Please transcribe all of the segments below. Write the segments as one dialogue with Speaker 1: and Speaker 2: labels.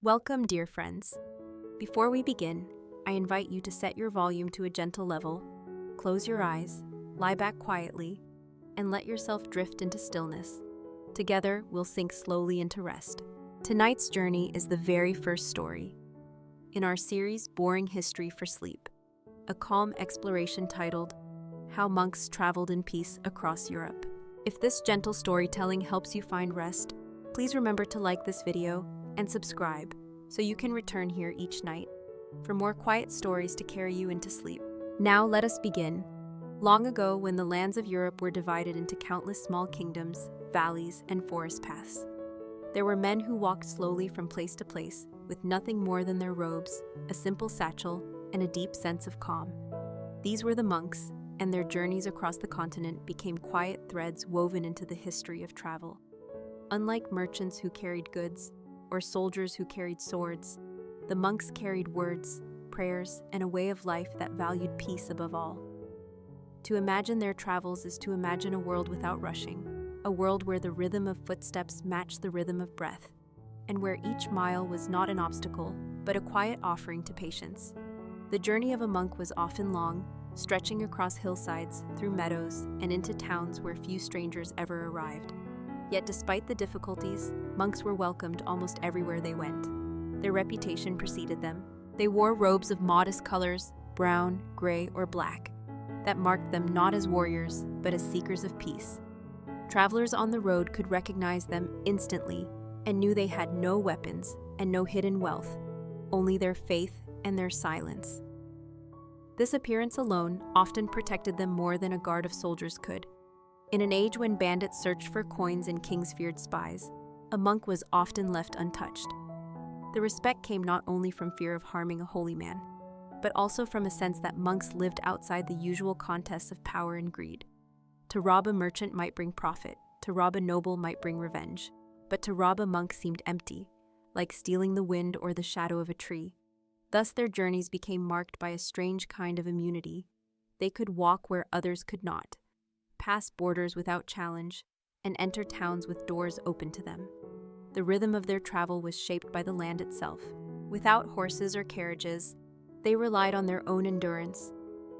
Speaker 1: Welcome, dear friends. Before we begin, I invite you to set your volume to a gentle level, close your eyes, lie back quietly, and let yourself drift into stillness. Together, we'll sink slowly into rest. Tonight's journey is the very first story in our series, Boring History for Sleep, a calm exploration titled, How Monks Traveled in Peace Across Europe. If this gentle storytelling helps you find rest, please remember to like this video and subscribe so you can return here each night for more quiet stories to carry you into sleep. Now let us begin. Long ago, when the lands of Europe were divided into countless small kingdoms, valleys, and forest paths, there were men who walked slowly from place to place with nothing more than their robes, a simple satchel, and a deep sense of calm. These were the monks, and their journeys across the continent became quiet threads woven into the history of travel. Unlike merchants who carried goods, or soldiers who carried swords, the monks carried words, prayers, and a way of life that valued peace above all. To imagine their travels is to imagine a world without rushing, a world where the rhythm of footsteps matched the rhythm of breath, and where each mile was not an obstacle, but a quiet offering to patience. The journey of a monk was often long, stretching across hillsides, through meadows, and into towns where few strangers ever arrived. Yet despite the difficulties, monks were welcomed almost everywhere they went. Their reputation preceded them. They wore robes of modest colors, brown, gray, or black, that marked them not as warriors, but as seekers of peace. Travelers on the road could recognize them instantly and knew they had no weapons and no hidden wealth, only their faith and their silence. This appearance alone often protected them more than a guard of soldiers could. In an age when bandits searched for coins and kings feared spies, a monk was often left untouched. The respect came not only from fear of harming a holy man, but also from a sense that monks lived outside the usual contests of power and greed. To rob a merchant might bring profit, to rob a noble might bring revenge, but to rob a monk seemed empty, like stealing the wind or the shadow of a tree. Thus their journeys became marked by a strange kind of immunity. They could walk where others could not, pass borders without challenge, and enter towns with doors open to them. The rhythm of their travel was shaped by the land itself. Without horses or carriages, they relied on their own endurance,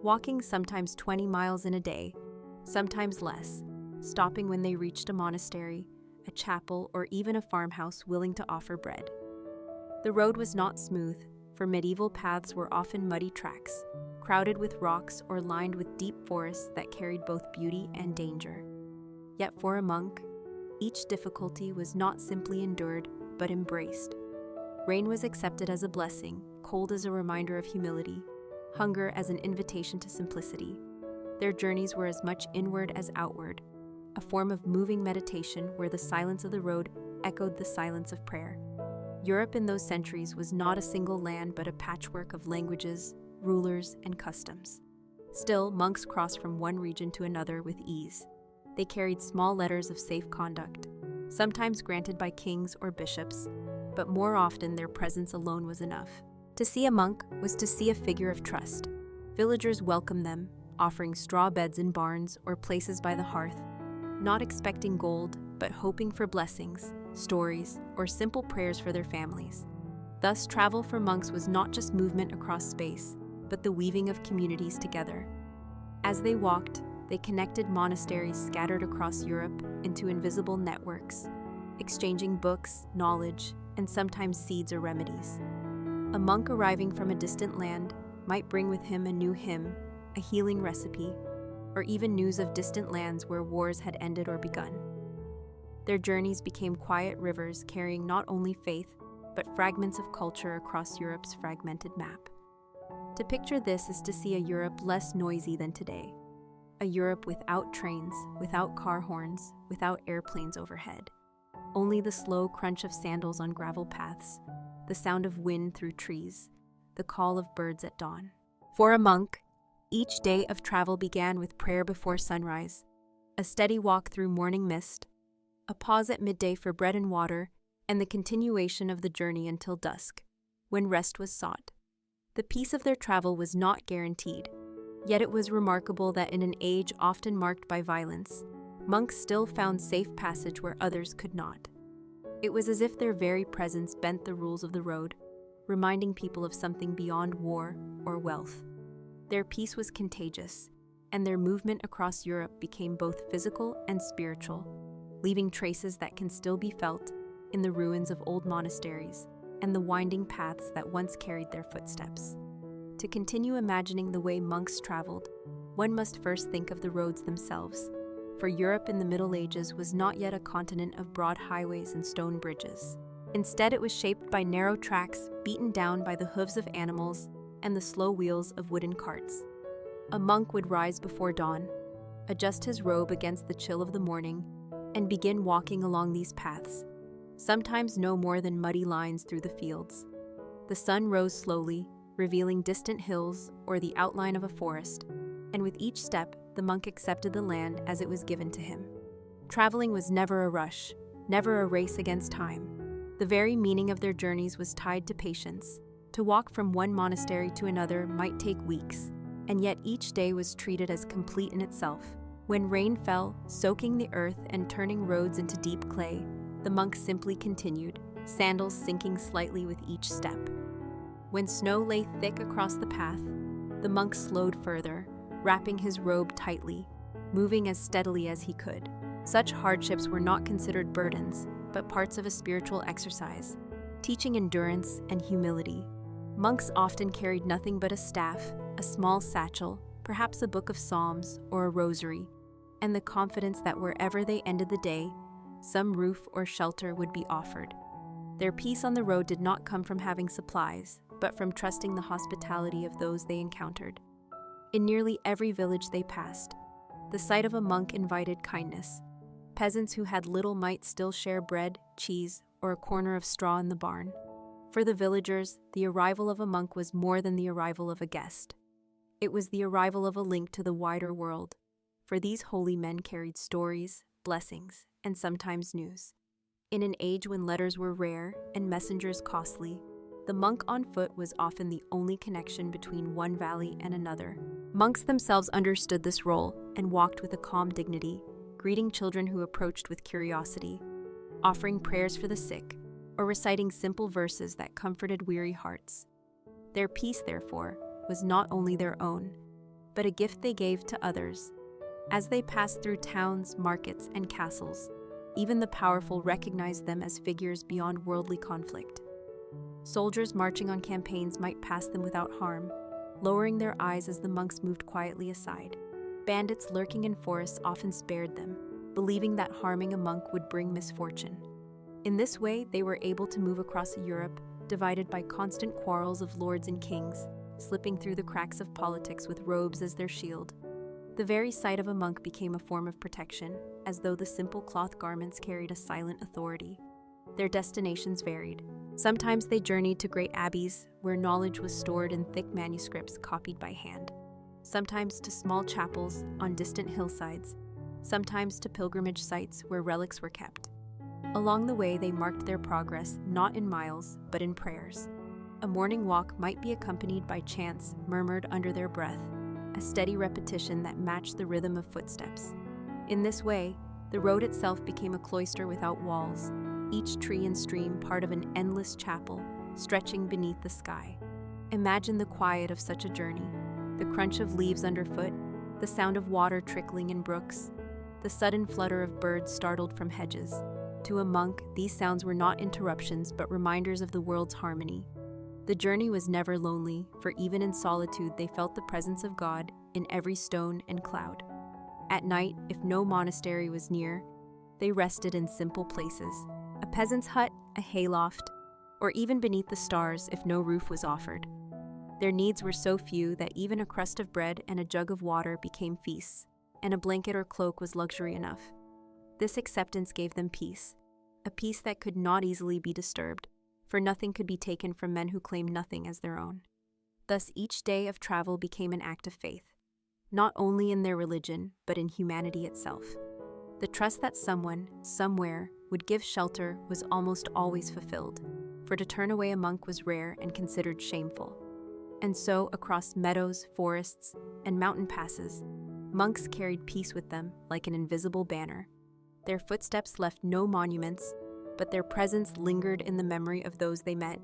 Speaker 1: walking sometimes 20 miles in a day, sometimes less, stopping when they reached a monastery, a chapel, or even a farmhouse willing to offer bread. The road was not smooth, for medieval paths were often muddy tracks, crowded with rocks or lined with deep forests that carried both beauty and danger. Yet for a monk, each difficulty was not simply endured, but embraced. Rain was accepted as a blessing, cold as a reminder of humility, hunger as an invitation to simplicity. Their journeys were as much inward as outward, a form of moving meditation where the silence of the road echoed the silence of prayer. Europe in those centuries was not a single land but a patchwork of languages, rulers, and customs. Still, monks crossed from one region to another with ease. They carried small letters of safe conduct, sometimes granted by kings or bishops, but more often their presence alone was enough. To see a monk was to see a figure of trust. Villagers welcomed them, offering straw beds in barns or places by the hearth, not expecting gold, but hoping for blessings, stories, or simple prayers for their families. Thus, travel for monks was not just movement across space, but the weaving of communities together. As they walked, they connected monasteries scattered across Europe into invisible networks, exchanging books, knowledge, and sometimes seeds or remedies. A monk arriving from a distant land might bring with him a new hymn, a healing recipe, or even news of distant lands where wars had ended or begun. Their journeys became quiet rivers carrying not only faith, but fragments of culture across Europe's fragmented map. To picture this is to see a Europe less noisy than today, a Europe without trains, without car horns, without airplanes overhead. Only the slow crunch of sandals on gravel paths, the sound of wind through trees, the call of birds at dawn. For a monk, each day of travel began with prayer before sunrise, a steady walk through morning mist, a pause at midday for bread and water, and the continuation of the journey until dusk, when rest was sought. The peace of their travel was not guaranteed, yet it was remarkable that in an age often marked by violence, monks still found safe passage where others could not. It was as if their very presence bent the rules of the road, reminding people of something beyond war or wealth. Their peace was contagious, and their movement across Europe became both physical and spiritual, leaving traces that can still be felt in the ruins of old monasteries and the winding paths that once carried their footsteps. To continue imagining the way monks traveled, one must first think of the roads themselves, for Europe in the Middle Ages was not yet a continent of broad highways and stone bridges. Instead, it was shaped by narrow tracks beaten down by the hooves of animals and the slow wheels of wooden carts. A monk would rise before dawn, adjust his robe against the chill of the morning, and begin walking along these paths, sometimes no more than muddy lines through the fields. The sun rose slowly, revealing distant hills or the outline of a forest, and with each step, the monk accepted the land as it was given to him. Traveling was never a rush, never a race against time. The very meaning of their journeys was tied to patience. To walk from one monastery to another might take weeks, and yet each day was treated as complete in itself. When rain fell, soaking the earth and turning roads into deep clay, the monk simply continued, sandals sinking slightly with each step. When snow lay thick across the path, the monk slowed further, wrapping his robe tightly, moving as steadily as he could. Such hardships were not considered burdens, but parts of a spiritual exercise, teaching endurance and humility. Monks often carried nothing but a staff, a small satchel, perhaps a book of psalms or a rosary, and the confidence that wherever they ended the day, some roof or shelter would be offered. Their peace on the road did not come from having supplies, but from trusting the hospitality of those they encountered. In nearly every village they passed, the sight of a monk invited kindness. Peasants who had little might still share bread, cheese, or a corner of straw in the barn. For the villagers, the arrival of a monk was more than the arrival of a guest. It was the arrival of a link to the wider world, for these holy men carried stories, blessings, and sometimes news. In an age when letters were rare and messengers costly, the monk on foot was often the only connection between one valley and another. Monks themselves understood this role and walked with a calm dignity, greeting children who approached with curiosity, offering prayers for the sick, or reciting simple verses that comforted weary hearts. Their peace, therefore, was not only their own, but a gift they gave to others. As they passed through towns, markets, and castles, even the powerful recognized them as figures beyond worldly conflict. Soldiers marching on campaigns might pass them without harm, lowering their eyes as the monks moved quietly aside. Bandits lurking in forests often spared them, believing that harming a monk would bring misfortune. In this way, they were able to move across Europe, divided by constant quarrels of lords and kings, slipping through the cracks of politics with robes as their shield. The very sight of a monk became a form of protection, as though the simple cloth garments carried a silent authority. Their destinations varied. Sometimes they journeyed to great abbeys, where knowledge was stored in thick manuscripts copied by hand. Sometimes to small chapels on distant hillsides. Sometimes to pilgrimage sites where relics were kept. Along the way, they marked their progress not in miles, but in prayers. A morning walk might be accompanied by chants murmured under their breath, a steady repetition that matched the rhythm of footsteps. In this way, the road itself became a cloister without walls, each tree and stream part of an endless chapel stretching beneath the sky. Imagine the quiet of such a journey, the crunch of leaves underfoot, the sound of water trickling in brooks, the sudden flutter of birds startled from hedges. To a monk, these sounds were not interruptions but reminders of the world's harmony. The journey was never lonely, for even in solitude they felt the presence of God in every stone and cloud. At night, if no monastery was near, they rested in simple places, a peasant's hut, a hayloft, or even beneath the stars if no roof was offered. Their needs were so few that even a crust of bread and a jug of water became feasts, and a blanket or cloak was luxury enough. This acceptance gave them peace, a peace that could not easily be disturbed, for nothing could be taken from men who claimed nothing as their own. Thus each day of travel became an act of faith, not only in their religion, but in humanity itself. The trust that someone, somewhere, would give shelter was almost always fulfilled, for to turn away a monk was rare and considered shameful. And so, across meadows, forests, and mountain passes, monks carried peace with them like an invisible banner. Their footsteps left no monuments, but their presence lingered in the memory of those they met,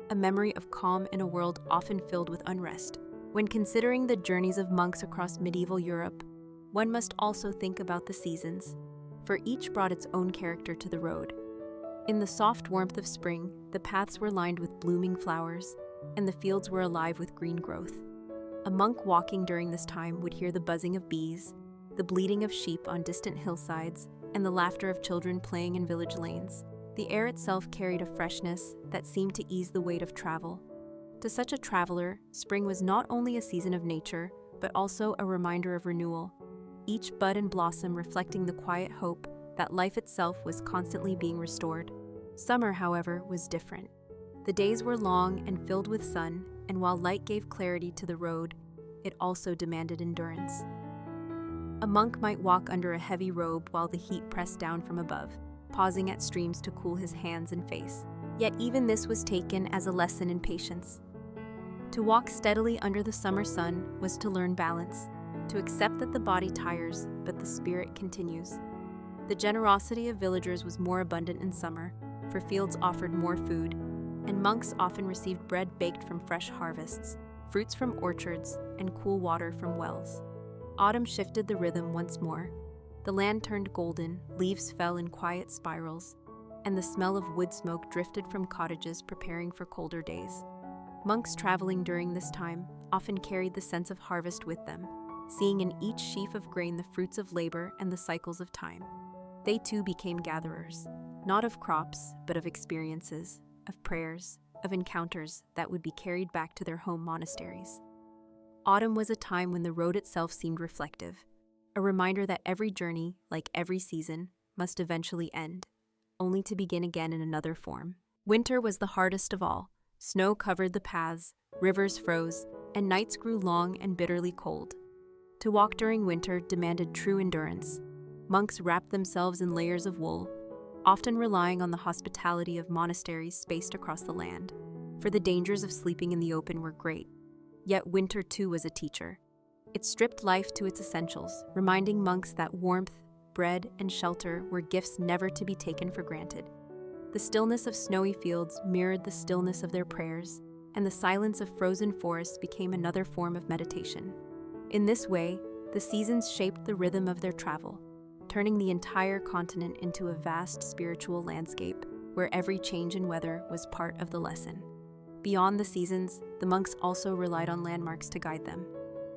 Speaker 1: a memory of calm in a world often filled with unrest. When considering the journeys of monks across medieval Europe, one must also think about the seasons, for each brought its own character to the road. In the soft warmth of spring, the paths were lined with blooming flowers, and the fields were alive with green growth. A monk walking during this time would hear the buzzing of bees, the bleating of sheep on distant hillsides, and the laughter of children playing in village lanes. The air itself carried a freshness that seemed to ease the weight of travel. To such a traveler, spring was not only a season of nature, but also a reminder of renewal, each bud and blossom reflecting the quiet hope that life itself was constantly being restored. Summer, however, was different. The days were long and filled with sun, and while light gave clarity to the road, it also demanded endurance. A monk might walk under a heavy robe while the heat pressed down from above, pausing at streams to cool his hands and face. Yet even this was taken as a lesson in patience. To walk steadily under the summer sun was to learn balance, to accept that the body tires, but the spirit continues. The generosity of villagers was more abundant in summer, for fields offered more food, and monks often received bread baked from fresh harvests, fruits from orchards, and cool water from wells. Autumn shifted the rhythm once more. The land turned golden, leaves fell in quiet spirals, and the smell of wood smoke drifted from cottages preparing for colder days. Monks traveling during this time often carried the sense of harvest with them, seeing in each sheaf of grain the fruits of labor and the cycles of time. They too became gatherers, not of crops, but of experiences, of prayers, of encounters that would be carried back to their home monasteries. Autumn was a time when the road itself seemed reflective, a reminder that every journey, like every season, must eventually end, only to begin again in another form. Winter was the hardest of all. Snow covered the paths, rivers froze, and nights grew long and bitterly cold. To walk during winter demanded true endurance. Monks wrapped themselves in layers of wool, often relying on the hospitality of monasteries spaced across the land, for the dangers of sleeping in the open were great. Yet winter too was a teacher. It stripped life to its essentials, reminding monks that warmth, bread, and shelter were gifts never to be taken for granted. The stillness of snowy fields mirrored the stillness of their prayers, and the silence of frozen forests became another form of meditation. In this way, the seasons shaped the rhythm of their travel, turning the entire continent into a vast spiritual landscape where every change in weather was part of the lesson. Beyond the seasons, the monks also relied on landmarks to guide them.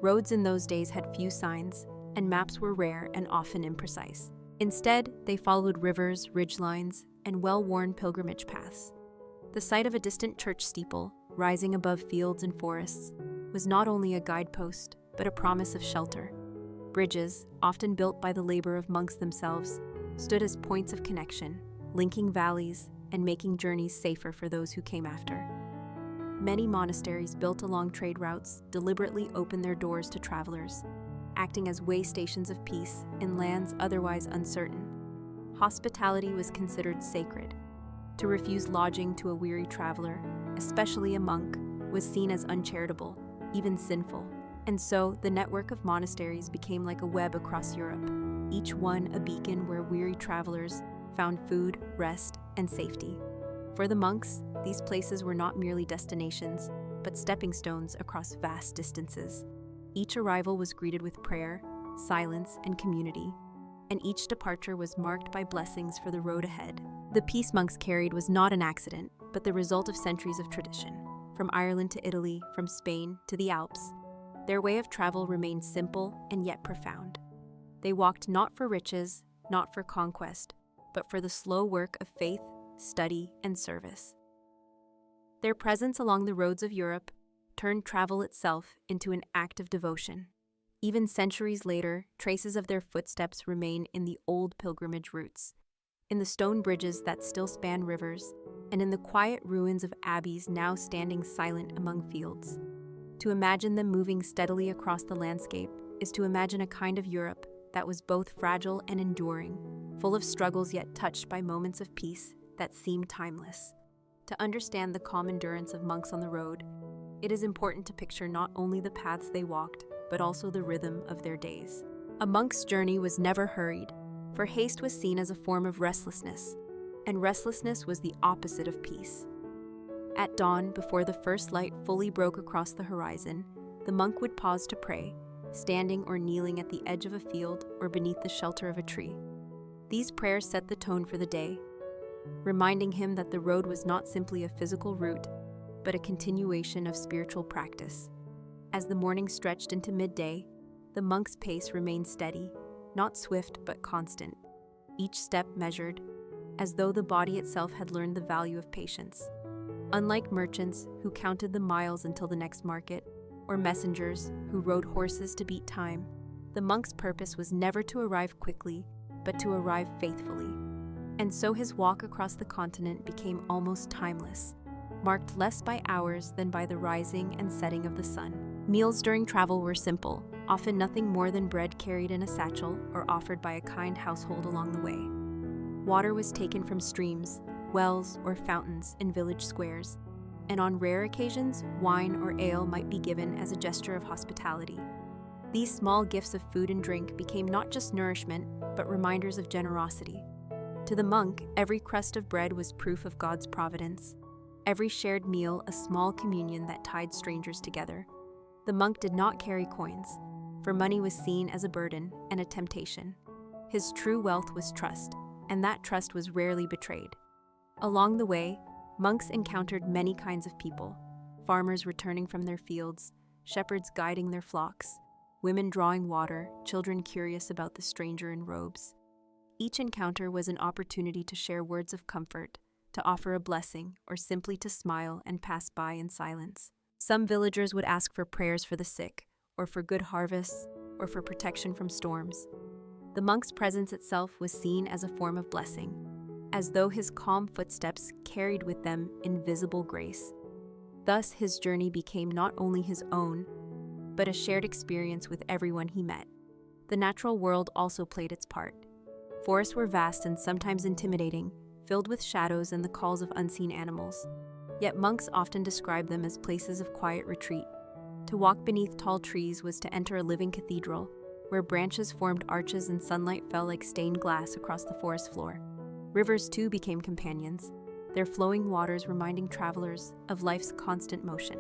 Speaker 1: Roads in those days had few signs, and maps were rare and often imprecise. Instead, they followed rivers, ridgelines, and well-worn pilgrimage paths. The sight of a distant church steeple, rising above fields and forests, was not only a guidepost, but a promise of shelter. Bridges, often built by the labor of monks themselves, stood as points of connection, linking valleys and making journeys safer for those who came after. Many monasteries built along trade routes deliberately opened their doors to travelers, acting as way stations of peace in lands otherwise uncertain. Hospitality was considered sacred. To refuse lodging to a weary traveler, especially a monk, was seen as uncharitable, even sinful. And so, the network of monasteries became like a web across Europe, each one a beacon where weary travelers found food, rest, and safety. For the monks, these places were not merely destinations, but stepping stones across vast distances. Each arrival was greeted with prayer, silence, and community, and each departure was marked by blessings for the road ahead. The peace monks carried was not an accident, but the result of centuries of tradition. From Ireland to Italy, from Spain to the Alps, their way of travel remained simple and yet profound. They walked not for riches, not for conquest, but for the slow work of faith, study, and service. Their presence along the roads of Europe turned travel itself into an act of devotion. Even centuries later, traces of their footsteps remain in the old pilgrimage routes, in the stone bridges that still span rivers, and in the quiet ruins of abbeys now standing silent among fields. To imagine them moving steadily across the landscape is to imagine a kind of Europe that was both fragile and enduring, full of struggles yet touched by moments of peace that seemed timeless. To understand the calm endurance of monks on the road, it is important to picture not only the paths they walked, but also the rhythm of their days. A monk's journey was never hurried, for haste was seen as a form of restlessness, and restlessness was the opposite of peace. At dawn, before the first light fully broke across the horizon, the monk would pause to pray, standing or kneeling at the edge of a field or beneath the shelter of a tree. These prayers set the tone for the day, reminding him that the road was not simply a physical route, but a continuation of spiritual practice. As the morning stretched into midday, the monk's pace remained steady, not swift but constant, each step measured, as though the body itself had learned the value of patience. Unlike merchants who counted the miles until the next market, or messengers who rode horses to beat time, the monk's purpose was never to arrive quickly, but to arrive faithfully. And so his walk across the continent became almost timeless, marked less by hours than by the rising and setting of the sun. Meals during travel were simple, often nothing more than bread carried in a satchel or offered by a kind household along the way. Water was taken from streams, wells, or fountains in village squares, and on rare occasions, wine or ale might be given as a gesture of hospitality. These small gifts of food and drink became not just nourishment, but reminders of generosity. To the monk, every crust of bread was proof of God's providence, every shared meal a small communion that tied strangers together. The monk did not carry coins, for money was seen as a burden and a temptation. His true wealth was trust, and that trust was rarely betrayed. Along the way, monks encountered many kinds of people: farmers returning from their fields, shepherds guiding their flocks, women drawing water, children curious about the stranger in robes. Each encounter was an opportunity to share words of comfort, to offer a blessing, or simply to smile and pass by in silence. Some villagers would ask for prayers for the sick, or for good harvests, or for protection from storms. The monk's presence itself was seen as a form of blessing, as though his calm footsteps carried with them invisible grace. Thus, his journey became not only his own, but a shared experience with everyone he met. The natural world also played its part. Forests were vast and sometimes intimidating, filled with shadows and the calls of unseen animals. Yet monks often described them as places of quiet retreat. To walk beneath tall trees was to enter a living cathedral, where branches formed arches and sunlight fell like stained glass across the forest floor. Rivers, too, became companions, their flowing waters reminding travelers of life's constant motion.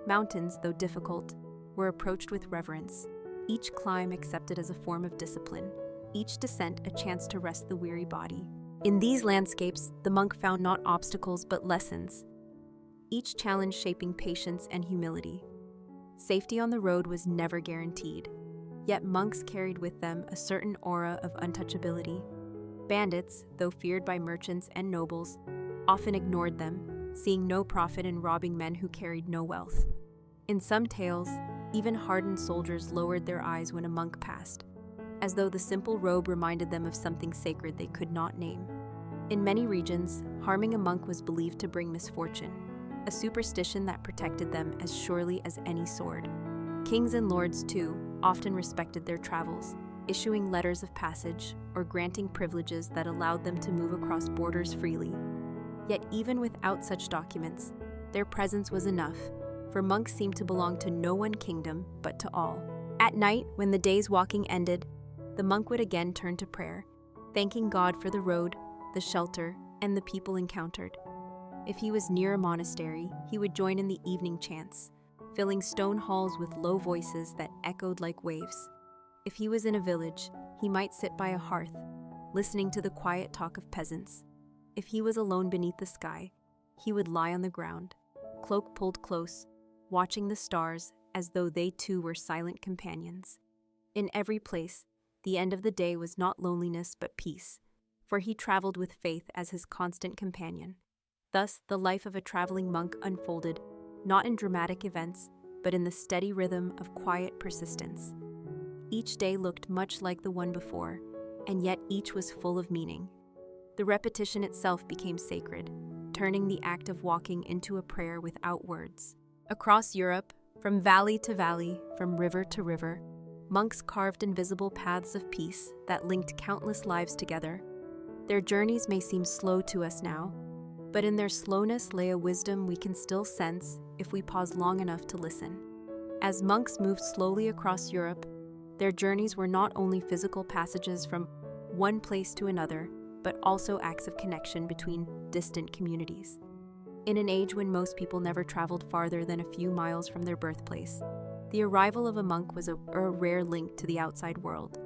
Speaker 1: Mountains, though difficult, were approached with reverence, each climb accepted as a form of discipline, each descent a chance to rest the weary body. In these landscapes, the monk found not obstacles but lessons, each challenge shaping patience and humility. Safety on the road was never guaranteed, yet monks carried with them a certain aura of untouchability. Bandits, though feared by merchants and nobles, often ignored them, seeing no profit in robbing men who carried no wealth. In some tales, even hardened soldiers lowered their eyes when a monk passed, as though the simple robe reminded them of something sacred they could not name. In many regions, harming a monk was believed to bring misfortune, a superstition that protected them as surely as any sword. Kings and lords, too, often respected their travels, issuing letters of passage or granting privileges that allowed them to move across borders freely. Yet even without such documents, their presence was enough, for monks seemed to belong to no one kingdom but to all. At night, when the day's walking ended, the monk would again turn to prayer, thanking God for the road, the shelter, and the people encountered. If he was near a monastery, he would join in the evening chants, filling stone halls with low voices that echoed like waves. If he was in a village, he might sit by a hearth, listening to the quiet talk of peasants. If he was alone beneath the sky, he would lie on the ground, cloak pulled close, watching the stars as though they too were silent companions. In every place, the end of the day was not loneliness but peace, for he traveled with faith as his constant companion. Thus, the life of a traveling monk unfolded, not in dramatic events, but in the steady rhythm of quiet persistence. Each day looked much like the one before, and yet each was full of meaning. The repetition itself became sacred, turning the act of walking into a prayer without words. Across Europe, from valley to valley, from river to river, monks carved invisible paths of peace that linked countless lives together. Their journeys may seem slow to us now, but in their slowness lay a wisdom we can still sense if we pause long enough to listen. As monks moved slowly across Europe, their journeys were not only physical passages from one place to another, but also acts of connection between distant communities. In an age when most people never traveled farther than a few miles from their birthplace, the arrival of a monk was a rare link to the outside world.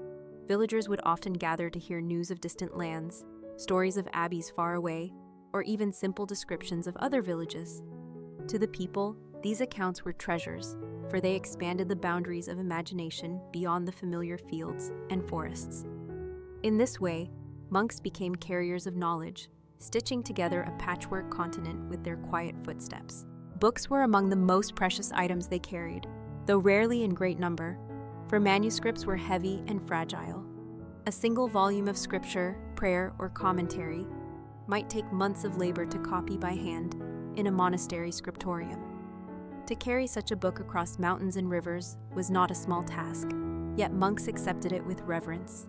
Speaker 1: Villagers would often gather to hear news of distant lands, stories of abbeys far away, or even simple descriptions of other villages. To the people, these accounts were treasures, for they expanded the boundaries of imagination beyond the familiar fields and forests. In this way, monks became carriers of knowledge, stitching together a patchwork continent with their quiet footsteps. Books were among the most precious items they carried, though rarely in great number, for manuscripts were heavy and fragile. A single volume of scripture, prayer, or commentary might take months of labor to copy by hand in a monastery scriptorium. To carry such a book across mountains and rivers was not a small task, yet monks accepted it with reverence.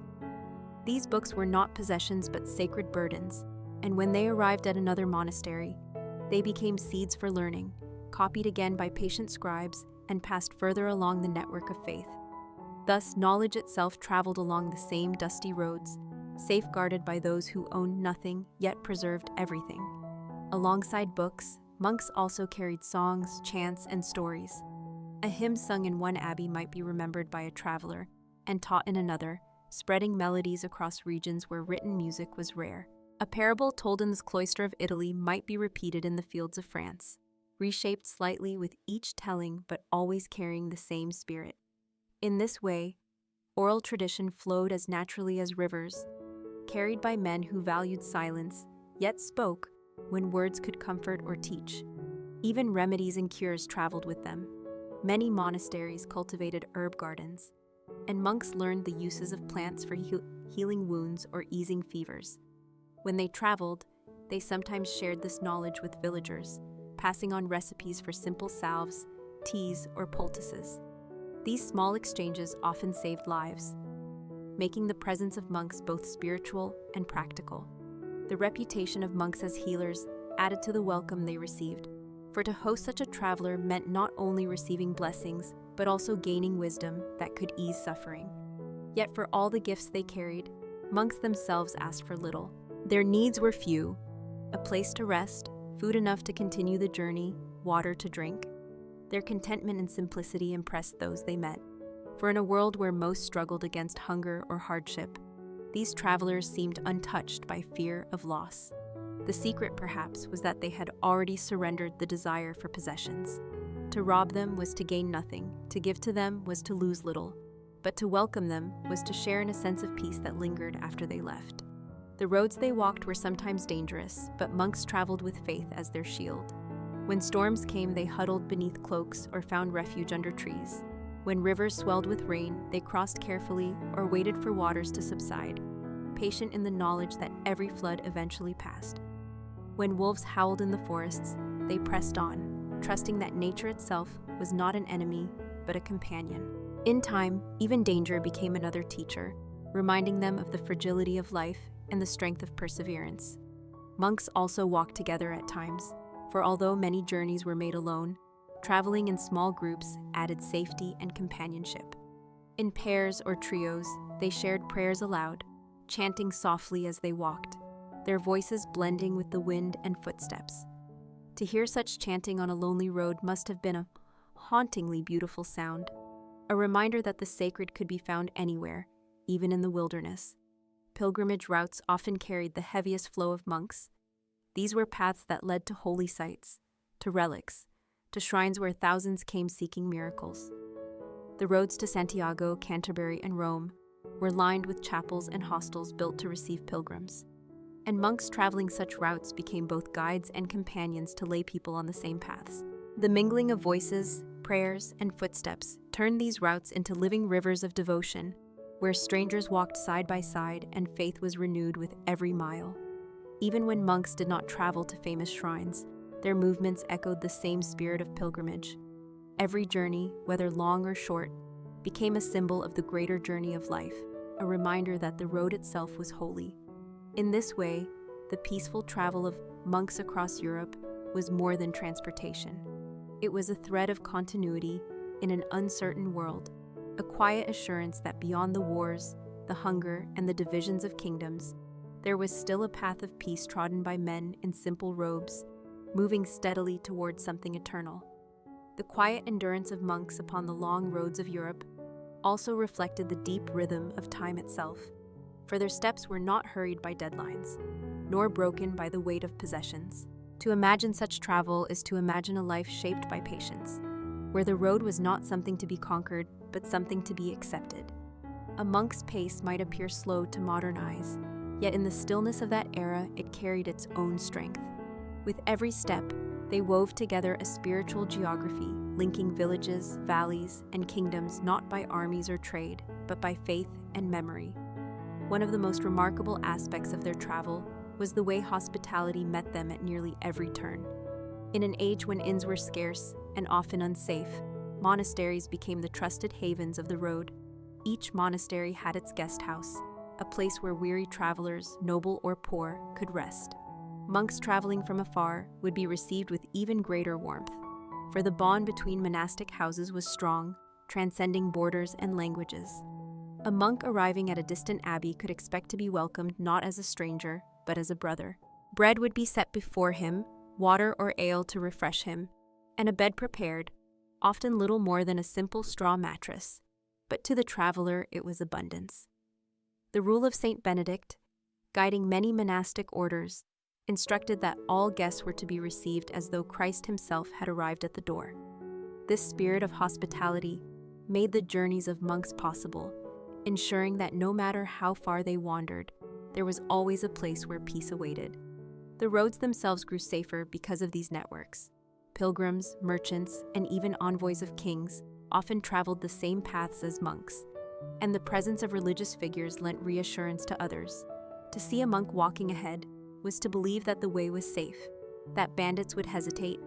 Speaker 1: These books were not possessions but sacred burdens, and when they arrived at another monastery, they became seeds for learning, copied again by patient scribes, and passed further along the network of faith. Thus, knowledge itself traveled along the same dusty roads, safeguarded by those who owned nothing yet preserved everything. Alongside books, monks also carried songs, chants, and stories. A hymn sung in one abbey might be remembered by a traveler and taught in another, spreading melodies across regions where written music was rare. A parable told in the cloister of Italy might be repeated in the fields of France, reshaped slightly with each telling but always carrying the same spirit. In this way, oral tradition flowed as naturally as rivers, carried by men who valued silence, yet spoke when words could comfort or teach. Even remedies and cures traveled with them. Many monasteries cultivated herb gardens, and monks learned the uses of plants for healing wounds or easing fevers. When they traveled, they sometimes shared this knowledge with villagers, passing on recipes for simple salves, teas, or poultices. These small exchanges often saved lives, making the presence of monks both spiritual and practical. The reputation of monks as healers added to the welcome they received, for to host such a traveler meant not only receiving blessings, but also gaining wisdom that could ease suffering. Yet for all the gifts they carried, monks themselves asked for little. Their needs were few: a place to rest, food enough to continue the journey, water to drink. Their contentment and simplicity impressed those they met, for in a world where most struggled against hunger or hardship, these travelers seemed untouched by fear of loss. The secret, perhaps, was that they had already surrendered the desire for possessions. To rob them was to gain nothing, to give to them was to lose little, but to welcome them was to share in a sense of peace that lingered after they left. The roads they walked were sometimes dangerous, but monks traveled with faith as their shield. When storms came, they huddled beneath cloaks or found refuge under trees. When rivers swelled with rain, they crossed carefully or waited for waters to subside, patient in the knowledge that every flood eventually passed. When wolves howled in the forests, they pressed on, trusting that nature itself was not an enemy, but a companion. In time, even danger became another teacher, reminding them of the fragility of life and the strength of perseverance. Monks also walked together at times, for although many journeys were made alone, traveling in small groups added safety and companionship. In pairs or trios, they shared prayers aloud, chanting softly as they walked, their voices blending with the wind and footsteps. To hear such chanting on a lonely road must have been a hauntingly beautiful sound, a reminder that the sacred could be found anywhere, even in the wilderness. Pilgrimage routes often carried the heaviest flow of monks. These were paths that led to holy sites, to relics, to shrines where thousands came seeking miracles. The roads to Santiago, Canterbury, and Rome were lined with chapels and hostels built to receive pilgrims. And monks traveling such routes became both guides and companions to lay people on the same paths. The mingling of voices, prayers, and footsteps turned these routes into living rivers of devotion, where strangers walked side by side and faith was renewed with every mile. Even when monks did not travel to famous shrines, their movements echoed the same spirit of pilgrimage. Every journey, whether long or short, became a symbol of the greater journey of life, a reminder that the road itself was holy. In this way, the peaceful travel of monks across Europe was more than transportation. It was a thread of continuity in an uncertain world, a quiet assurance that beyond the wars, the hunger, and the divisions of kingdoms, there was still a path of peace trodden by men in simple robes, moving steadily towards something eternal. The quiet endurance of monks upon the long roads of Europe also reflected the deep rhythm of time itself, for their steps were not hurried by deadlines, nor broken by the weight of possessions. To imagine such travel is to imagine a life shaped by patience, where the road was not something to be conquered, but something to be accepted. A monk's pace might appear slow to modern eyes, yet in the stillness of that era it carried its own strength. With every step, they wove together a spiritual geography, linking villages, valleys, and kingdoms not by armies or trade, but by faith and memory. One of the most remarkable aspects of their travel was the way hospitality met them at nearly every turn. In an age when inns were scarce and often unsafe, monasteries became the trusted havens of the road. Each monastery had its guest house, a place where weary travelers, noble or poor, could rest. Monks traveling from afar would be received with even greater warmth, for the bond between monastic houses was strong, transcending borders and languages. A monk arriving at a distant abbey could expect to be welcomed not as a stranger, but as a brother. Bread would be set before him, water or ale to refresh him, and a bed prepared, often little more than a simple straw mattress, but to the traveler it was abundance. The rule of Saint Benedict, guiding many monastic orders, instructed that all guests were to be received as though Christ himself had arrived at the door. This spirit of hospitality made the journeys of monks possible, ensuring that no matter how far they wandered, there was always a place where peace awaited. The roads themselves grew safer because of these networks. Pilgrims, merchants, and even envoys of kings often traveled the same paths as monks, and the presence of religious figures lent reassurance to others. To see a monk walking ahead was to believe that the way was safe, that bandits would hesitate,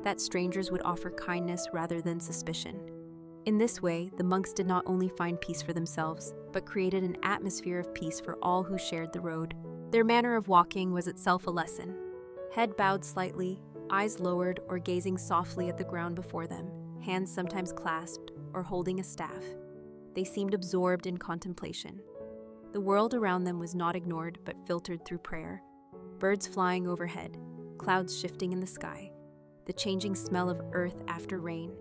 Speaker 1: that strangers would offer kindness rather than suspicion. In this way, the monks did not only find peace for themselves, but created an atmosphere of peace for all who shared the road. Their manner of walking was itself a lesson. Head bowed slightly, eyes lowered or gazing softly at the ground before them, hands sometimes clasped or holding a staff. They seemed absorbed in contemplation. The world around them was not ignored but filtered through prayer. Birds flying overhead, clouds shifting in the sky, the changing smell of earth after rain.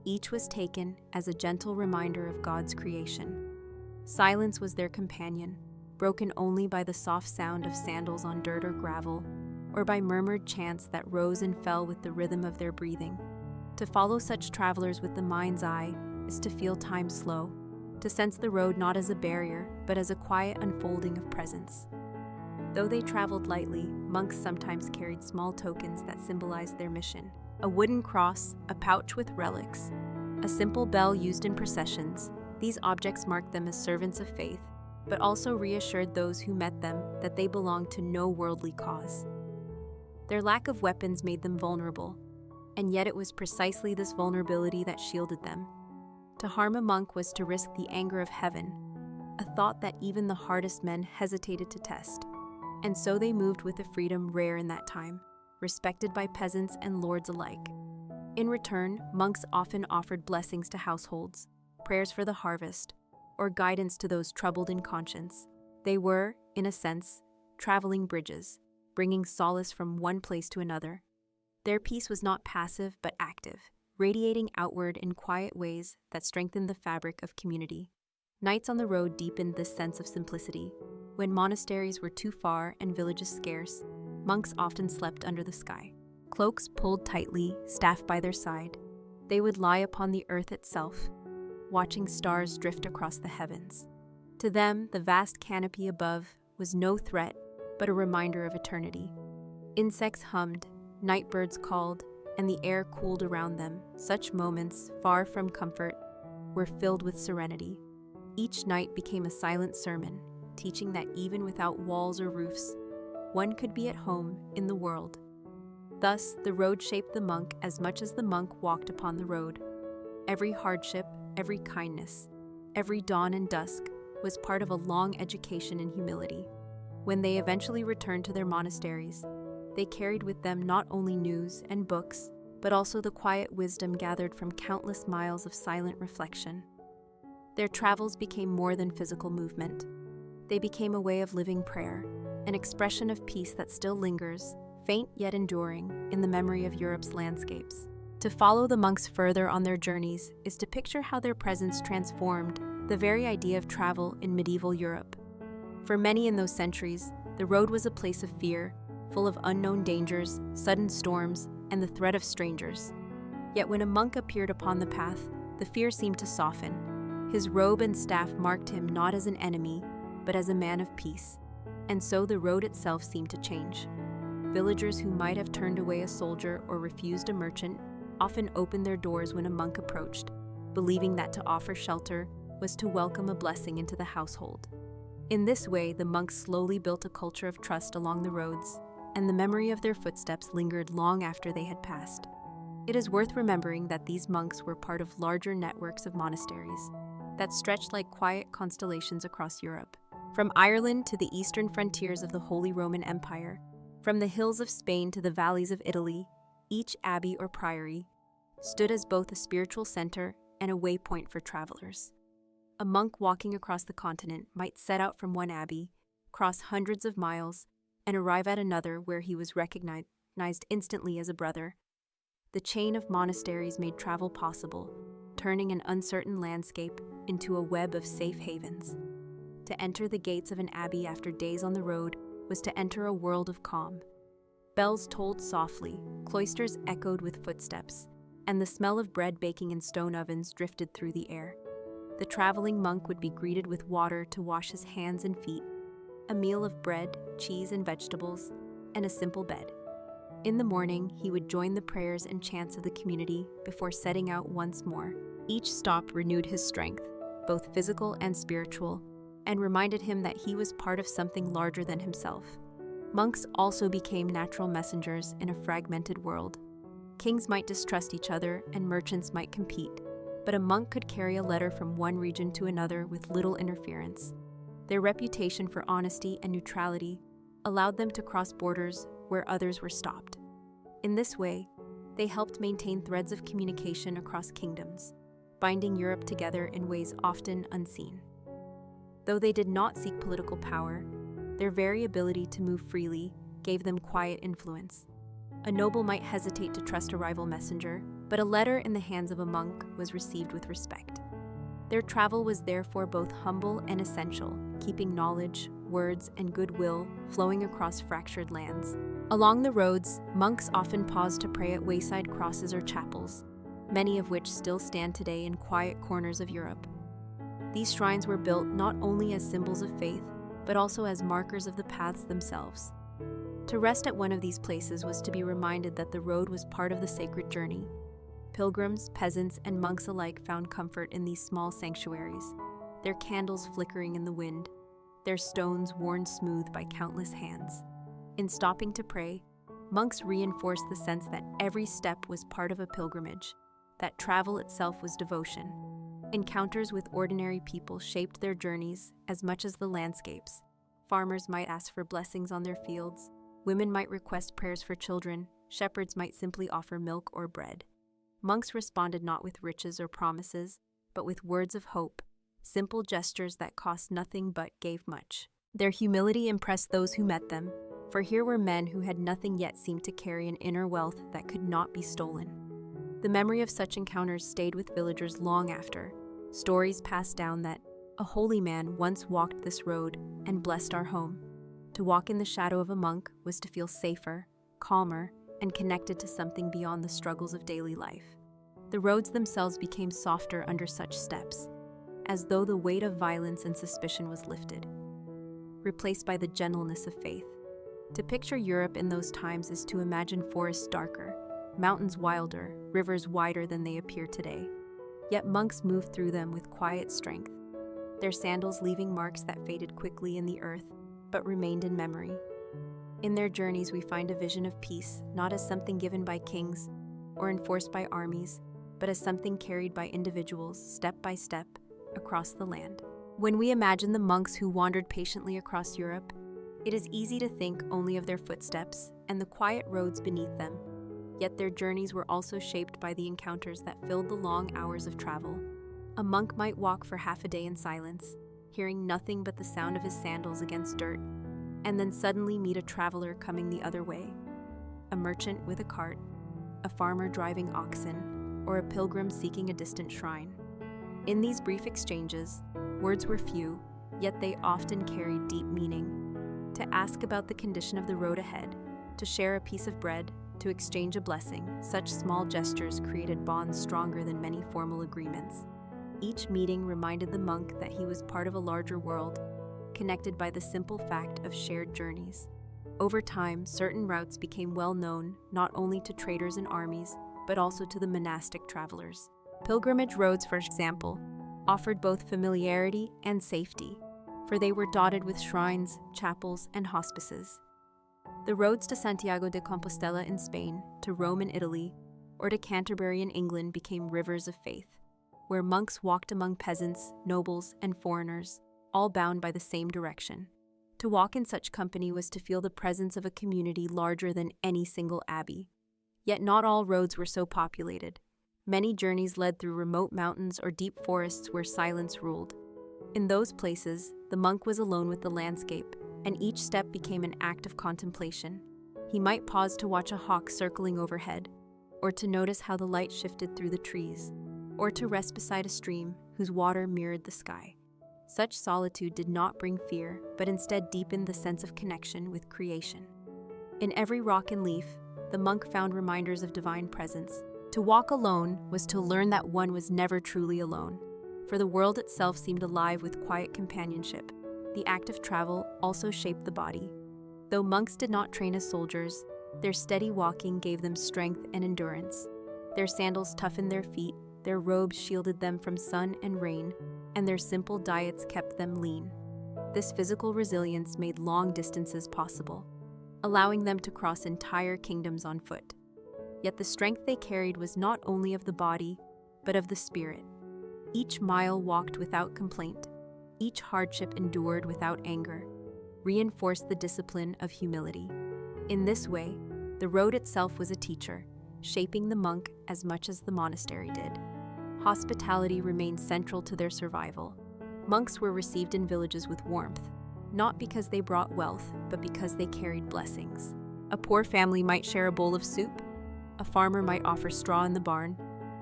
Speaker 1: Each was taken as a gentle reminder of God's creation. Silence was their companion, broken only by the soft sound of sandals on dirt or gravel, or by murmured chants that rose and fell with the rhythm of their breathing. To follow such travelers with the mind's eye is to feel time slow, to sense the road not as a barrier, but as a quiet unfolding of presence. Though they traveled lightly, monks sometimes carried small tokens that symbolized their mission. A wooden cross, a pouch with relics, a simple bell used in processions. These objects marked them as servants of faith, but also reassured those who met them that they belonged to no worldly cause. Their lack of weapons made them vulnerable, and yet it was precisely this vulnerability that shielded them. To harm a monk was to risk the anger of heaven, a thought that even the hardest men hesitated to test. And so they moved with a freedom rare in that time, respected by peasants and lords alike. In return, monks often offered blessings to households, prayers for the harvest, or guidance to those troubled in conscience. They were, in a sense, traveling bridges, bringing solace from one place to another. Their peace was not passive but active, radiating outward in quiet ways that strengthened the fabric of community. Nights on the road deepened this sense of simplicity. When monasteries were too far and villages scarce, monks often slept under the sky. Cloaks pulled tightly, staff by their side, they would lie upon the earth itself, watching stars drift across the heavens. To them, the vast canopy above was no threat, but a reminder of eternity. Insects hummed, night birds called, and the air cooled around them. Such moments, far from comfort, were filled with serenity. Each night became a silent sermon, teaching that even without walls or roofs, one could be at home in the world. Thus, the road shaped the monk as much as the monk walked upon the road. Every hardship, every kindness, every dawn and dusk was part of a long education in humility. When they eventually returned to their monasteries, they carried with them not only news and books, but also the quiet wisdom gathered from countless miles of silent reflection. Their travels became more than physical movement. They became a way of living prayer, an expression of peace that still lingers, faint yet enduring, in the memory of Europe's landscapes. To follow the monks further on their journeys is to picture how their presence transformed the very idea of travel in medieval Europe. For many in those centuries, the road was a place of fear, full of unknown dangers, sudden storms, and the threat of strangers. Yet when a monk appeared upon the path, the fear seemed to soften. His robe and staff marked him not as an enemy, but as a man of peace. And so the road itself seemed to change. Villagers who might have turned away a soldier or refused a merchant often opened their doors when a monk approached, believing that to offer shelter was to welcome a blessing into the household. In this way, the monks slowly built a culture of trust along the roads, and the memory of their footsteps lingered long after they had passed. It is worth remembering that these monks were part of larger networks of monasteries that stretched like quiet constellations across Europe. From Ireland to the eastern frontiers of the Holy Roman Empire, from the hills of Spain to the valleys of Italy, each abbey or priory stood as both a spiritual center and a waypoint for travelers. A monk walking across the continent might set out from one abbey, cross hundreds of miles, and arrive at another where he was recognized instantly as a brother. The chain of monasteries made travel possible, turning an uncertain landscape into a web of safe havens. To enter the gates of an abbey after days on the road was to enter a world of calm. Bells tolled softly, cloisters echoed with footsteps, and the smell of bread baking in stone ovens drifted through the air. The traveling monk would be greeted with water to wash his hands and feet, a meal of bread, cheese, and vegetables, and a simple bed. In the morning, he would join the prayers and chants of the community before setting out once more. Each stop renewed his strength, both physical and spiritual, and reminded him that he was part of something larger than himself. Monks also became natural messengers in a fragmented world. Kings might distrust each other and merchants might compete, but a monk could carry a letter from one region to another with little interference. Their reputation for honesty and neutrality allowed them to cross borders where others were stopped. In this way, they helped maintain threads of communication across kingdoms, binding Europe together in ways often unseen. Though they did not seek political power, their very ability to move freely gave them quiet influence. A noble might hesitate to trust a rival messenger, but a letter in the hands of a monk was received with respect. Their travel was therefore both humble and essential, keeping knowledge, words, and goodwill flowing across fractured lands. Along the roads, monks often paused to pray at wayside crosses or chapels, many of which still stand today in quiet corners of Europe. These shrines were built not only as symbols of faith, but also as markers of the paths themselves. To rest at one of these places was to be reminded that the road was part of the sacred journey. Pilgrims, peasants, and monks alike found comfort in these small sanctuaries, their candles flickering in the wind, their stones worn smooth by countless hands. In stopping to pray, monks reinforced the sense that every step was part of a pilgrimage, that travel itself was devotion. Encounters with ordinary people shaped their journeys as much as the landscapes. Farmers might ask for blessings on their fields, women might request prayers for children, shepherds might simply offer milk or bread. Monks responded not with riches or promises, but with words of hope, simple gestures that cost nothing but gave much. Their humility impressed those who met them, for here were men who had nothing yet seemed to carry an inner wealth that could not be stolen. The memory of such encounters stayed with villagers long after. Stories passed down that a holy man once walked this road and blessed our home. To walk in the shadow of a monk was to feel safer, calmer, and connected to something beyond the struggles of daily life. The roads themselves became softer under such steps, as though the weight of violence and suspicion was lifted, replaced by the gentleness of faith. To picture Europe in those times is to imagine forests darker, mountains wilder, rivers wider than they appear today. Yet monks moved through them with quiet strength, their sandals leaving marks that faded quickly in the earth, but remained in memory. In their journeys we find a vision of peace, not as something given by kings or enforced by armies, but as something carried by individuals, step by step, across the land. When we imagine the monks who wandered patiently across Europe, it is easy to think only of their footsteps and the quiet roads beneath them. Yet their journeys were also shaped by the encounters that filled the long hours of travel. A monk might walk for half a day in silence, hearing nothing but the sound of his sandals against dirt, and then suddenly meet a traveler coming the other way, a merchant with a cart, a farmer driving oxen, or a pilgrim seeking a distant shrine. In these brief exchanges, words were few, yet they often carried deep meaning. To ask about the condition of the road ahead, to share a piece of bread, to exchange a blessing, such small gestures created bonds stronger than many formal agreements. Each meeting reminded the monk that he was part of a larger world, connected by the simple fact of shared journeys. Over time, certain routes became well known not only to traders and armies, but also to the monastic travelers. Pilgrimage roads, for example, offered both familiarity and safety, for they were dotted with shrines, chapels, and hospices. The roads to Santiago de Compostela in Spain, to Rome in Italy, or to Canterbury in England became rivers of faith, where monks walked among peasants, nobles, and foreigners, all bound by the same direction. To walk in such company was to feel the presence of a community larger than any single abbey. Yet not all roads were so populated. Many journeys led through remote mountains or deep forests where silence ruled. In those places, the monk was alone with the landscape, and each step became an act of contemplation. He might pause to watch a hawk circling overhead, or to notice how the light shifted through the trees, or to rest beside a stream whose water mirrored the sky. Such solitude did not bring fear, but instead deepened the sense of connection with creation. In every rock and leaf, the monk found reminders of divine presence. To walk alone was to learn that one was never truly alone, for the world itself seemed alive with quiet companionship. The act of travel also shaped the body. Though monks did not train as soldiers, their steady walking gave them strength and endurance. Their sandals toughened their feet, their robes shielded them from sun and rain, and their simple diets kept them lean. This physical resilience made long distances possible, allowing them to cross entire kingdoms on foot. Yet the strength they carried was not only of the body, but of the spirit. Each mile walked without complaint, each hardship endured without anger, reinforced the discipline of humility. In this way, the road itself was a teacher, shaping the monk as much as the monastery did. Hospitality remained central to their survival. Monks were received in villages with warmth, not because they brought wealth, but because they carried blessings. A poor family might share a bowl of soup, a farmer might offer straw in the barn,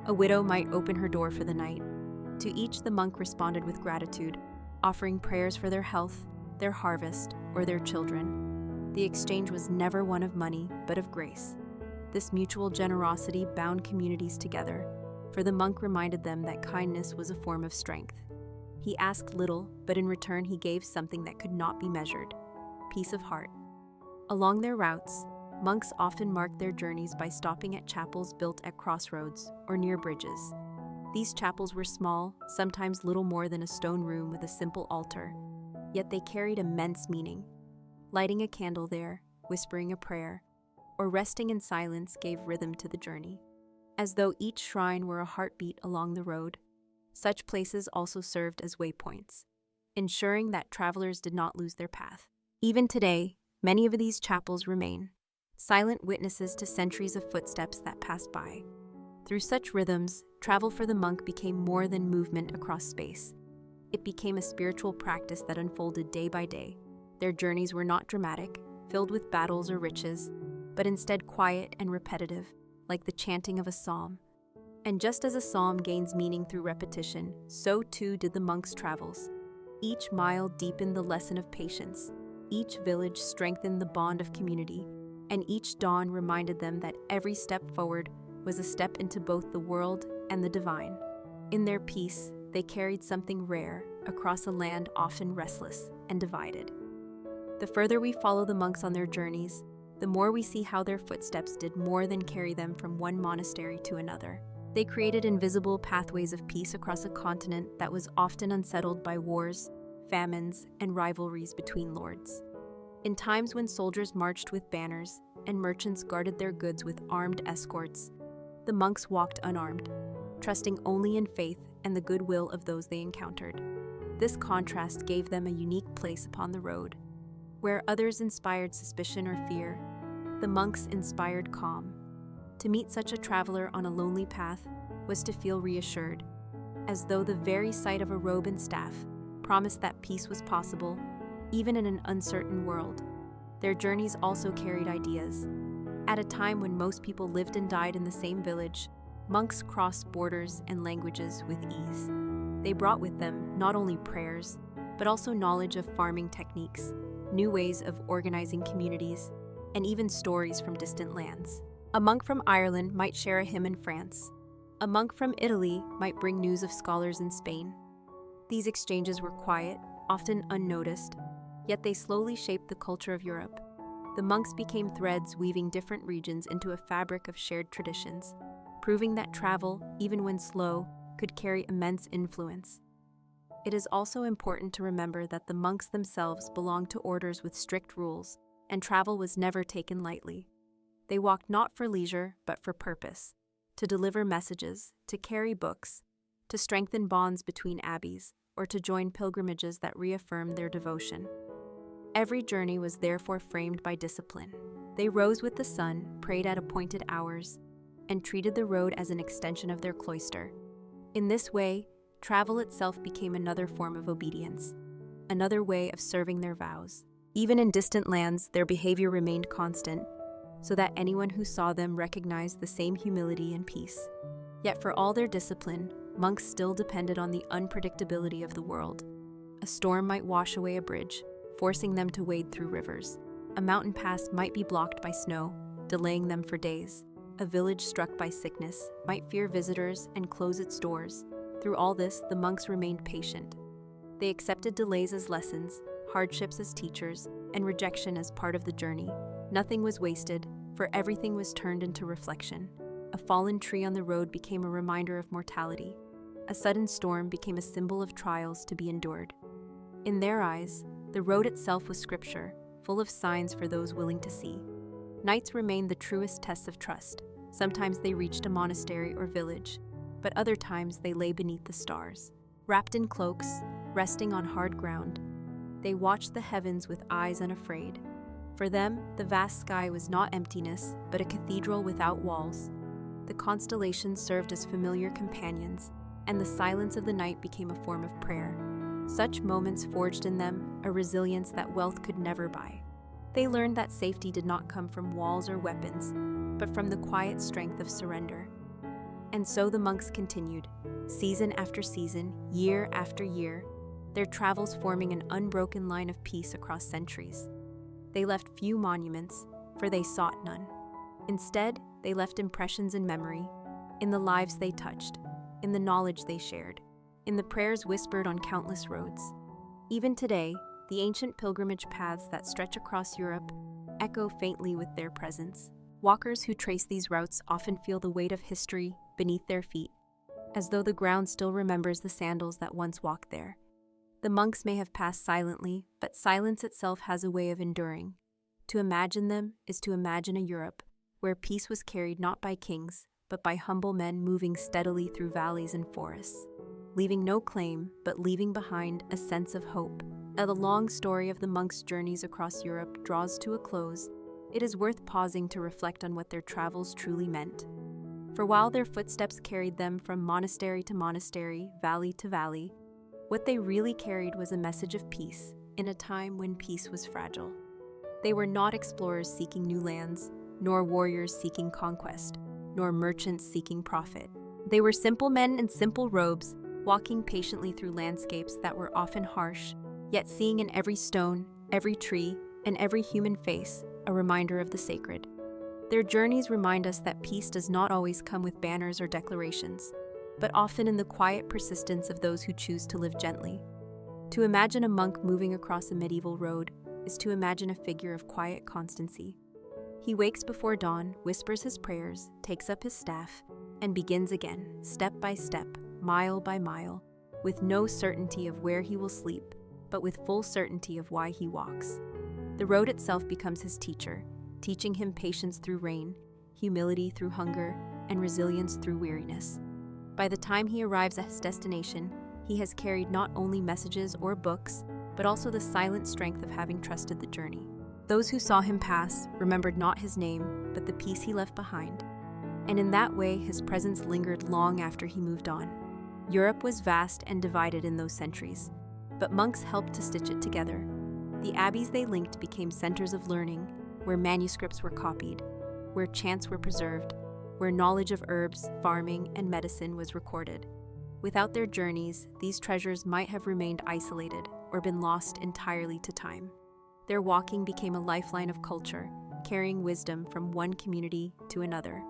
Speaker 1: a widow might open her door for the night. To each the monk responded with gratitude, offering prayers for their health, their harvest, or their children. The exchange was never one of money, but of grace. This mutual generosity bound communities together, for the monk reminded them that kindness was a form of strength. He asked little, but in return he gave something that could not be measured: peace of heart. Along their routes, monks often marked their journeys by stopping at chapels built at crossroads or near bridges. These chapels were small, sometimes little more than a stone room with a simple altar, yet they carried immense meaning. Lighting a candle there, whispering a prayer, or resting in silence gave rhythm to the journey. As though each shrine were a heartbeat along the road, such places also served as waypoints, ensuring that travelers did not lose their path. Even today, many of these chapels remain, silent witnesses to centuries of footsteps that passed by. Through such rhythms, travel for the monk became more than movement across space. It became a spiritual practice that unfolded day by day. Their journeys were not dramatic, filled with battles or riches, but instead quiet and repetitive, like the chanting of a psalm. And just as a psalm gains meaning through repetition, so too did the monks' travels. Each mile deepened the lesson of patience, each village strengthened the bond of community, and each dawn reminded them that every step forward was a step into both the world and the divine. In their peace, they carried something rare across a land often restless and divided. The further we follow the monks on their journeys, the more we see how their footsteps did more than carry them from one monastery to another. They created invisible pathways of peace across a continent that was often unsettled by wars, famines, and rivalries between lords. In times when soldiers marched with banners and merchants guarded their goods with armed escorts, the monks walked unarmed, trusting only in faith and the goodwill of those they encountered. This contrast gave them a unique place upon the road. Where others inspired suspicion or fear, the monks inspired calm. To meet such a traveler on a lonely path was to feel reassured, as though the very sight of a robe and staff promised that peace was possible, even in an uncertain world. their journeys also carried ideas. At a time when most people lived and died in the same village, monks crossed borders and languages with ease. They brought with them not only prayers, but also knowledge of farming techniques, new ways of organizing communities, and even stories from distant lands. A monk from Ireland might share a hymn in France. A monk from Italy might bring news of scholars in Spain. These exchanges were quiet, often unnoticed, yet they slowly shaped the culture of Europe. The monks became threads weaving different regions into a fabric of shared traditions, proving that travel, even when slow, could carry immense influence. It is also important to remember that the monks themselves belonged to orders with strict rules, and travel was never taken lightly. They walked not for leisure, but for purpose, to deliver messages, to carry books, to strengthen bonds between abbeys, or to join pilgrimages that reaffirmed their devotion. Every journey was therefore framed by discipline. They rose with the sun, prayed at appointed hours, and treated the road as an extension of their cloister. In this way, travel itself became another form of obedience, another way of serving their vows. Even in distant lands, their behavior remained constant, so that anyone who saw them recognized the same humility and peace. Yet for all their discipline, monks still depended on the unpredictability of the world. A storm might wash away a bridge, forcing them to wade through rivers. A mountain pass might be blocked by snow, delaying them for days. A village struck by sickness might fear visitors and close its doors. Through all this, the monks remained patient. They accepted delays as lessons, hardships as teachers, and rejection as part of the journey. Nothing was wasted, for everything was turned into reflection. A fallen tree on the road became a reminder of mortality. A sudden storm became a symbol of trials to be endured. In their eyes, the road itself was scripture, full of signs for those willing to see. Nights remained the truest tests of trust. Sometimes they reached a monastery or village, but other times they lay beneath the stars. Wrapped in cloaks, resting on hard ground, they watched the heavens with eyes unafraid. For them, the vast sky was not emptiness, but a cathedral without walls. The constellations served as familiar companions, and the silence of the night became a form of prayer. Such moments forged in them a resilience that wealth could never buy. They learned that safety did not come from walls or weapons, but from the quiet strength of surrender. And so the monks continued, season after season, year after year, their travels forming an unbroken line of peace across centuries. They left few monuments, for they sought none. Instead, they left impressions in memory, in the lives they touched, in the knowledge they shared, in the prayers whispered on countless roads. Even today, the ancient pilgrimage paths that stretch across Europe echo faintly with their presence. Walkers who trace these routes often feel the weight of history beneath their feet, as though the ground still remembers the sandals that once walked there. The monks may have passed silently, but silence itself has a way of enduring. To imagine them is to imagine a Europe where peace was carried not by kings, but by humble men moving steadily through valleys and forests, leaving no claim, but leaving behind a sense of hope. As the long story of the monks' journeys across Europe draws to a close, it is worth pausing to reflect on what their travels truly meant. For while their footsteps carried them from monastery to monastery, valley to valley, what they really carried was a message of peace in a time when peace was fragile. They were not explorers seeking new lands, nor warriors seeking conquest, nor merchants seeking profit. They were simple men in simple robes, walking patiently through landscapes that were often harsh, yet seeing in every stone, every tree, and every human face a reminder of the sacred. Their journeys remind us that peace does not always come with banners or declarations, but often in the quiet persistence of those who choose to live gently. To imagine a monk moving across a medieval road is to imagine a figure of quiet constancy. He wakes before dawn, whispers his prayers, takes up his staff, and begins again, step by step, mile by mile, with no certainty of where he will sleep, but with full certainty of why he walks. The road itself becomes his teacher, teaching him patience through rain, humility through hunger, and resilience through weariness. By the time he arrives at his destination, he has carried not only messages or books, but also the silent strength of having trusted the journey. Those who saw him pass remembered not his name, but the peace he left behind. And in that way, his presence lingered long after he moved on. Europe was vast and divided in those centuries, but monks helped to stitch it together. The abbeys they linked became centers of learning, where manuscripts were copied, where chants were preserved, where knowledge of herbs, farming, and medicine was recorded. Without their journeys, these treasures might have remained isolated or been lost entirely to time. Their walking became a lifeline of culture, carrying wisdom from one community to another.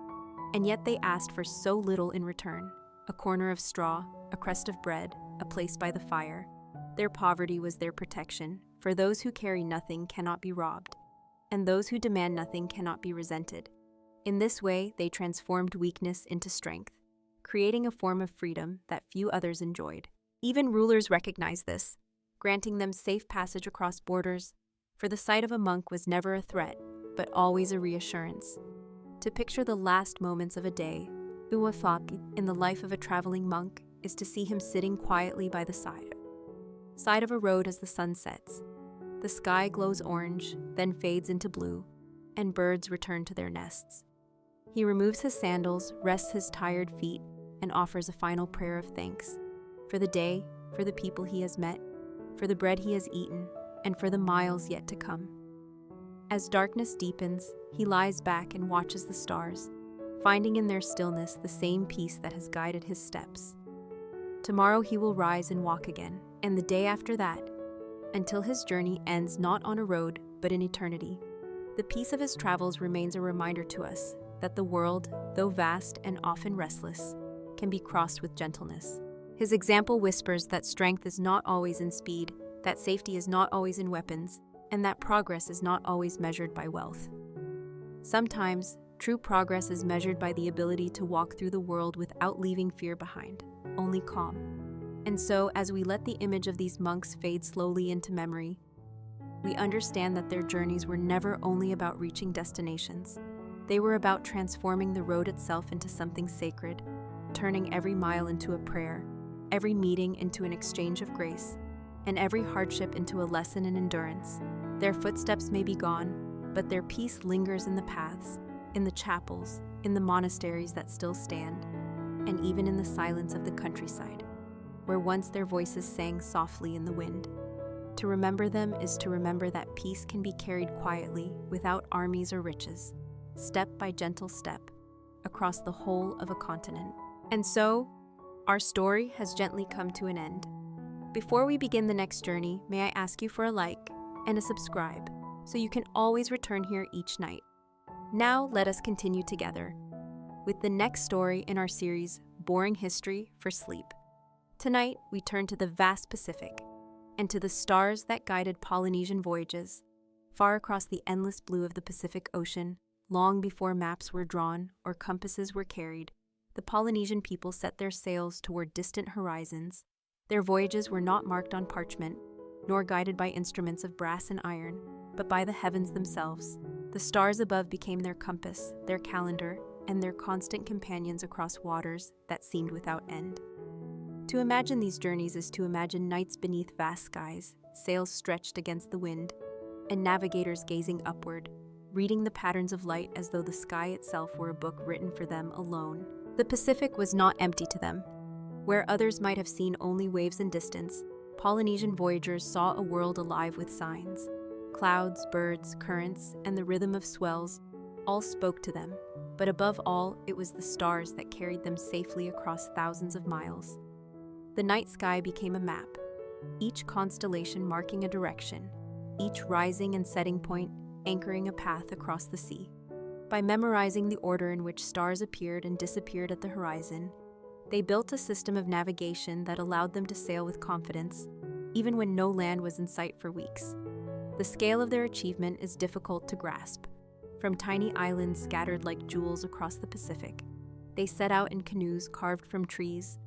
Speaker 1: And yet they asked for so little in return: a corner of straw, a crust of bread, a place by the fire. Their poverty was their protection, for those who carry nothing cannot be robbed, and those who demand nothing cannot be resented. In this way, they transformed weakness into strength, creating a form of freedom that few others enjoyed. Even rulers recognized this, granting them safe passage across borders, for the sight of a monk was never a threat, but always a reassurance. To picture the last moments of a day, uwafaki, in the life of a traveling monk, is to see him sitting quietly by the side of a road as the sun sets. The sky glows orange, then fades into blue, and birds return to their nests. He removes his sandals, rests his tired feet, and offers a final prayer of thanks for the day, for the people he has met, for the bread he has eaten, and for the miles yet to come. As darkness deepens, he lies back and watches the stars, finding in their stillness the same peace that has guided his steps. Tomorrow he will rise and walk again, and the day after that, until his journey ends not on a road but in eternity. The peace of his travels remains a reminder to us that the world, though vast and often restless, can be crossed with gentleness. His example whispers that strength is not always in speed, that safety is not always in weapons, and that progress is not always measured by wealth. Sometimes, true progress is measured by the ability to walk through the world without leaving fear behind, only calm. And so, as we let the image of these monks fade slowly into memory, we understand that their journeys were never only about reaching destinations. They were about transforming the road itself into something sacred, turning every mile into a prayer, every meeting into an exchange of grace, and every hardship into a lesson in endurance. Their footsteps may be gone, but their peace lingers in the paths, in the chapels, in the monasteries that still stand, and even in the silence of the countryside, where once their voices sang softly in the wind. To remember them is to remember that peace can be carried quietly, without armies or riches, step by gentle step, across the whole of a continent. And so, our story has gently come to an end. Before we begin the next journey, may I ask you for a like and a subscribe, so you can always return here each night. Now let us continue together with the next story in our series, Boring History for Sleep. Tonight, we turn to the vast Pacific and to the stars that guided Polynesian voyages, far across the endless blue of the Pacific Ocean. Long before maps were drawn or compasses were carried, the Polynesian people set their sails toward distant horizons. Their voyages were not marked on parchment, nor guided by instruments of brass and iron, but by the heavens themselves. The stars above became their compass, their calendar, and their constant companions across waters that seemed without end. To imagine these journeys is to imagine nights beneath vast skies, sails stretched against the wind, and navigators gazing upward, reading the patterns of light as though the sky itself were a book written for them alone. The Pacific was not empty to them. Where others might have seen only waves and distance, Polynesian voyagers saw a world alive with signs. Clouds, birds, currents, and the rhythm of swells all spoke to them, but above all, it was the stars that carried them safely across thousands of miles. The night sky became a map, each constellation marking a direction, each rising and setting point anchoring a path across the sea. By memorizing the order in which stars appeared and disappeared at the horizon, they built a system of navigation that allowed them to sail with confidence, even when no land was in sight for weeks. The scale of their achievement is difficult to grasp. From tiny islands scattered like jewels across the Pacific, they set out in canoes carved from trees,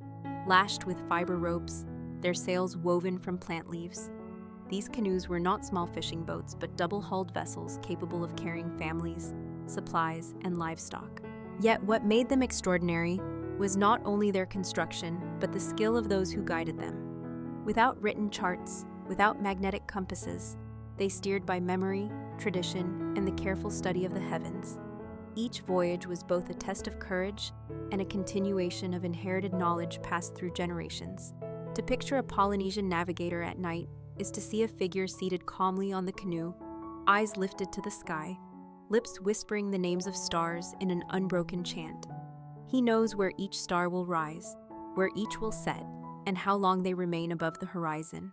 Speaker 1: lashed with fiber ropes, their sails woven from plant leaves. These canoes were not small fishing boats, but double-hulled vessels capable of carrying families, supplies, and livestock. Yet what made them extraordinary was not only their construction, but the skill of those who guided them. Without written charts, without magnetic compasses, they steered by memory, tradition, and the careful study of the heavens. Each voyage was both a test of courage and a continuation of inherited knowledge passed through generations. To picture a Polynesian navigator at night, is to see a figure seated calmly on the canoe, eyes lifted to the sky, lips whispering the names of stars in an unbroken chant. He knows where each star will rise, where each will set, and how long they remain above the horizon.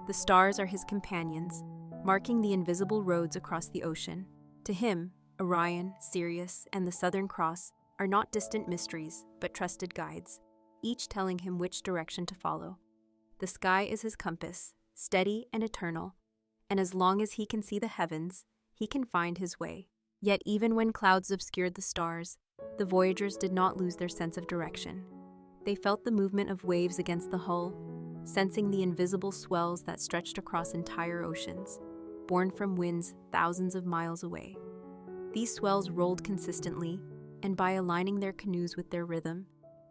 Speaker 1: The stars are his companions, marking the invisible roads across the ocean. To him, Orion, Sirius, and the Southern Cross are not distant mysteries, but trusted guides, each telling him which direction to follow. The sky is his compass, steady and eternal, and as long as he can see the heavens, he can find his way. Yet even when clouds obscured the stars, the voyagers did not lose their sense of direction. They felt the movement of waves against the hull, sensing the invisible swells that stretched across entire oceans, born from winds thousands of miles away. These swells rolled consistently, and by aligning their canoes with their rhythm,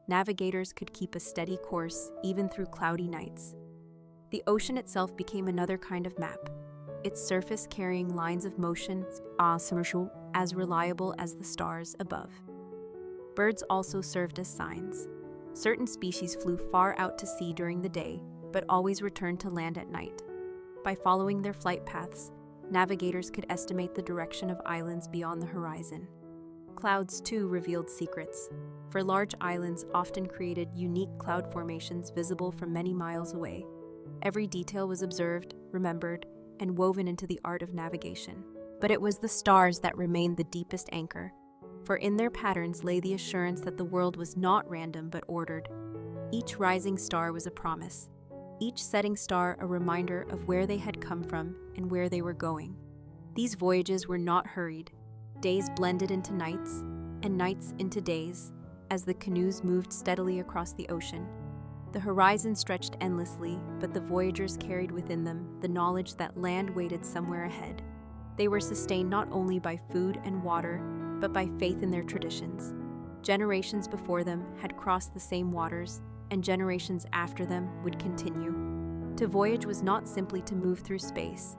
Speaker 1: navigators could keep a steady course even through cloudy nights. The ocean itself became another kind of map, its surface carrying lines of motion as reliable as the stars above. Birds also served as signs. Certain species flew far out to sea during the day, but always returned to land at night. By following their flight paths, navigators could estimate the direction of islands beyond the horizon. Clouds, too, revealed secrets, for large islands often created unique cloud formations visible from many miles away. Every detail was observed, remembered, and woven into the art of navigation. But it was the stars that remained the deepest anchor, for in their patterns lay the assurance that the world was not random but ordered. Each rising star was a promise, each setting star a reminder of where they had come from and where they were going. These voyages were not hurried. Days blended into nights, and nights into days, as the canoes moved steadily across the ocean. The horizon stretched endlessly, but the voyagers carried within them the knowledge that land waited somewhere ahead. They were sustained not only by food and water, but by faith in their traditions. Generations before them had crossed the same waters, and generations after them would continue. To voyage was not simply to move through space.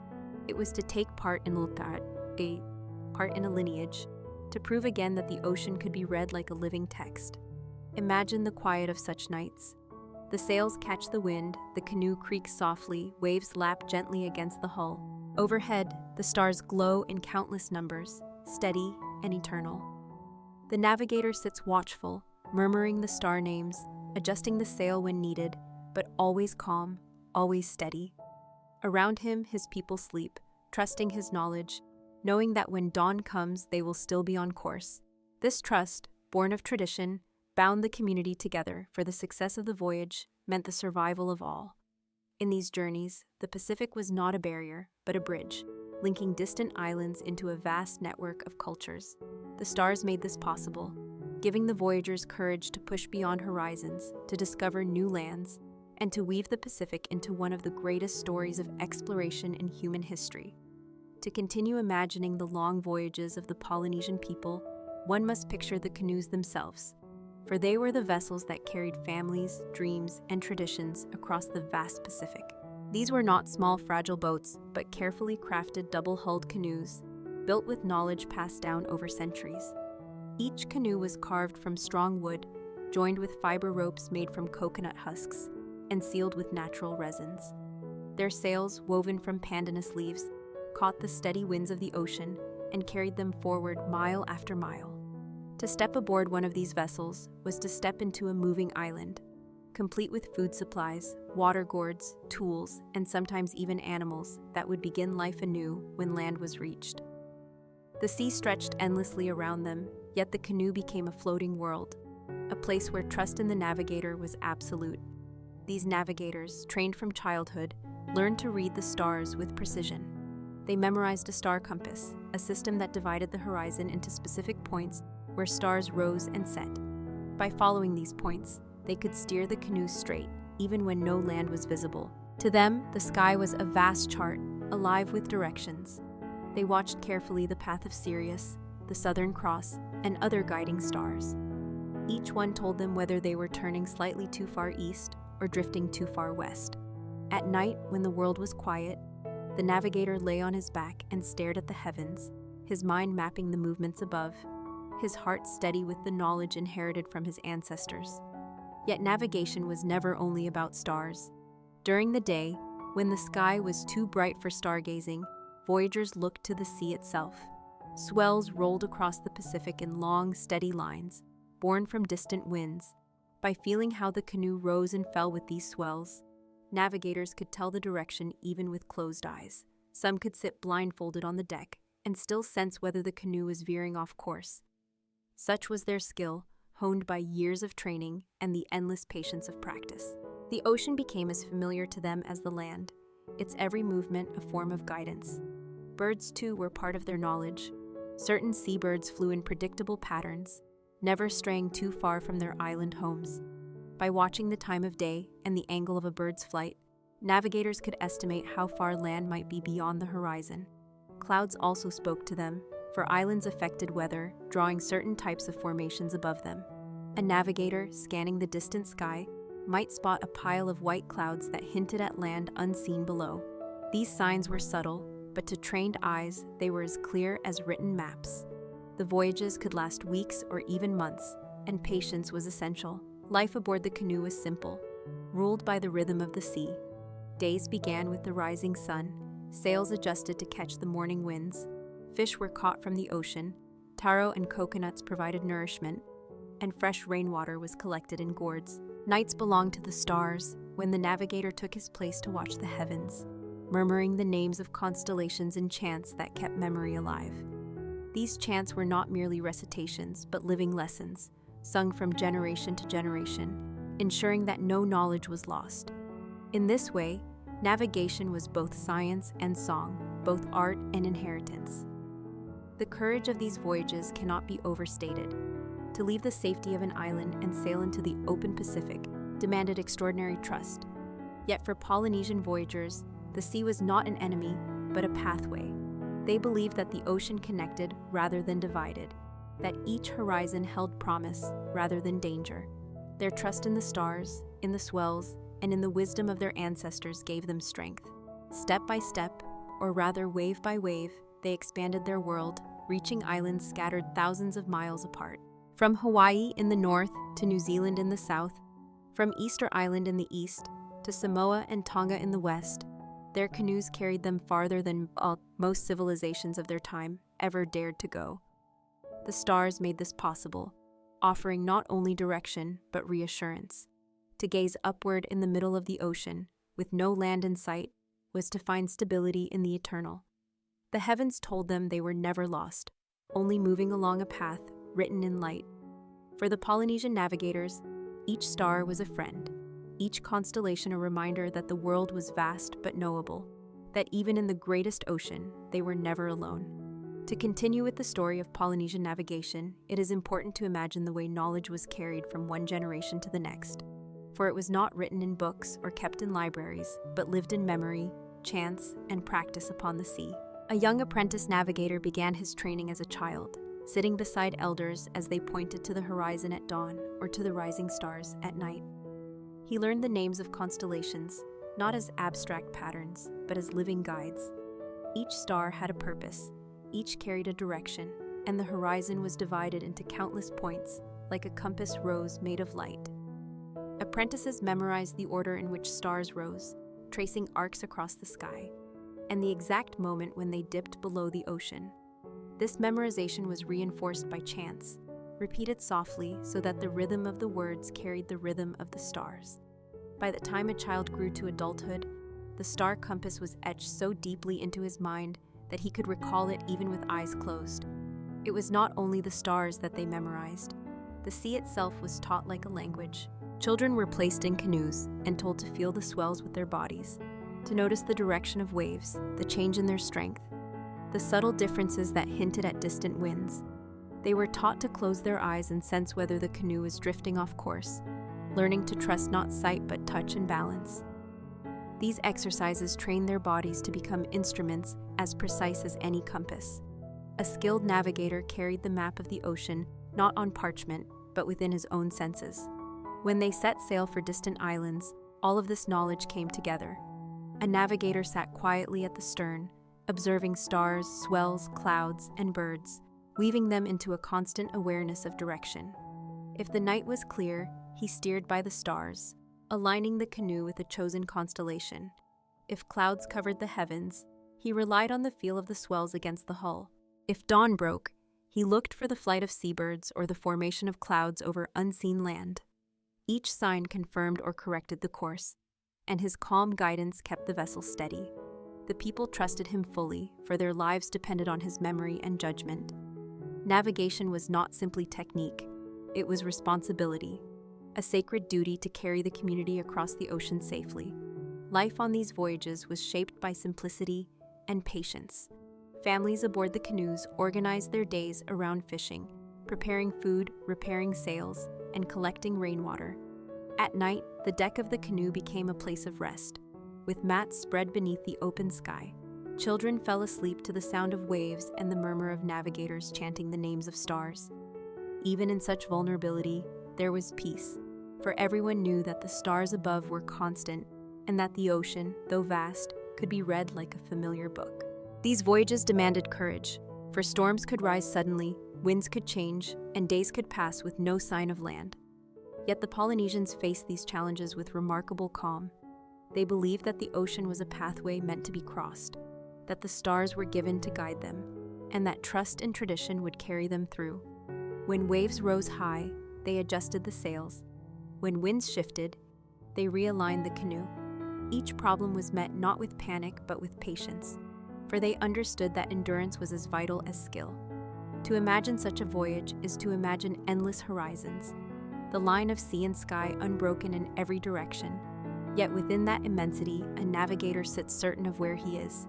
Speaker 1: It was to take part in a lineage, to prove again that the ocean could be read like a living text. Imagine the quiet of such nights. The sails catch the wind, the canoe creaks softly, waves lap gently against the hull. Overhead, the stars glow in countless numbers, steady and eternal. The navigator sits watchful, murmuring the star names, adjusting the sail when needed, but always calm, always steady. Around him, his people sleep, trusting his knowledge, knowing that when dawn comes, they will still be on course. This trust, born of tradition, bound the community together, for the success of the voyage meant the survival of all. In these journeys, the Pacific was not a barrier, but a bridge, linking distant islands into a vast network of cultures. The stars made this possible, giving the voyagers courage to push beyond horizons, to discover new lands, and to weave the Pacific into one of the greatest stories of exploration in human history. To continue imagining the long voyages of the Polynesian people, one must picture the canoes themselves, for they were the vessels that carried families, dreams, and traditions across the vast Pacific. These were not small, fragile boats, but carefully crafted double-hulled canoes, built with knowledge passed down over centuries. Each canoe was carved from strong wood, joined with fiber ropes made from coconut husks, and sealed with natural resins. Their sails, woven from pandanus leaves, caught the steady winds of the ocean and carried them forward mile after mile. To step aboard one of these vessels was to step into a moving island, complete with food supplies, water gourds, tools, and sometimes even animals that would begin life anew when land was reached. The sea stretched endlessly around them, yet the canoe became a floating world, a place where trust in the navigator was absolute. These navigators, trained from childhood, learned to read the stars with precision. They memorized a star compass, a system that divided the horizon into specific points where stars rose and set. By following these points, they could steer the canoe straight, even when no land was visible. To them, the sky was a vast chart, alive with directions. They watched carefully the path of Sirius, the Southern Cross, and other guiding stars. Each one told them whether they were turning slightly too far east or drifting too far west. At night, when the world was quiet, the navigator lay on his back and stared at the heavens, his mind mapping the movements above, his heart steady with the knowledge inherited from his ancestors. Yet navigation was never only about stars. During the day, When the sky was too bright for stargazing, voyagers looked to the sea itself. Swells rolled across the Pacific in long, steady lines, borne from distant winds. By feeling how the canoe rose and fell with these swells, navigators could tell the direction even with closed eyes. Some could sit blindfolded on the deck and still sense whether the canoe was veering off course. Such was their skill, honed by years of training and the endless patience of practice. The ocean became as familiar to them as the land, its every movement a form of guidance. Birds, too, were part of their knowledge. Certain seabirds flew in predictable patterns, never straying too far from their island homes. By watching the time of day and the angle of a bird's flight, navigators could estimate how far land might be beyond the horizon. Clouds also spoke to them, for islands affected weather, drawing certain types of formations above them. A navigator, scanning the distant sky, might spot a pile of white clouds that hinted at land unseen below. These signs were subtle, but to trained eyes, they were as clear as written maps. The voyages could last weeks or even months, and patience was essential. Life aboard the canoe was simple, ruled by the rhythm of the sea. Days began with the rising sun, sails adjusted to catch the morning winds, fish were caught from the ocean, taro and coconuts provided nourishment, and fresh rainwater was collected in gourds. Nights belonged to the stars, when the navigator took his place to watch the heavens, murmuring the names of constellations in chants that kept memory alive. These chants were not merely recitations, but living lessons, sung from generation to generation, ensuring that no knowledge was lost. In this way, navigation was both science and song, both art and inheritance. The courage of these voyages cannot be overstated. To leave the safety of an island and sail into the open Pacific demanded extraordinary trust. Yet for Polynesian voyagers, the sea was not an enemy, but a pathway. They believed that the ocean connected rather than divided, that each horizon held promise rather than danger. Their trust in the stars, in the swells, and in the wisdom of their ancestors gave them strength. Step by step, or rather wave by wave, they expanded their world, reaching islands scattered thousands of miles apart. From Hawaii in the north to New Zealand in the south, from Easter Island in the east to Samoa and Tonga in the west, their canoes carried them farther than most civilizations of their time ever dared to go. The stars made this possible, offering not only direction but reassurance. To gaze upward in the middle of the ocean, with no land in sight, was to find stability in the eternal. The heavens told them they were never lost, only moving along a path written in light. For the Polynesian navigators, each star was a friend, each constellation a reminder that the world was vast but knowable, that even in the greatest ocean, they were never alone. To continue with the story of Polynesian navigation, it is important to imagine the way knowledge was carried from one generation to the next. For it was not written in books or kept in libraries, but lived in memory, chance, and practice upon the sea. A young apprentice navigator began his training as a child, sitting beside elders as they pointed to the horizon at dawn or to the rising stars at night. He learned the names of constellations, not as abstract patterns, but as living guides. Each star had a purpose, each carried a direction, and the horizon was divided into countless points, like a compass rose made of light. Apprentices memorized the order in which stars rose, tracing arcs across the sky, and the exact moment when they dipped below the ocean. This memorization was reinforced by chants, repeated softly so that the rhythm of the words carried the rhythm of the stars. By the time a child grew to adulthood, the star compass was etched so deeply into his mind that he could recall it even with eyes closed. It was not only the stars that they memorized. The sea itself was taught like a language. Children were placed in canoes and told to feel the swells with their bodies, to notice the direction of waves, the change in their strength, the subtle differences that hinted at distant winds. They were taught to close their eyes and sense whether the canoe was drifting off course, learning to trust not sight but touch and balance. These exercises trained their bodies to become instruments as precise as any compass. A skilled navigator carried the map of the ocean not on parchment, but within his own senses. When they set sail for distant islands, all of this knowledge came together. A navigator sat quietly at the stern, observing stars, swells, clouds, and birds, weaving them into a constant awareness of direction. If the night was clear, he steered by the stars, aligning the canoe with a chosen constellation. If clouds covered the heavens, he relied on the feel of the swells against the hull. If dawn broke, he looked for the flight of seabirds or the formation of clouds over unseen land. Each sign confirmed or corrected the course, and his calm guidance kept the vessel steady. The people trusted him fully, for their lives depended on his memory and judgment. Navigation was not simply technique, it was responsibility, a sacred duty to carry the community across the ocean safely. Life on these voyages was shaped by simplicity and patience. Families aboard the canoes organized their days around fishing, preparing food, repairing sails, and collecting rainwater. At night, the deck of the canoe became a place of rest, with mats spread beneath the open sky. Children fell asleep to the sound of waves and the murmur of navigators chanting the names of stars. Even in such vulnerability, there was peace, for everyone knew that the stars above were constant and that the ocean, though vast, could be read like a familiar book. These voyages demanded courage, for storms could rise suddenly, winds could change, and days could pass with no sign of land. Yet the Polynesians faced these challenges with remarkable calm. They believed that the ocean was a pathway meant to be crossed, that the stars were given to guide them, and that trust and tradition would carry them through. When waves rose high, they adjusted the sails. When winds shifted, they realigned the canoe. Each problem was met not with panic but with patience, for they understood that endurance was as vital as skill. To imagine such a voyage is to imagine endless horizons, the line of sea and sky unbroken in every direction. Yet within that immensity, a navigator sits certain of where he is.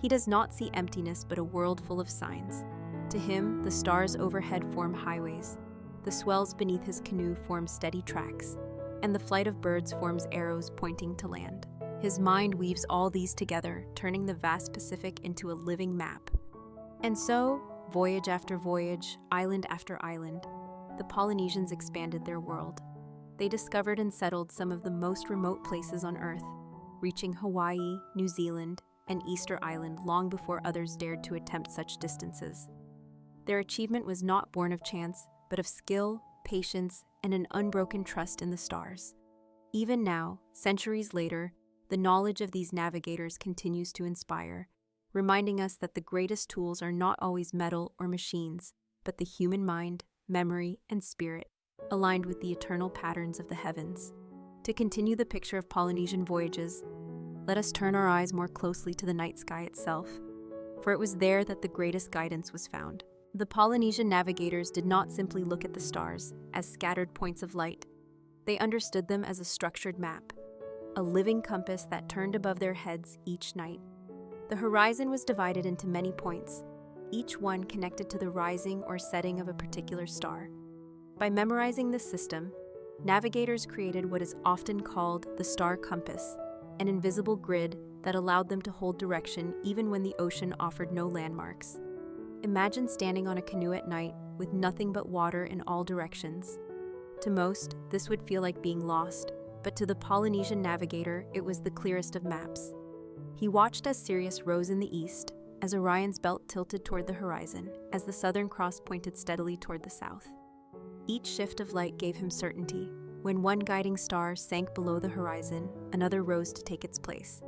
Speaker 1: He does not see emptiness but a world full of signs. To him, the stars overhead form highways, the swells beneath his canoe form steady tracks, and the flight of birds forms arrows pointing to land. His mind weaves all these together, turning the vast Pacific into a living map. And so, voyage after voyage, island after island, the Polynesians expanded their world. They discovered and settled some of the most remote places on Earth, reaching Hawaii, New Zealand, and Easter Island long before others dared to attempt such distances. Their achievement was not born of chance, but of skill, patience, and an unbroken trust in the stars. Even now, centuries later, the knowledge of these navigators continues to inspire, reminding us that the greatest tools are not always metal or machines, but the human mind, memory, and spirit, aligned with the eternal patterns of the heavens. To continue the picture of Polynesian voyages, let us turn our eyes more closely to the night sky itself, for it was there that the greatest guidance was found. The Polynesian navigators did not simply look at the stars as scattered points of light. They understood them as a structured map, a living compass that turned above their heads each night. The horizon was divided into many points, each one connected to the rising or setting of a particular star. By memorizing this system, navigators created what is often called the star compass, an invisible grid that allowed them to hold direction even when the ocean offered no landmarks. Imagine standing on a canoe at night with nothing but water in all directions. To most, this would feel like being lost, but to the Polynesian navigator, it was the clearest of maps. He watched as Sirius rose in the east, as Orion's belt tilted toward the horizon, as the Southern Cross pointed steadily toward the south. Each shift of light gave him certainty. When one guiding star sank below the horizon, another rose to take its place.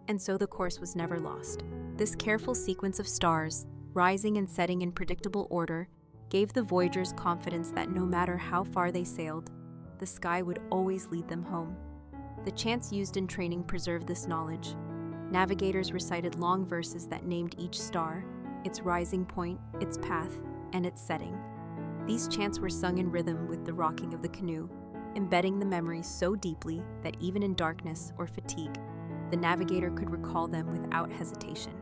Speaker 1: And so the course was never lost. This careful sequence of stars, rising and setting in predictable order, gave the voyagers confidence that no matter how far they sailed, the sky would always lead them home. The chants used in training preserved this knowledge. Navigators recited long verses that named each star, its rising point, its path, and its setting. These chants were sung in rhythm with the rocking of the canoe, embedding the memories so deeply that even in darkness or fatigue, the navigator could recall them without hesitation.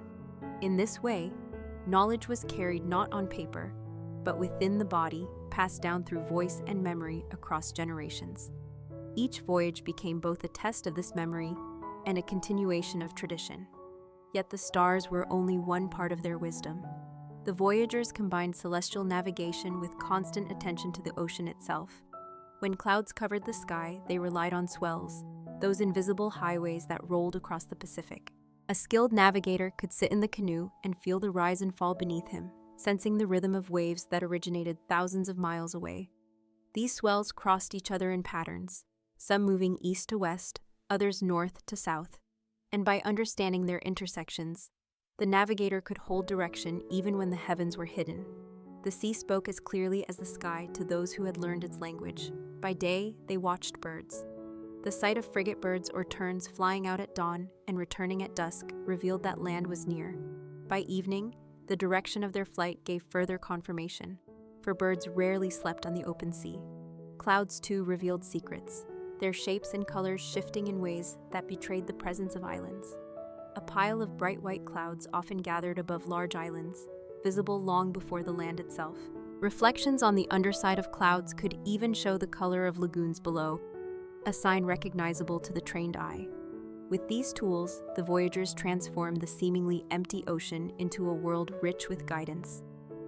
Speaker 1: In this way, knowledge was carried not on paper, but within the body, passed down through voice and memory across generations. Each voyage became both a test of this memory and a continuation of tradition. Yet the stars were only one part of their wisdom. The voyagers combined celestial navigation with constant attention to the ocean itself. When clouds covered the sky, they relied on swells, those invisible highways that rolled across the Pacific. A skilled navigator could sit in the canoe and feel the rise and fall beneath him, sensing the rhythm of waves that originated thousands of miles away. These swells crossed each other in patterns, some moving east to west, others north to south. And by understanding their intersections, the navigator could hold direction even when the heavens were hidden. The sea spoke as clearly as the sky to those who had learned its language. By day, they watched birds. The sight of frigate birds or terns flying out at dawn and returning at dusk revealed that land was near. By evening, the direction of their flight gave further confirmation, for birds rarely slept on the open sea. Clouds, too, revealed secrets, their shapes and colors shifting in ways that betrayed the presence of islands. A pile of bright white clouds often gathered above large islands, visible long before the land itself. Reflections on the underside of clouds could even show the color of lagoons below, a sign recognizable to the trained eye. With these tools, the voyagers transformed the seemingly empty ocean into a world rich with guidance.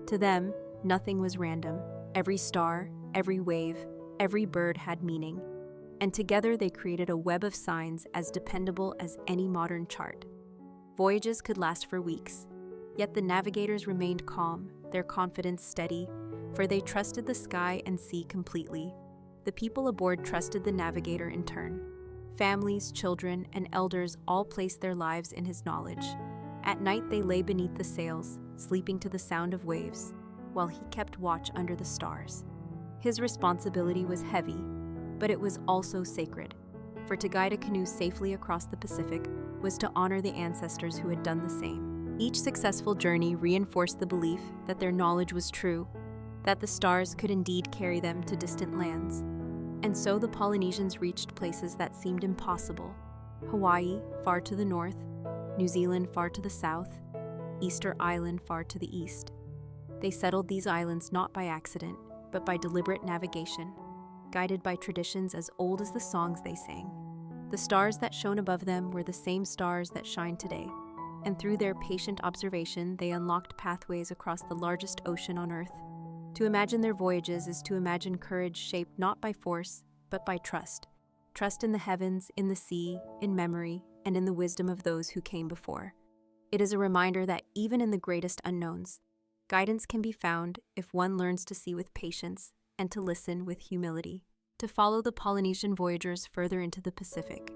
Speaker 1: To them, nothing was random. Every star, every wave, every bird had meaning. And together they created a web of signs as dependable as any modern chart. Voyages could last for weeks, yet the navigators remained calm, their confidence steady, for they trusted the sky and sea completely. The people aboard trusted the navigator in turn. Families, children, and elders all placed their lives in his knowledge. At night they lay beneath the sails, sleeping to the sound of waves, while he kept watch under the stars. His responsibility was heavy, but it was also sacred, for to guide a canoe safely across the Pacific was to honor the ancestors who had done the same. Each successful journey reinforced the belief that their knowledge was true, that the stars could indeed carry them to distant lands. And so the Polynesians reached places that seemed impossible: Hawaii, far to the north; New Zealand, far to the south; Easter Island, far to the east. They settled these islands not by accident, but by deliberate navigation, guided by traditions as old as the songs they sang. The stars that shone above them were the same stars that shine today, and through their patient observation they unlocked pathways across the largest ocean on Earth. To imagine their voyages is to imagine courage shaped not by force, but by trust. Trust in the heavens, in the sea, in memory, and in the wisdom of those who came before. It is a reminder that even in the greatest unknowns, guidance can be found if one learns to see with patience and to listen with humility. To follow the Polynesian voyagers further into the Pacific,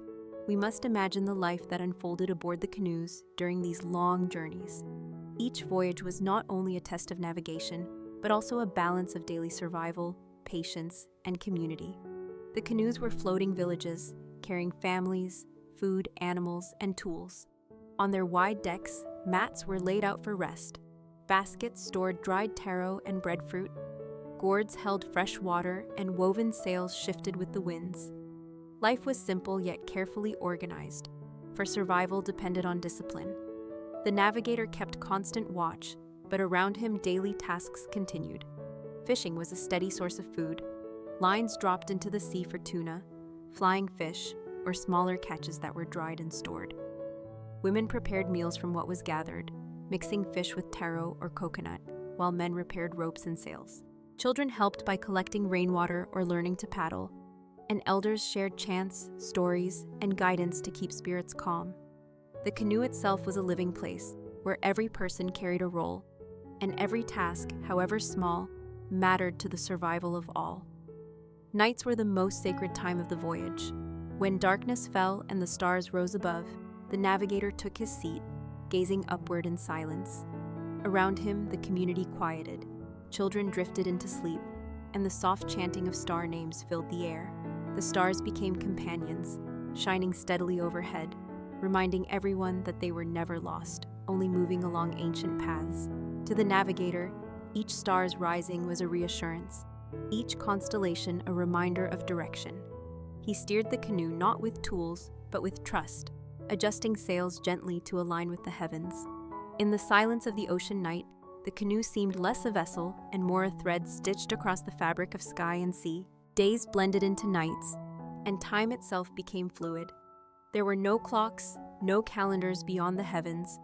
Speaker 1: we must imagine the life that unfolded aboard the canoes during these long journeys. Each voyage was not only a test of navigation, but also a balance of daily survival, patience, and community. The canoes were floating villages, carrying families, food, animals, and tools. On their wide decks, mats were laid out for rest. Baskets stored dried taro and breadfruit. Gourds held fresh water, and woven sails shifted with the winds. Life was simple yet carefully organized, for survival depended on discipline. The navigator kept constant watch, but around him daily tasks continued. Fishing was a steady source of food. Lines dropped into the sea for tuna, flying fish, or smaller catches that were dried and stored. Women prepared meals from what was gathered, mixing fish with taro or coconut, while men repaired ropes and sails. Children helped by collecting rainwater or learning to paddle, and elders shared chants, stories, and guidance to keep spirits calm. The canoe itself was a living place, where every person carried a role, and every task, however small, mattered to the survival of all. Nights were the most sacred time of the voyage. When darkness fell and the stars rose above, the navigator took his seat, gazing upward in silence. Around him, the community quieted. Children drifted into sleep, and the soft chanting of star names filled the air. The stars became companions, shining steadily overhead, reminding everyone that they were never lost, only moving along ancient paths. To the navigator, each star's rising was a reassurance, each constellation a reminder of direction. He steered the canoe not with tools, but with trust, adjusting sails gently to align with the heavens. In the silence of the ocean night, the canoe seemed less a vessel and more a thread stitched across the fabric of sky and sea. Days blended into nights, and time itself became fluid. There were no clocks, no calendars beyond the heavens,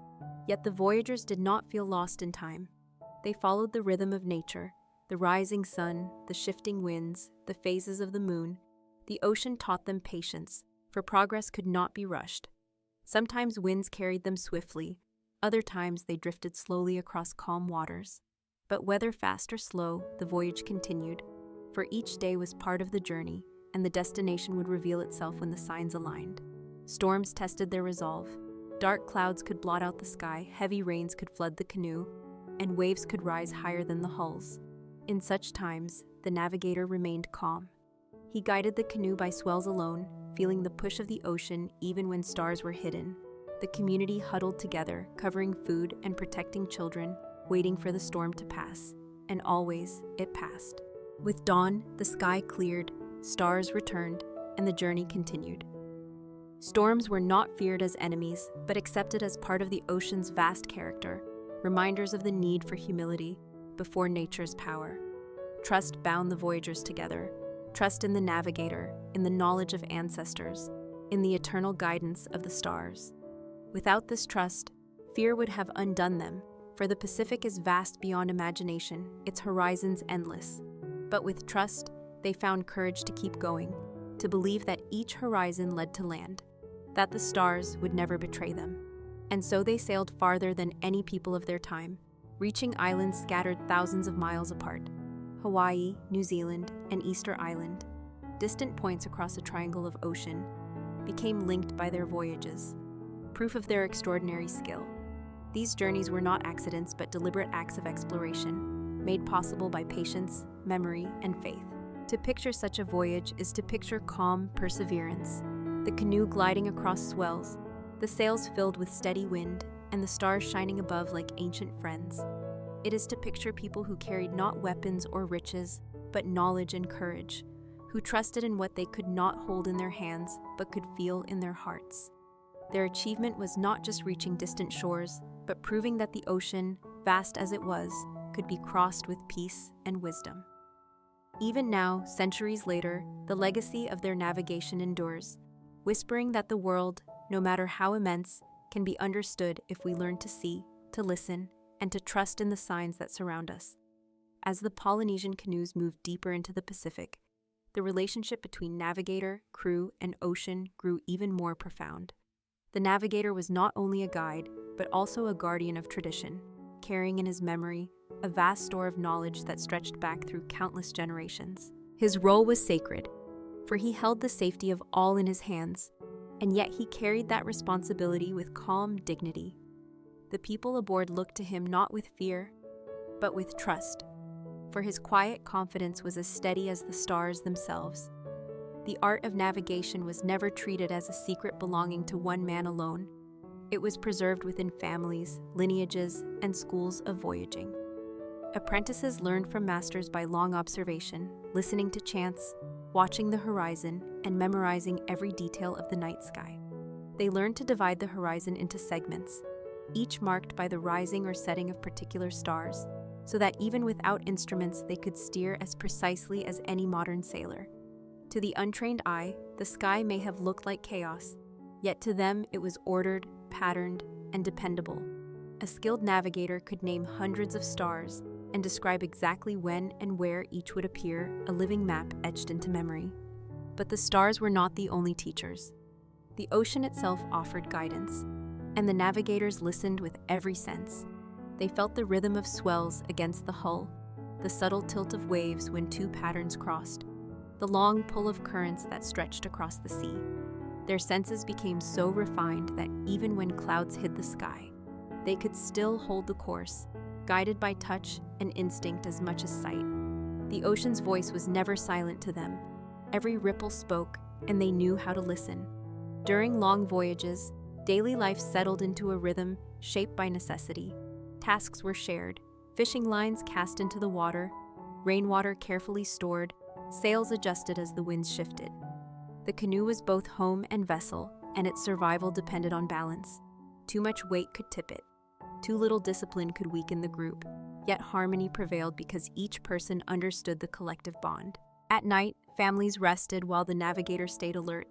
Speaker 1: yet the voyagers did not feel lost in time. They followed the rhythm of nature, the rising sun, the shifting winds, the phases of the moon. The ocean taught them patience, for progress could not be rushed. Sometimes winds carried them swiftly, other times they drifted slowly across calm waters. But whether fast or slow, the voyage continued, for each day was part of the journey, and the destination would reveal itself when the signs aligned. Storms tested their resolve. Dark clouds could blot out the sky, heavy rains could flood the canoe, and waves could rise higher than the hulls. In such times, the navigator remained calm. He guided the canoe by swells alone, feeling the push of the ocean even when stars were hidden. The community huddled together, covering food and protecting children, waiting for the storm to pass. And always, it passed. With dawn, the sky cleared, stars returned, and the journey continued. Storms were not feared as enemies, but accepted as part of the ocean's vast character, reminders of the need for humility before nature's power. Trust bound the voyagers together. Trust in the navigator, in the knowledge of ancestors, in the eternal guidance of the stars. Without this trust, fear would have undone them, for the Pacific is vast beyond imagination, its horizons endless. But with trust, they found courage to keep going, to believe that each horizon led to land, that the stars would never betray them. And so they sailed farther than any people of their time, reaching islands scattered thousands of miles apart. Hawaii, New Zealand, and Easter Island, distant points across a triangle of ocean, became linked by their voyages, proof of their extraordinary skill. These journeys were not accidents but deliberate acts of exploration, made possible by patience, memory, and faith. To picture such a voyage is to picture calm perseverance, the canoe gliding across swells, the sails filled with steady wind, and the stars shining above like ancient friends. It is to picture people who carried not weapons or riches, but knowledge and courage, who trusted in what they could not hold in their hands, but could feel in their hearts. Their achievement was not just reaching distant shores, but proving that the ocean, vast as it was, could be crossed with peace and wisdom. Even now, centuries later, the legacy of their navigation endures, whispering that the world, no matter how immense, can be understood if we learn to see, to listen, and to trust in the signs that surround us. As the Polynesian canoes moved deeper into the Pacific, the relationship between navigator, crew, and ocean grew even more profound. The navigator was not only a guide, but also a guardian of tradition, carrying in his memory a vast store of knowledge that stretched back through countless generations. His role was sacred, for he held the safety of all in his hands, and yet he carried that responsibility with calm dignity. The people aboard looked to him not with fear, but with trust, for his quiet confidence was as steady as the stars themselves. The art of navigation was never treated as a secret belonging to one man alone. It was preserved within families, lineages, and schools of voyaging. Apprentices learned from masters by long observation, listening to chants, watching the horizon, and memorizing every detail of the night sky. They learned to divide the horizon into segments, each marked by the rising or setting of particular stars, so that even without instruments they could steer as precisely as any modern sailor. To the untrained eye, the sky may have looked like chaos, yet to them it was ordered, patterned, and dependable. A skilled navigator could name hundreds of stars and describe exactly when and where each would appear, a living map etched into memory. But the stars were not the only teachers. The ocean itself offered guidance, and the navigators listened with every sense. They felt the rhythm of swells against the hull, the subtle tilt of waves when two patterns crossed, the long pull of currents that stretched across the sea. Their senses became so refined that even when clouds hid the sky, they could still hold the course, guided by touch and instinct as much as sight. The ocean's voice was never silent to them. Every ripple spoke, and they knew how to listen. During long voyages, daily life settled into a rhythm shaped by necessity. Tasks were shared, fishing lines cast into the water, rainwater carefully stored, sails adjusted as the winds shifted. The canoe was both home and vessel, and its survival depended on balance. Too much weight could tip it. Too little discipline could weaken the group, yet harmony prevailed because each person understood the collective bond. At night, families rested while the navigator stayed alert,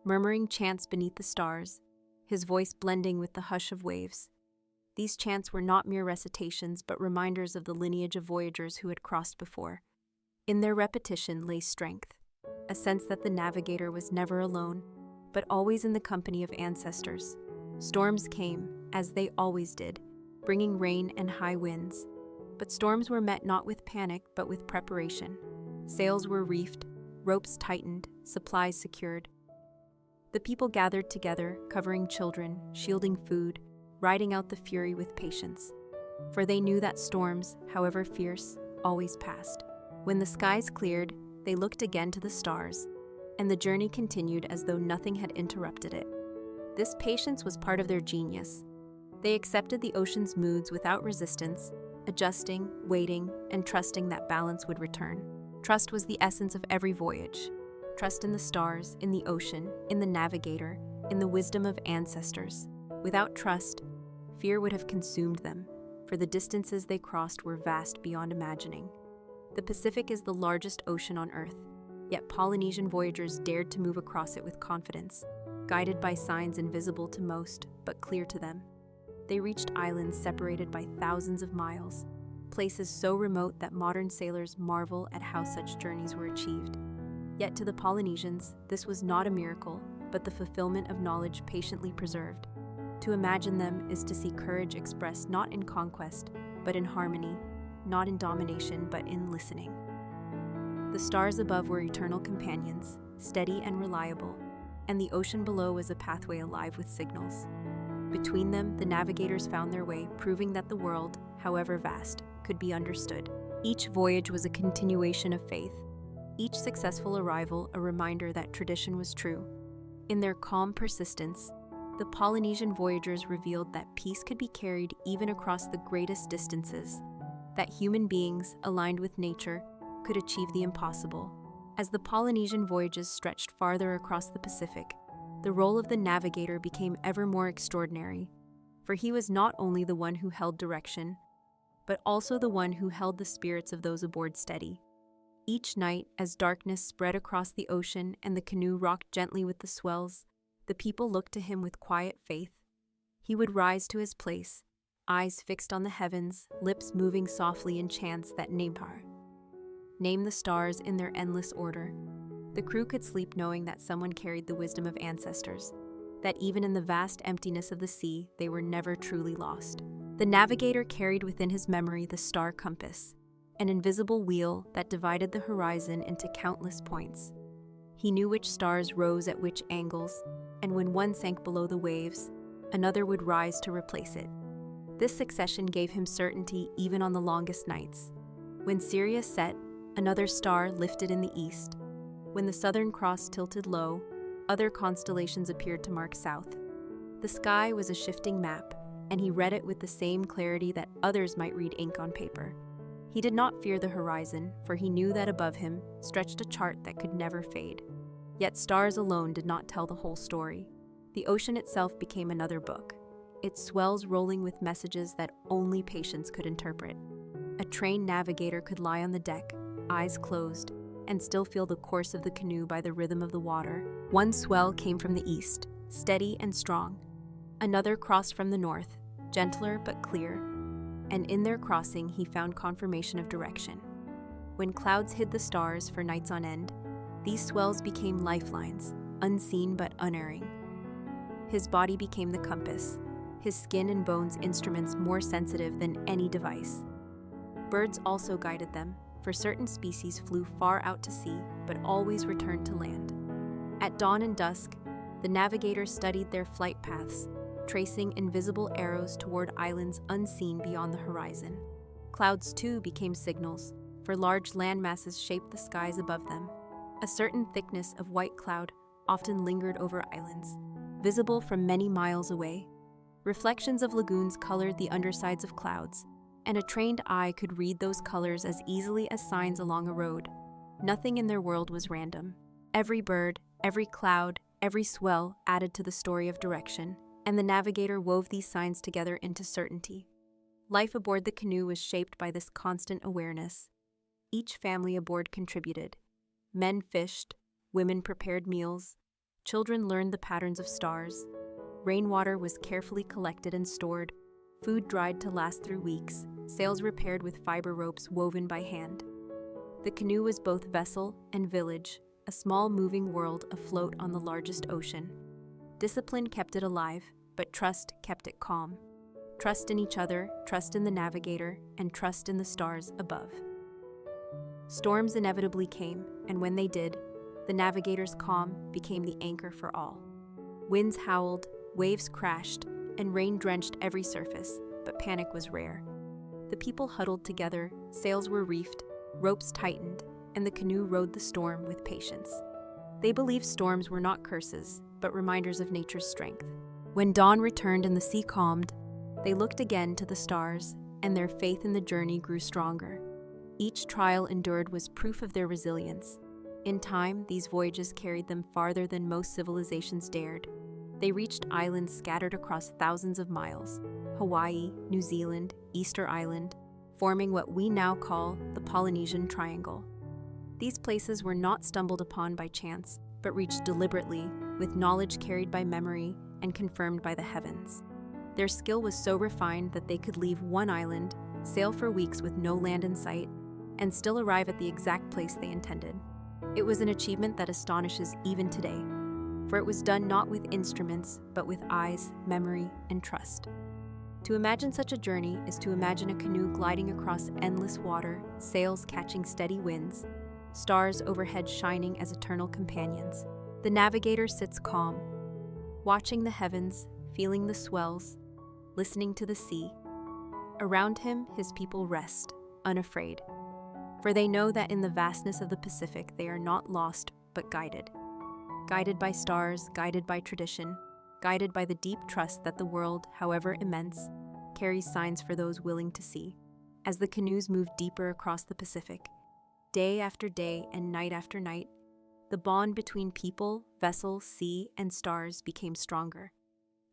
Speaker 1: murmuring chants beneath the stars, his voice blending with the hush of waves. These chants were not mere recitations, but reminders of the lineage of voyagers who had crossed before. In their repetition lay strength, a sense that the navigator was never alone, but always in the company of ancestors. Storms came, as they always did, bringing rain and high winds. But storms were met not with panic, but with preparation. Sails were reefed, ropes tightened, supplies secured. The people gathered together, covering children, shielding food, riding out the fury with patience. For they knew that storms, however fierce, always passed. When the skies cleared, they looked again to the stars, and the journey continued as though nothing had interrupted it. This patience was part of their genius. They accepted the ocean's moods without resistance, adjusting, waiting, and trusting that balance would return. Trust was the essence of every voyage. Trust in the stars, in the ocean, in the navigator, in the wisdom of ancestors. Without trust, fear would have consumed them, for the distances they crossed were vast beyond imagining. The Pacific is the largest ocean on Earth, yet Polynesian voyagers dared to move across it with confidence, guided by signs invisible to most, but clear to them. They reached islands separated by thousands of miles, places so remote that modern sailors marvel at how such journeys were achieved. Yet to the Polynesians, this was not a miracle, but the fulfillment of knowledge patiently preserved. To imagine them is to see courage expressed not in conquest, but in harmony, not in domination, but in listening. The stars above were eternal companions, steady and reliable, and the ocean below was a pathway alive with signals. Between them, the navigators found their way, proving that the world, however vast, could be understood. Each voyage was a continuation of faith, each successful arrival a reminder that tradition was true. In their calm persistence, the Polynesian voyagers revealed that peace could be carried even across the greatest distances, that human beings, aligned with nature, could achieve the impossible. As the Polynesian voyages stretched farther across the Pacific, the role of the navigator became ever more extraordinary, for he was not only the one who held direction, but also the one who held the spirits of those aboard steady. Each night, as darkness spread across the ocean and the canoe rocked gently with the swells, the people looked to him with quiet faith. He would rise to his place, eyes fixed on the heavens, lips moving softly in chants that name the stars in their endless order. The crew could sleep knowing that someone carried the wisdom of ancestors, that even in the vast emptiness of the sea, they were never truly lost. The navigator carried within his memory the star compass, an invisible wheel that divided the horizon into countless points. He knew which stars rose at which angles, and when one sank below the waves, another would rise to replace it. This succession gave him certainty even on the longest nights. When Sirius set, another star lifted in the east. When the Southern Cross tilted low, other constellations appeared to mark south. The sky was a shifting map, and he read it with the same clarity that others might read ink on paper. He did not fear the horizon, for he knew that above him stretched a chart that could never fade. Yet stars alone did not tell the whole story. The ocean itself became another book, its swells rolling with messages that only patience could interpret. A trained navigator could lie on the deck, eyes closed, and still feel the course of the canoe by the rhythm of the water. One swell came from the east, steady and strong. Another crossed from the north, gentler but clear, and in their crossing he found confirmation of direction. When clouds hid the stars for nights on end, these swells became lifelines, unseen but unerring. His body became the compass, his skin and bones instruments more sensitive than any device. Birds also guided them, for certain species flew far out to sea but always returned to land. At dawn and dusk, the navigators studied their flight paths, tracing invisible arrows toward islands unseen beyond the horizon. Clouds too became signals, for large land masses shaped the skies above them. A certain thickness of white cloud often lingered over islands, visible from many miles away. Reflections of lagoons colored the undersides of clouds, and a trained eye could read those colors as easily as signs along a road. Nothing in their world was random. Every bird, every cloud, every swell added to the story of direction, and the navigator wove these signs together into certainty. Life aboard the canoe was shaped by this constant awareness. Each family aboard contributed. Men fished, women prepared meals, children learned the patterns of stars. Rainwater was carefully collected and stored, food dried to last through weeks, sails repaired with fiber ropes woven by hand. The canoe was both vessel and village, a small moving world afloat on the largest ocean. Discipline kept it alive, but trust kept it calm. Trust in each other, trust in the navigator, and trust in the stars above. Storms inevitably came, and when they did, the navigator's calm became the anchor for all. Winds howled, waves crashed, and rain drenched every surface, but panic was rare. The people huddled together, sails were reefed, ropes tightened, and the canoe rode the storm with patience. They believed storms were not curses, but reminders of nature's strength. When dawn returned and the sea calmed, they looked again to the stars, and their faith in the journey grew stronger. Each trial endured was proof of their resilience. In time, these voyages carried them farther than most civilizations dared. They reached islands scattered across thousands of miles: Hawaii, New Zealand, Easter Island, forming what we now call the Polynesian Triangle. These places were not stumbled upon by chance, but reached deliberately, with knowledge carried by memory and confirmed by the heavens. Their skill was so refined that they could leave one island, sail for weeks with no land in sight, and still arrive at the exact place they intended. It was an achievement that astonishes even today, for it was done not with instruments, but with eyes, memory, and trust. To imagine such a journey is to imagine a canoe gliding across endless water, sails catching steady winds, stars overhead shining as eternal companions. The navigator sits calm, watching the heavens, feeling the swells, listening to the sea. Around him, his people rest, unafraid, for they know that in the vastness of the Pacific they are not lost but guided. Guided by stars, guided by tradition, guided by the deep trust that the world, however immense, carries signs for those willing to see. As the canoes moved deeper across the Pacific, day after day and night after night, the bond between people, vessel, sea, and stars became stronger.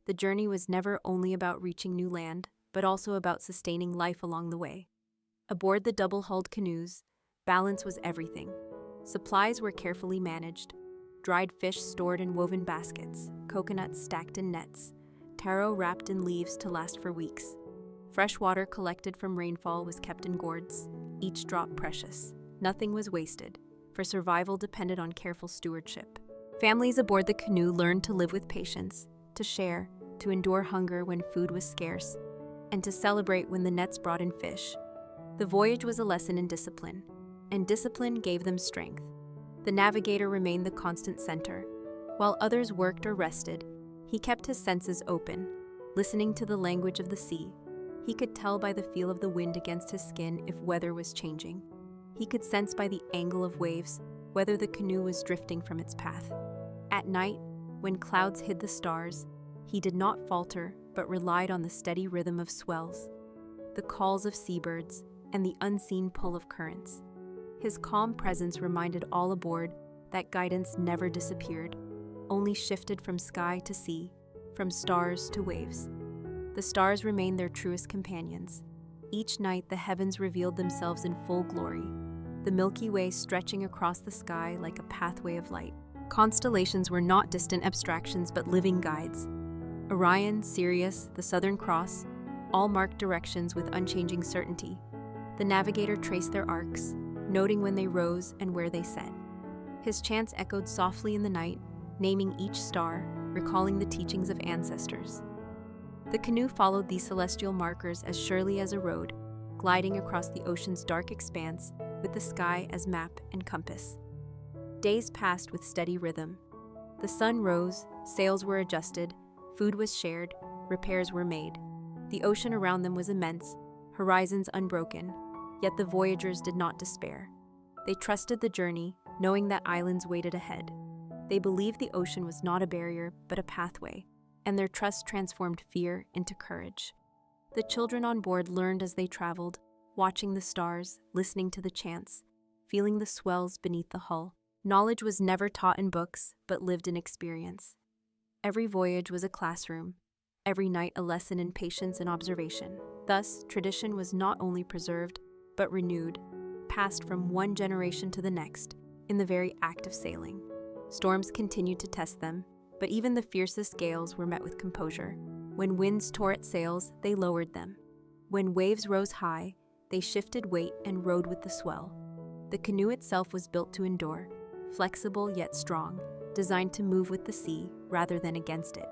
Speaker 1: The journey was never only about reaching new land, but also about sustaining life along the way. Aboard the double-hulled canoes, balance was everything. Supplies were carefully managed: dried fish stored in woven baskets, coconuts stacked in nets, taro wrapped in leaves to last for weeks. Fresh water collected from rainfall was kept in gourds, each drop precious. Nothing was wasted, for survival depended on careful stewardship. Families aboard the canoe learned to live with patience, to share, to endure hunger when food was scarce, and to celebrate when the nets brought in fish. The voyage was a lesson in discipline, and discipline gave them strength. The navigator remained the constant center. While others worked or rested, he kept his senses open, listening to the language of the sea. He could tell by the feel of the wind against his skin if weather was changing. He could sense by the angle of waves whether the canoe was drifting from its path. At night, when clouds hid the stars, he did not falter but relied on the steady rhythm of swells, the calls of seabirds, and the unseen pull of currents. His calm presence reminded all aboard that guidance never disappeared, only shifted from sky to sea, from stars to waves. The stars remained their truest companions. Each night the heavens revealed themselves in full glory, the Milky Way stretching across the sky like a pathway of light. Constellations were not distant abstractions but living guides. Orion, Sirius, the Southern Cross, all marked directions with unchanging certainty. The navigator traced their arcs, noting when they rose and where they set. His chants echoed softly in the night, naming each star, recalling the teachings of ancestors. The canoe followed these celestial markers as surely as a road, gliding across the ocean's dark expanse with the sky as map and compass. Days passed with steady rhythm. The sun rose, sails were adjusted, food was shared, repairs were made. The ocean around them was immense, horizons unbroken, yet the voyagers did not despair. They trusted the journey, knowing that islands waited ahead. They believed the ocean was not a barrier, but a pathway, and their trust transformed fear into courage. The children on board learned as they traveled, watching the stars, listening to the chants, feeling the swells beneath the hull. Knowledge was never taught in books, but lived in experience. Every voyage was a classroom, every night a lesson in patience and observation. Thus, tradition was not only preserved, but renewed, passed from one generation to the next, in the very act of sailing. Storms continued to test them, but even the fiercest gales were met with composure. When winds tore at sails, they lowered them. When waves rose high, they shifted weight and rode with the swell. The canoe itself was built to endure, flexible yet strong, designed to move with the sea rather than against it.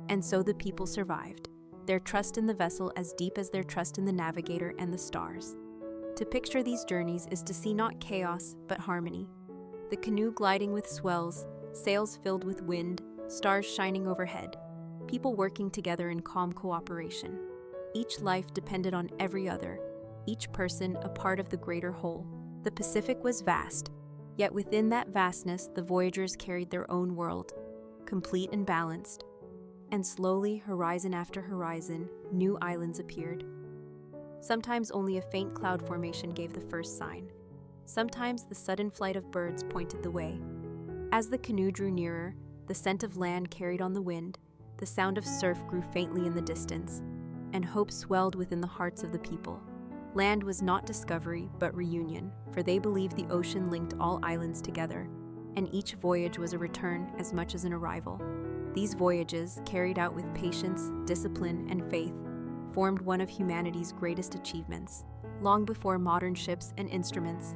Speaker 1: And so the people survived, their trust in the vessel as deep as their trust in the navigator and the stars. To picture these journeys is to see not chaos, but harmony. The canoe gliding with swells, sails filled with wind, stars shining overhead, people working together in calm cooperation. Each life depended on every other, each person a part of the greater whole. The Pacific was vast, yet within that vastness the voyagers carried their own world, complete and balanced. And slowly, horizon after horizon, new islands appeared. Sometimes only a faint cloud formation gave the first sign. Sometimes the sudden flight of birds pointed the way. As the canoe drew nearer, the scent of land carried on the wind, the sound of surf grew faintly in the distance, and hope swelled within the hearts of the people. Land was not discovery, but reunion, for they believed the ocean linked all islands together, and each voyage was a return as much as an arrival. These voyages, carried out with patience, discipline, and faith, formed one of humanity's greatest achievements. Long before modern ships and instruments,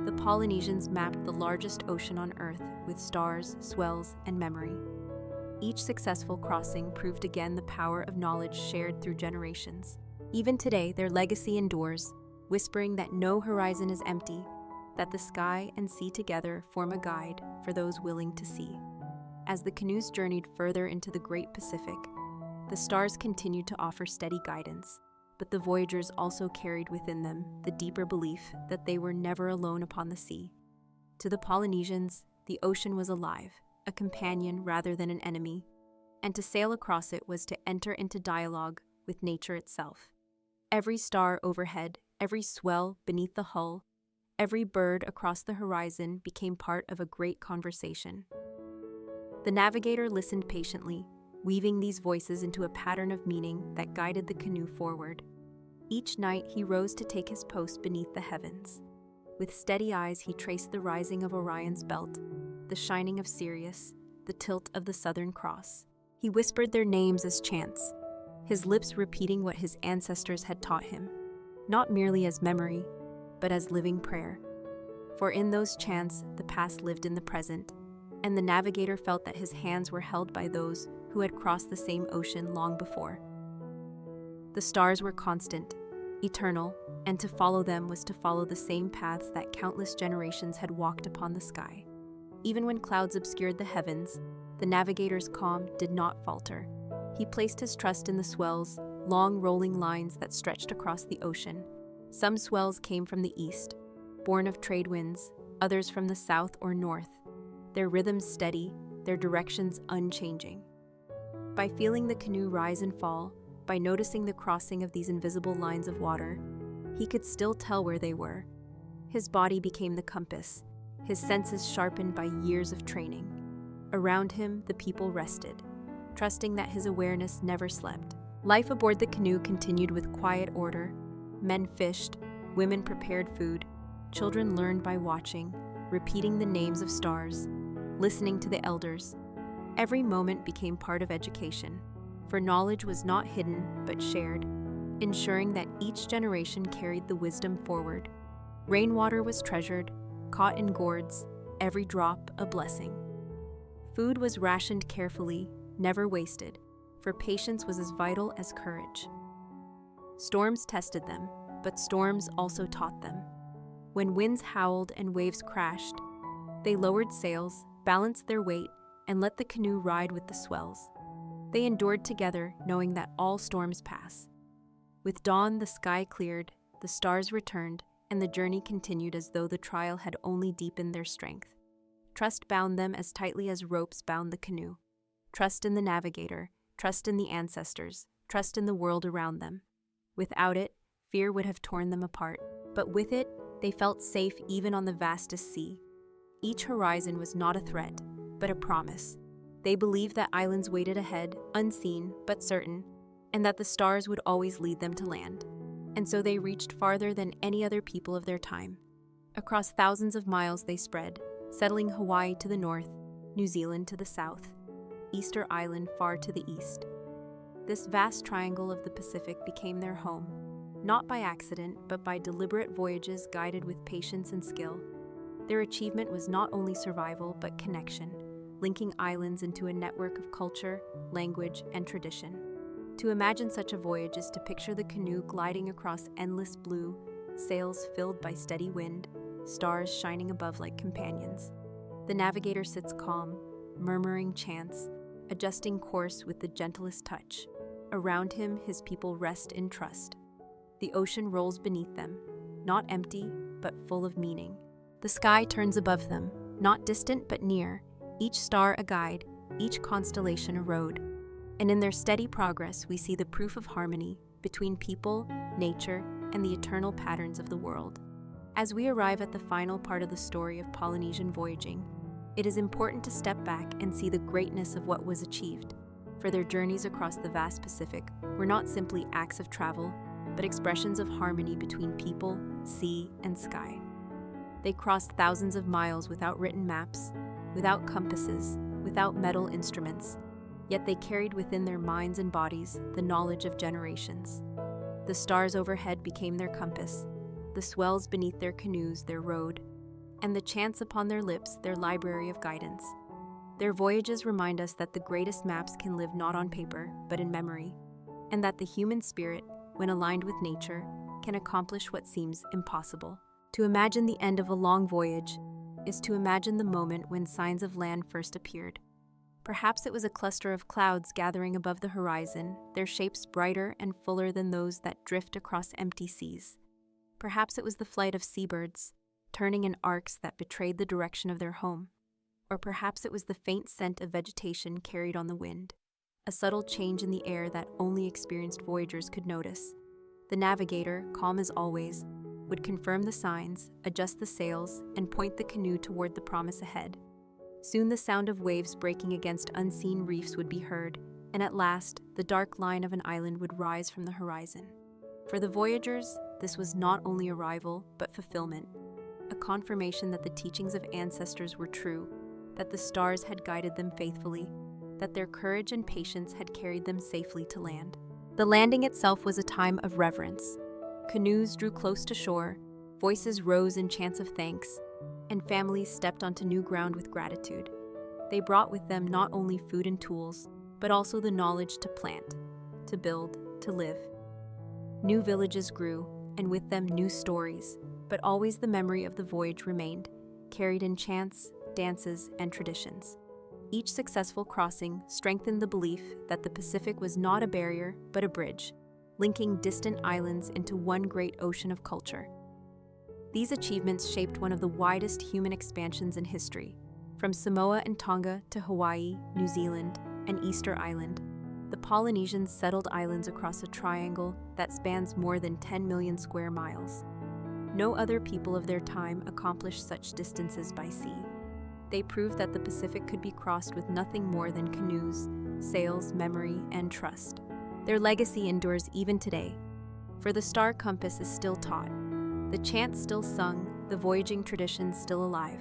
Speaker 1: the Polynesians mapped the largest ocean on Earth with stars, swells, and memory. Each successful crossing proved again the power of knowledge shared through generations. Even today, their legacy endures, whispering that no horizon is empty, that the sky and sea together form a guide for those willing to see. As the canoes journeyed further into the Great Pacific, the stars continued to offer steady guidance, but the voyagers also carried within them the deeper belief that they were never alone upon the sea. To the Polynesians, the ocean was alive, a companion rather than an enemy, and to sail across it was to enter into dialogue with nature itself. Every star overhead, every swell beneath the hull, every bird across the horizon became part of a great conversation. The navigator listened patiently, weaving these voices into a pattern of meaning that guided the canoe forward. Each night he rose to take his post beneath the heavens. With steady eyes he traced the rising of Orion's belt, the shining of Sirius, the tilt of the Southern Cross. He whispered their names as chants, his lips repeating what his ancestors had taught him, not merely as memory, but as living prayer. For in those chants the past lived in the present, and the navigator felt that his hands were held by those who had crossed the same ocean long before. The stars were constant, eternal, and to follow them was to follow the same paths that countless generations had walked upon the sky. Even when clouds obscured the heavens, the navigator's calm did not falter. He placed his trust in the swells, long rolling lines that stretched across the ocean. Some swells came from the east, born of trade winds, others from the south or north, their rhythms steady, their directions unchanging. By feeling the canoe rise and fall, by noticing the crossing of these invisible lines of water, he could still tell where they were. His body became the compass, his senses sharpened by years of training. Around him, the people rested, trusting that his awareness never slept. Life aboard the canoe continued with quiet order. Men fished, women prepared food, children learned by watching, repeating the names of stars, listening to the elders. Every moment became part of education, for knowledge was not hidden but shared, ensuring that each generation carried the wisdom forward. Rainwater was treasured, caught in gourds, every drop a blessing. Food was rationed carefully, never wasted, for patience was as vital as courage. Storms tested them, but storms also taught them. When winds howled and waves crashed, they lowered sails, balanced their weight, and let the canoe ride with the swells. They endured together, knowing that all storms pass. With dawn, the sky cleared, the stars returned, and the journey continued as though the trial had only deepened their strength. Trust bound them as tightly as ropes bound the canoe. Trust in the navigator, trust in the ancestors, trust in the world around them. Without it, fear would have torn them apart. But with it, they felt safe even on the vastest sea. Each horizon was not a threat, but a promise. They believed that islands waited ahead, unseen but certain, and that the stars would always lead them to land. And so they reached farther than any other people of their time. Across thousands of miles they spread, settling Hawaii to the north, New Zealand to the south, Easter Island far to the east. This vast triangle of the Pacific became their home, not by accident, but by deliberate voyages guided with patience and skill. Their achievement was not only survival, but connection, linking islands into a network of culture, language, and tradition. To imagine such a voyage is to picture the canoe gliding across endless blue, sails filled by steady wind, stars shining above like companions. The navigator sits calm, murmuring chants, adjusting course with the gentlest touch. Around him, his people rest in trust. The ocean rolls beneath them, not empty, but full of meaning. The sky turns above them, not distant but near, each star a guide, each constellation a road. And in their steady progress, we see the proof of harmony between people, nature, and the eternal patterns of the world. As we arrive at the final part of the story of Polynesian voyaging, it is important to step back and see the greatness of what was achieved, for their journeys across the vast Pacific were not simply acts of travel, but expressions of harmony between people, sea, and sky. They crossed thousands of miles without written maps, without compasses, without metal instruments, yet they carried within their minds and bodies the knowledge of generations. The stars overhead became their compass, the swells beneath their canoes their road, and the chants upon their lips their library of guidance. Their voyages remind us that the greatest maps can live not on paper, but in memory, and that the human spirit, when aligned with nature, can accomplish what seems impossible. To imagine the end of a long voyage is to imagine the moment when signs of land first appeared. Perhaps it was a cluster of clouds gathering above the horizon, their shapes brighter and fuller than those that drift across empty seas. Perhaps it was the flight of seabirds, turning in arcs that betrayed the direction of their home. Or perhaps it was the faint scent of vegetation carried on the wind, a subtle change in the air that only experienced voyagers could notice. The navigator, calm as always, would confirm the signs, adjust the sails, and point the canoe toward the promise ahead. Soon the sound of waves breaking against unseen reefs would be heard, and at last, the dark line of an island would rise from the horizon. For the voyagers, this was not only arrival, but fulfillment, a confirmation that the teachings of ancestors were true, that the stars had guided them faithfully, that their courage and patience had carried them safely to land. The landing itself was a time of reverence. Canoes drew close to shore, voices rose in chants of thanks, and families stepped onto new ground with gratitude. They brought with them not only food and tools, but also the knowledge to plant, to build, to live. New villages grew, and with them new stories, but always the memory of the voyage remained, carried in chants, dances, and traditions. Each successful crossing strengthened the belief that the Pacific was not a barrier, but a bridge, linking distant islands into one great ocean of culture. These achievements shaped one of the widest human expansions in history. From Samoa and Tonga to Hawaii, New Zealand, and Easter Island, the Polynesians settled islands across a triangle that spans more than 10 million square miles. No other people of their time accomplished such distances by sea. They proved that the Pacific could be crossed with nothing more than canoes, sails, memory, and trust. Their legacy endures even today, for the star compass is still taught, the chants still sung, the voyaging traditions still alive.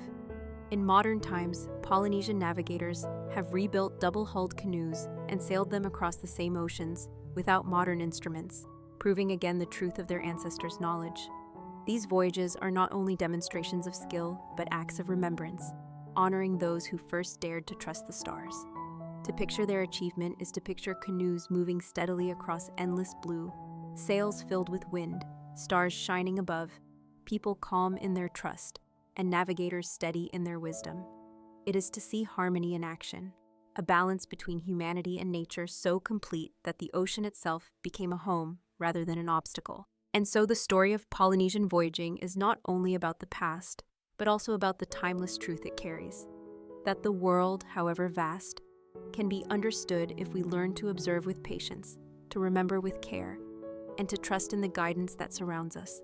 Speaker 1: In modern times, Polynesian navigators have rebuilt double-hulled canoes and sailed them across the same oceans without modern instruments, proving again the truth of their ancestors' knowledge. These voyages are not only demonstrations of skill, but acts of remembrance, honoring those who first dared to trust the stars. To picture their achievement is to picture canoes moving steadily across endless blue, sails filled with wind, stars shining above, people calm in their trust, and navigators steady in their wisdom. It is to see harmony in action, a balance between humanity and nature so complete that the ocean itself became a home rather than an obstacle. And so the story of Polynesian voyaging is not only about the past, but also about the timeless truth it carries, that the world, however vast, can be understood if we learn to observe with patience, to remember with care, and to trust in the guidance that surrounds us.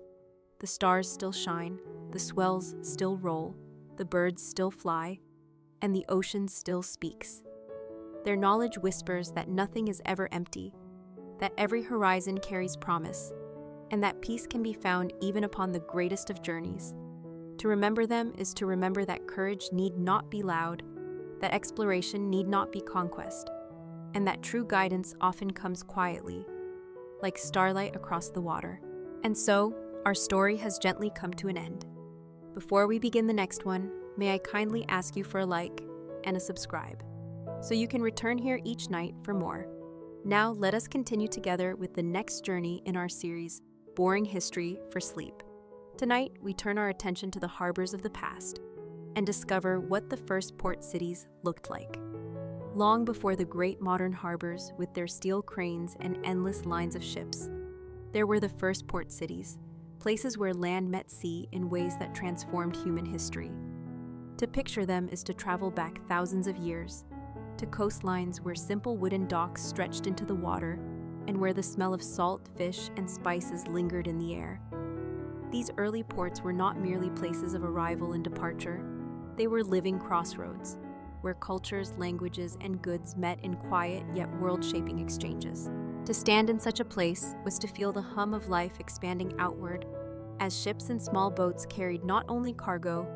Speaker 1: The stars still shine, the swells still roll, the birds still fly, and the ocean still speaks. Their knowledge whispers that nothing is ever empty, that every horizon carries promise, and that peace can be found even upon the greatest of journeys. To remember them is to remember that courage need not be loud, that exploration need not be conquest, and that true guidance often comes quietly, like starlight across the water. And so, our story has gently come to an end. Before we begin the next one, may I kindly ask you for a like and a subscribe, so you can return here each night for more. Now let us continue together with the next journey in our series, Boring History for Sleep. Tonight, we turn our attention to the harbors of the past and discover what the first port cities looked like. Long before the great modern harbors with their steel cranes and endless lines of ships, there were the first port cities, places where land met sea in ways that transformed human history. To picture them is to travel back thousands of years, to coastlines where simple wooden docks stretched into the water and where the smell of salt, fish, and spices lingered in the air. These early ports were not merely places of arrival and departure, they were living crossroads, where cultures, languages, and goods met in quiet yet world-shaping exchanges. To stand in such a place was to feel the hum of life expanding outward, as ships and small boats carried not only cargo,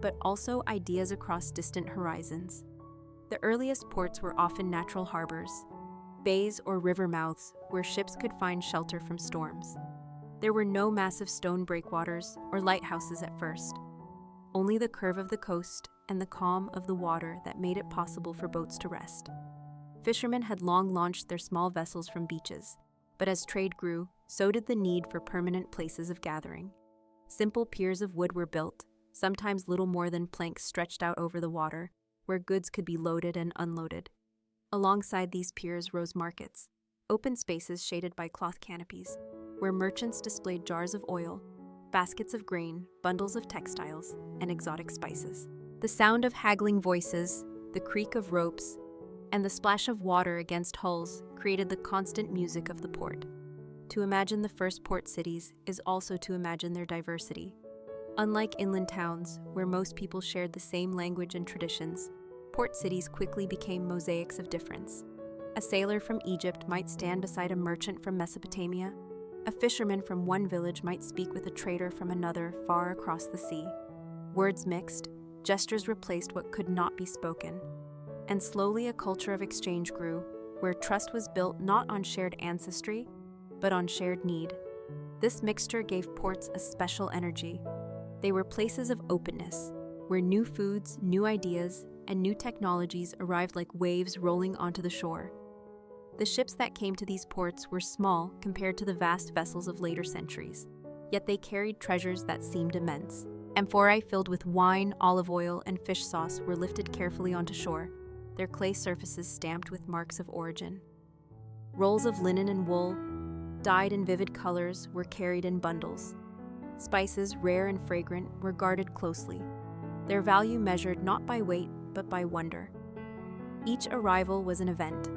Speaker 1: but also ideas across distant horizons. The earliest ports were often natural harbors, bays or river mouths where ships could find shelter from storms. There were no massive stone breakwaters or lighthouses at first, only the curve of the coast and the calm of the water that made it possible for boats to rest. Fishermen had long launched their small vessels from beaches, but as trade grew, so did the need for permanent places of gathering. Simple piers of wood were built, sometimes little more than planks stretched out over the water, where goods could be loaded and unloaded. Alongside these piers rose markets, open spaces shaded by cloth canopies, where merchants displayed jars of oil, baskets of grain, bundles of textiles, and exotic spices. The sound of haggling voices, the creak of ropes, and the splash of water against hulls created the constant music of the port. To imagine the first port cities is also to imagine their diversity. Unlike inland towns, where most people shared the same language and traditions, port cities quickly became mosaics of difference. A sailor from Egypt might stand beside a merchant from Mesopotamia. A fisherman from one village might speak with a trader from another far across the sea. Words mixed, gestures replaced what could not be spoken. And slowly a culture of exchange grew, where trust was built not on shared ancestry, but on shared need. This mixture gave ports a special energy. They were places of openness, where new foods, new ideas, and new technologies arrived like waves rolling onto the shore. The ships that came to these ports were small compared to the vast vessels of later centuries, yet they carried treasures that seemed immense. Amphorae filled with wine, olive oil, and fish sauce were lifted carefully onto shore, their clay surfaces stamped with marks of origin. Rolls of linen and wool, dyed in vivid colors, were carried in bundles. Spices, rare and fragrant, were guarded closely, their value measured not by weight but by wonder. Each arrival was an event,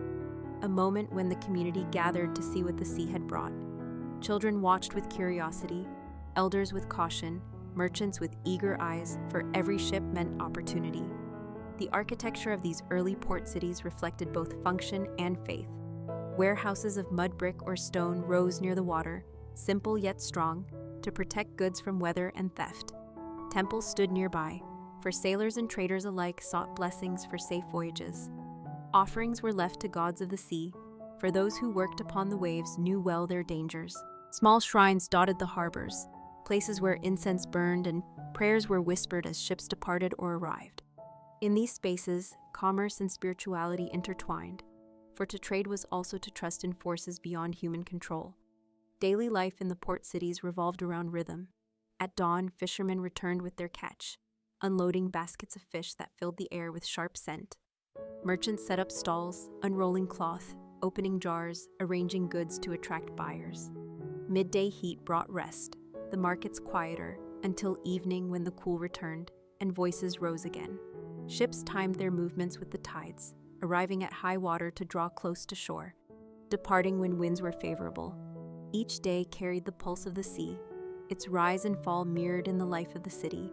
Speaker 1: a moment when the community gathered to see what the sea had brought. Children watched with curiosity, elders with caution, merchants with eager eyes, for every ship meant opportunity. The architecture of these early port cities reflected both function and faith. Warehouses of mud brick or stone rose near the water, simple yet strong, to protect goods from weather and theft. Temples stood nearby, for sailors and traders alike sought blessings for safe voyages. Offerings were left to gods of the sea, for those who worked upon the waves knew well their dangers. Small shrines dotted the harbors, places where incense burned and prayers were whispered as ships departed or arrived. In these spaces, commerce and spirituality intertwined, for to trade was also to trust in forces beyond human control. Daily life in the port cities revolved around rhythm. At dawn, fishermen returned with their catch, unloading baskets of fish that filled the air with sharp scent. Merchants set up stalls, unrolling cloth, opening jars, arranging goods to attract buyers. Midday heat brought rest, the markets quieter, until evening when the cool returned and voices rose again. Ships timed their movements with the tides, arriving at high water to draw close to shore, departing when winds were favorable. Each day carried the pulse of the sea, its rise and fall mirrored in the life of the city.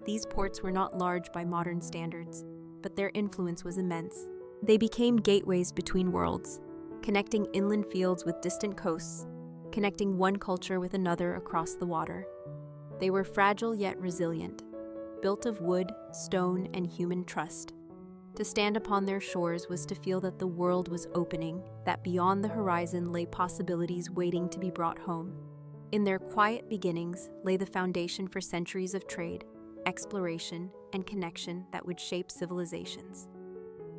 Speaker 1: These ports were not large by modern standards, but their influence was immense. They became gateways between worlds, connecting inland fields with distant coasts, connecting one culture with another across the water. They were fragile yet resilient, built of wood, stone, and human trust. To stand upon their shores was to feel that the world was opening, that beyond the horizon lay possibilities waiting to be brought home. In their quiet beginnings lay the foundation for centuries of trade, exploration, and connection that would shape civilizations.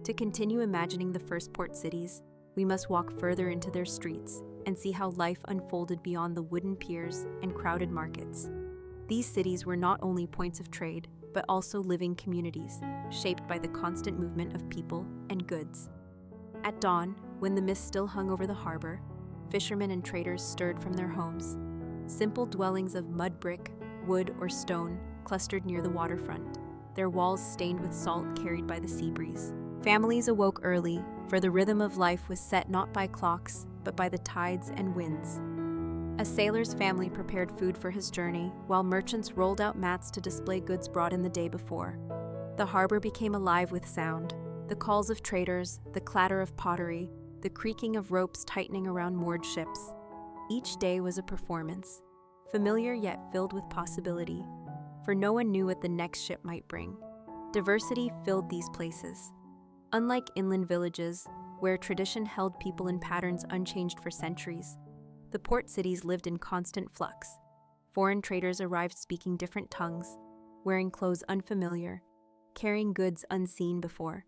Speaker 1: To continue imagining the first port cities, we must walk further into their streets and see how life unfolded beyond the wooden piers and crowded markets. These cities were not only points of trade, but also living communities, shaped by the constant movement of people and goods. At dawn, when the mist still hung over the harbor, fishermen and traders stirred from their homes. Simple dwellings of mud brick, wood, or stone clustered near the waterfront, their walls stained with salt carried by the sea breeze. Families awoke early, for the rhythm of life was set not by clocks, but by the tides and winds. A sailor's family prepared food for his journey, while merchants rolled out mats to display goods brought in the day before. The harbor became alive with sound, the calls of traders, the clatter of pottery, the creaking of ropes tightening around moored ships. Each day was a performance, familiar yet filled with possibility, for no one knew what the next ship might bring. Diversity filled these places. Unlike inland villages, where tradition held people in patterns unchanged for centuries, the port cities lived in constant flux. Foreign traders arrived speaking different tongues, wearing clothes unfamiliar, carrying goods unseen before.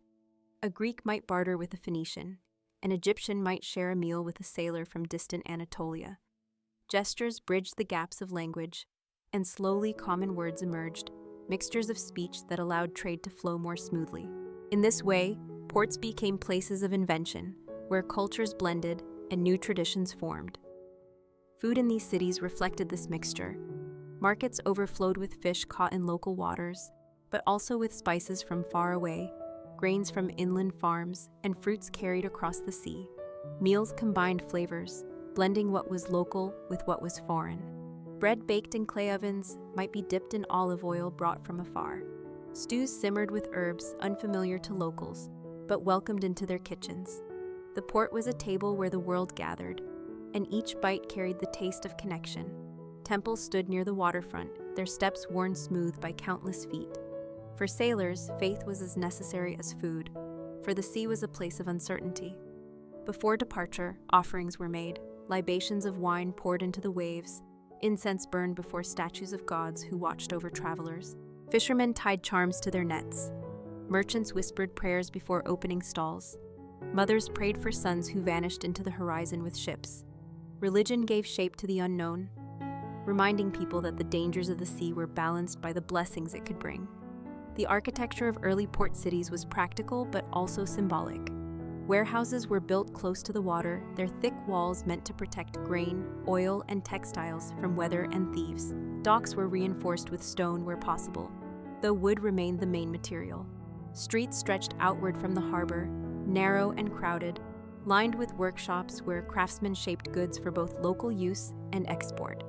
Speaker 1: A Greek might barter with a Phoenician. An Egyptian might share a meal with a sailor from distant Anatolia. Gestures bridged the gaps of language, and slowly common words emerged, mixtures of speech that allowed trade to flow more smoothly. In this way, ports became places of invention, where cultures blended and new traditions formed. Food in these cities reflected this mixture. Markets overflowed with fish caught in local waters, but also with spices from far away, grains from inland farms, and fruits carried across the sea. Meals combined flavors, blending what was local with what was foreign. Bread baked in clay ovens might be dipped in olive oil brought from afar. Stews simmered with herbs unfamiliar to locals, but welcomed into their kitchens. The port was a table where the world gathered, and each bite carried the taste of connection. Temples stood near the waterfront, their steps worn smooth by countless feet. For sailors, faith was as necessary as food, for the sea was a place of uncertainty. Before departure, offerings were made, libations of wine poured into the waves, incense burned before statues of gods who watched over travelers. Fishermen tied charms to their nets. Merchants whispered prayers before opening stalls. Mothers prayed for sons who vanished into the horizon with ships. Religion gave shape to the unknown, reminding people that the dangers of the sea were balanced by the blessings it could bring. The architecture of early port cities was practical but also symbolic. Warehouses were built close to the water, their thick walls meant to protect grain, oil, and textiles from weather and thieves. Docks were reinforced with stone where possible, though wood remained the main material. Streets stretched outward from the harbor, narrow and crowded, lined with workshops where craftsmen shaped goods for both local use and export.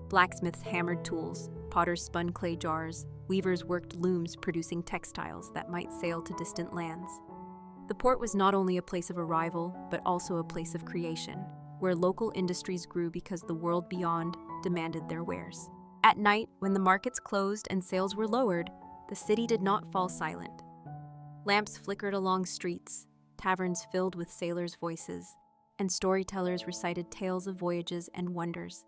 Speaker 1: Blacksmiths hammered tools, potters spun clay jars, weavers worked looms producing textiles that might sail to distant lands. The port was not only a place of arrival, but also a place of creation, where local industries grew because the world beyond demanded their wares. At night, when the markets closed and sails were lowered, the city did not fall silent. Lamps flickered along streets, taverns filled with sailors' voices, and storytellers recited tales of voyages and wonders.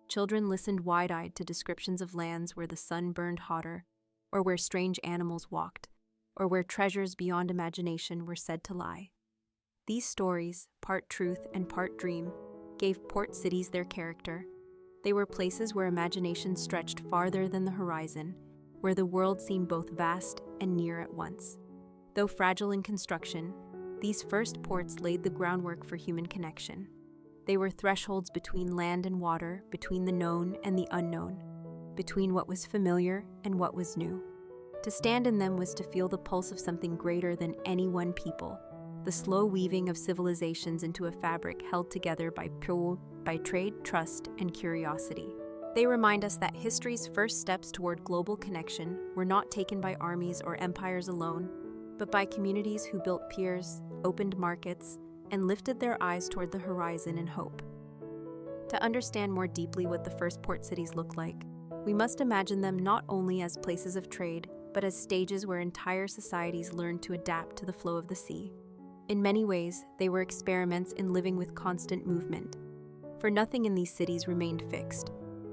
Speaker 1: Children listened wide-eyed to descriptions of lands where the sun burned hotter, or where strange animals walked, or where treasures beyond imagination were said to lie. These stories, part truth and part dream, gave port cities their character. They were places where imagination stretched farther than the horizon, where the world seemed both vast and near at once. Though fragile in construction, these first ports laid the groundwork for human connection. They were thresholds between land and water, between the known and the unknown, between what was familiar and what was new. To stand in them was to feel the pulse of something greater than any one people, the slow weaving of civilizations into a fabric held together by trade, trust, and curiosity. They remind us that history's first steps toward global connection were not taken by armies or empires alone, but by communities who built piers, opened markets, and lifted their eyes toward the horizon in hope. To understand more deeply what the first port cities looked like, we must imagine them not only as places of trade, but as stages where entire societies learned to adapt to the flow of the sea. In many ways, they were experiments in living with constant movement, for nothing in these cities remained fixed.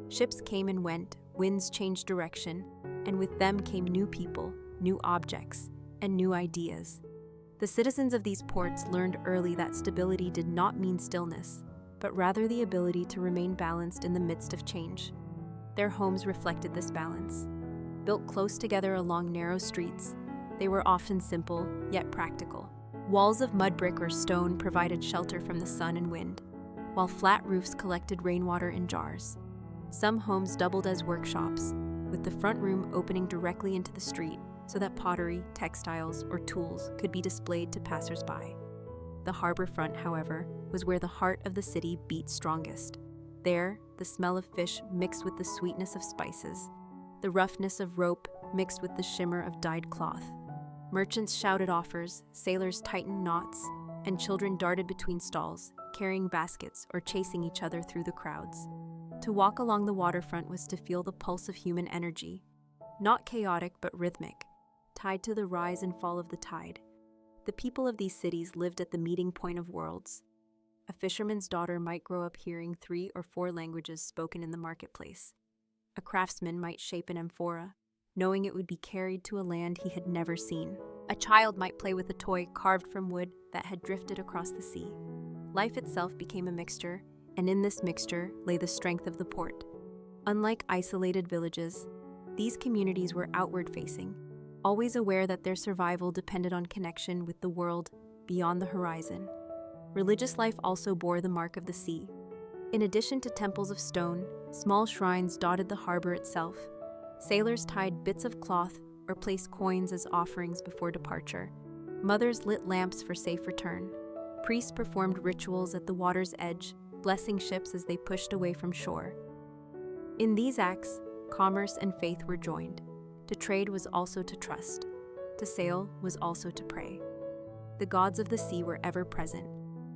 Speaker 1: Ships came and went, winds changed direction, and with them came new people, new objects, and new ideas. The citizens of these ports learned early that stability did not mean stillness, but rather the ability to remain balanced in the midst of change. Their homes reflected this balance. Built close together along narrow streets, they were often simple, yet practical. Walls of mud brick or stone provided shelter from the sun and wind, while flat roofs collected rainwater in jars. Some homes doubled as workshops, with the front room opening directly into the street so that pottery, textiles, or tools could be displayed to passersby. The harbor front, however, was where the heart of the city beat strongest. There, the smell of fish mixed with the sweetness of spices, the roughness of rope mixed with the shimmer of dyed cloth. Merchants shouted offers, sailors tightened knots, and children darted between stalls, carrying baskets or chasing each other through the crowds. To walk along the waterfront was to feel the pulse of human energy, not chaotic but rhythmic, tied to the rise and fall of the tide. The people of these cities lived at the meeting point of worlds. A fisherman's daughter might grow up hearing 3 or 4 languages spoken in the marketplace. A craftsman might shape an amphora, knowing it would be carried to a land he had never seen. A child might play with a toy carved from wood that had drifted across the sea. Life itself became a mixture, and in this mixture lay the strength of the port. Unlike isolated villages, these communities were outward-facing, always aware that their survival depended on connection with the world beyond the horizon. Religious life also bore the mark of the sea. In addition to temples of stone, small shrines dotted the harbor itself. Sailors tied bits of cloth or placed coins as offerings before departure. Mothers lit lamps for safe return. Priests performed rituals at the water's edge, blessing ships as they pushed away from shore. In these acts, commerce and faith were joined. To trade was also to trust. To sail was also to pray. The gods of the sea were ever present,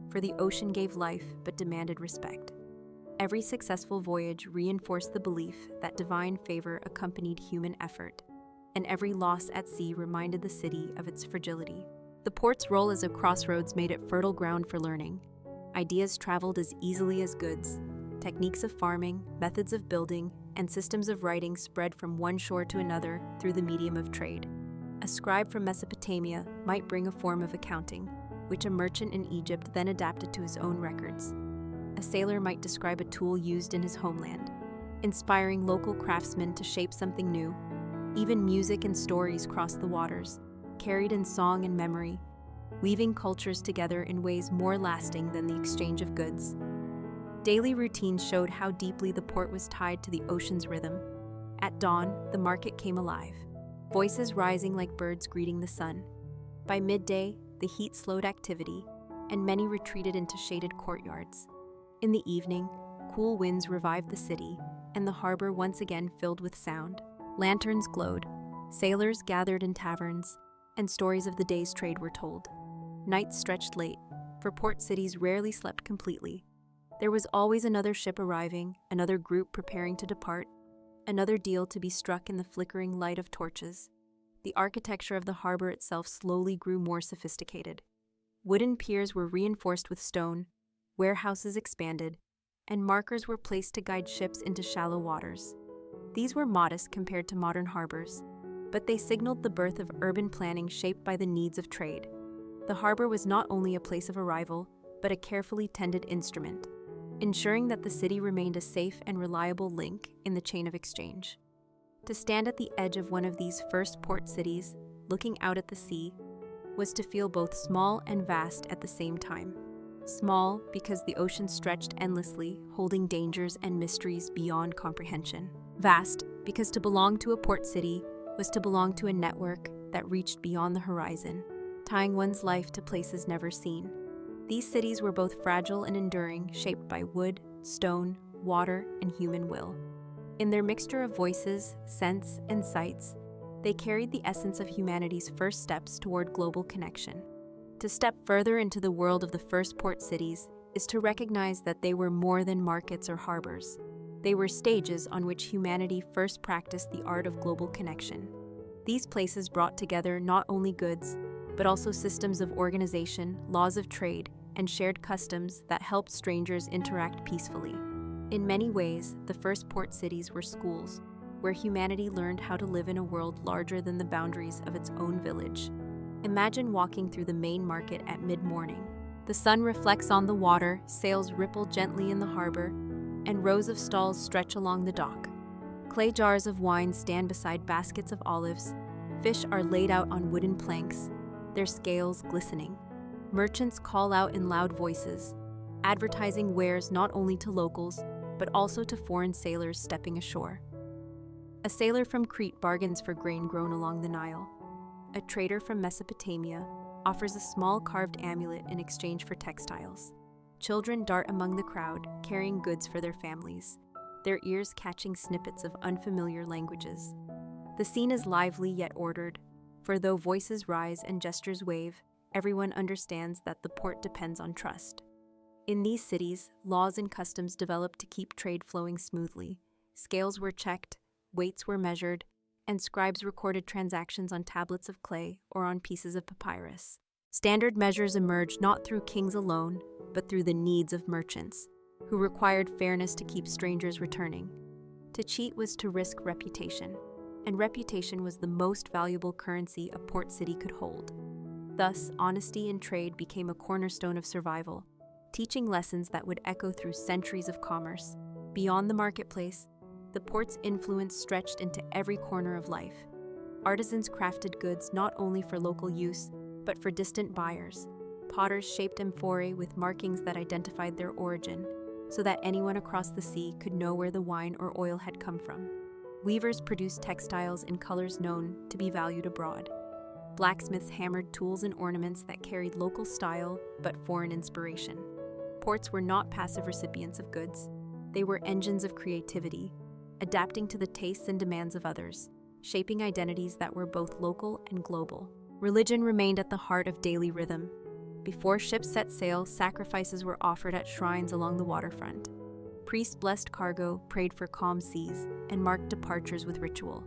Speaker 1: for the ocean gave life but demanded respect. Every successful voyage reinforced the belief that divine favor accompanied human effort, and every loss at sea reminded the city of its fragility. The port's role as a crossroads made it fertile ground for learning. Ideas traveled as easily as goods. Techniques of farming, methods of building, and systems of writing spread from one shore to another through the medium of trade. A scribe from Mesopotamia might bring a form of accounting, which a merchant in Egypt then adapted to his own records. A sailor might describe a tool used in his homeland, inspiring local craftsmen to shape something new. Even music and stories crossed the waters, carried in song and memory, weaving cultures together in ways more lasting than the exchange of goods. Daily routines showed how deeply the port was tied to the ocean's rhythm. At dawn, the market came alive, voices rising like birds greeting the sun. By midday, the heat slowed activity, and many retreated into shaded courtyards. In the evening, cool winds revived the city, and the harbor once again filled with sound. Lanterns glowed, sailors gathered in taverns, and stories of the day's trade were told. Nights stretched late, for port cities rarely slept completely. There was always another ship arriving, another group preparing to depart, another deal to be struck in the flickering light of torches. The architecture of the harbor itself slowly grew more sophisticated. Wooden piers were reinforced with stone, warehouses expanded, and markers were placed to guide ships into shallow waters. These were modest compared to modern harbors, but they signaled the birth of urban planning shaped by the needs of trade. The harbor was not only a place of arrival, but a carefully tended instrument, ensuring that the city remained a safe and reliable link in the chain of exchange. To stand at the edge of one of these first port cities, looking out at the sea, was to feel both small and vast at the same time. Small because the ocean stretched endlessly, holding dangers and mysteries beyond comprehension. Vast because to belong to a port city was to belong to a network that reached beyond the horizon, tying one's life to places never seen. These cities were both fragile and enduring, shaped by wood, stone, water, and human will. In their mixture of voices, scents, and sights, they carried the essence of humanity's first steps toward global connection. To step further into the world of the first port cities is to recognize that they were more than markets or harbors. They were stages on which humanity first practiced the art of global connection. These places brought together not only goods, but also systems of organization, laws of trade, and shared customs that helped strangers interact peacefully. In many ways, the first port cities were schools, where humanity learned how to live in a world larger than the boundaries of its own village. Imagine walking through the main market at mid-morning. The sun reflects on the water, sails ripple gently in the harbor, and rows of stalls stretch along the dock. Clay jars of wine stand beside baskets of olives. Fish are laid out on wooden planks, their scales glistening. Merchants call out in loud voices, advertising wares not only to locals, but also to foreign sailors stepping ashore. A sailor from Crete bargains for grain grown along the Nile. A trader from Mesopotamia offers a small carved amulet in exchange for textiles. Children dart among the crowd, carrying goods for their families, their ears catching snippets of unfamiliar languages. The scene is lively yet ordered, for though voices rise and gestures wave, everyone understands that the port depends on trust. In these cities, laws and customs developed to keep trade flowing smoothly. Scales were checked, weights were measured, and scribes recorded transactions on tablets of clay or on pieces of papyrus. Standard measures emerged not through kings alone, but through the needs of merchants, who required fairness to keep strangers returning. To cheat was to risk reputation, and reputation was the most valuable currency a port city could hold. Thus, honesty in trade became a cornerstone of survival, teaching lessons that would echo through centuries of commerce. Beyond the marketplace, the port's influence stretched into every corner of life. Artisans crafted goods not only for local use, but for distant buyers. Potters shaped amphorae with markings that identified their origin, so that anyone across the sea could know where the wine or oil had come from. Weavers produced textiles in colors known to be valued abroad. Blacksmiths hammered tools and ornaments that carried local style but foreign inspiration. Ports were not passive recipients of goods. They were engines of creativity, adapting to the tastes and demands of others, shaping identities that were both local and global. Religion remained at the heart of daily rhythm. Before ships set sail, sacrifices were offered at shrines along the waterfront. Priests blessed cargo, prayed for calm seas, and marked departures with ritual.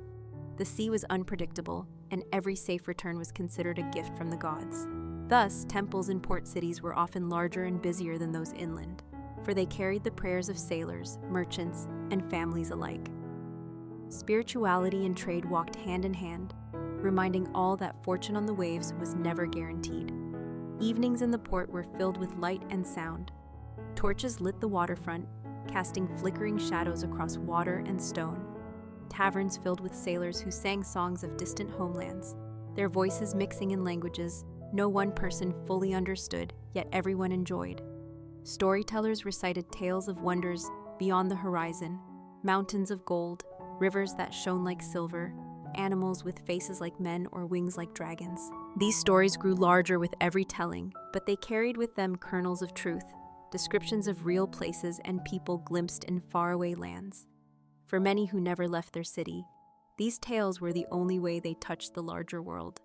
Speaker 1: The sea was unpredictable, and every safe return was considered a gift from the gods. Thus, temples in port cities were often larger and busier than those inland, for they carried the prayers of sailors, merchants, and families alike. Spirituality and trade walked hand in hand, reminding all that fortune on the waves was never guaranteed. Evenings in the port were filled with light and sound. Torches lit the waterfront, casting flickering shadows across water and stone. Taverns filled with sailors who sang songs of distant homelands, their voices mixing in languages no one person fully understood, yet everyone enjoyed. Storytellers recited tales of wonders beyond the horizon, mountains of gold, rivers that shone like silver, animals with faces like men or wings like dragons. These stories grew larger with every telling, but they carried with them kernels of truth, descriptions of real places and people glimpsed in faraway lands. For many who never left their city, these tales were the only way they touched the larger world.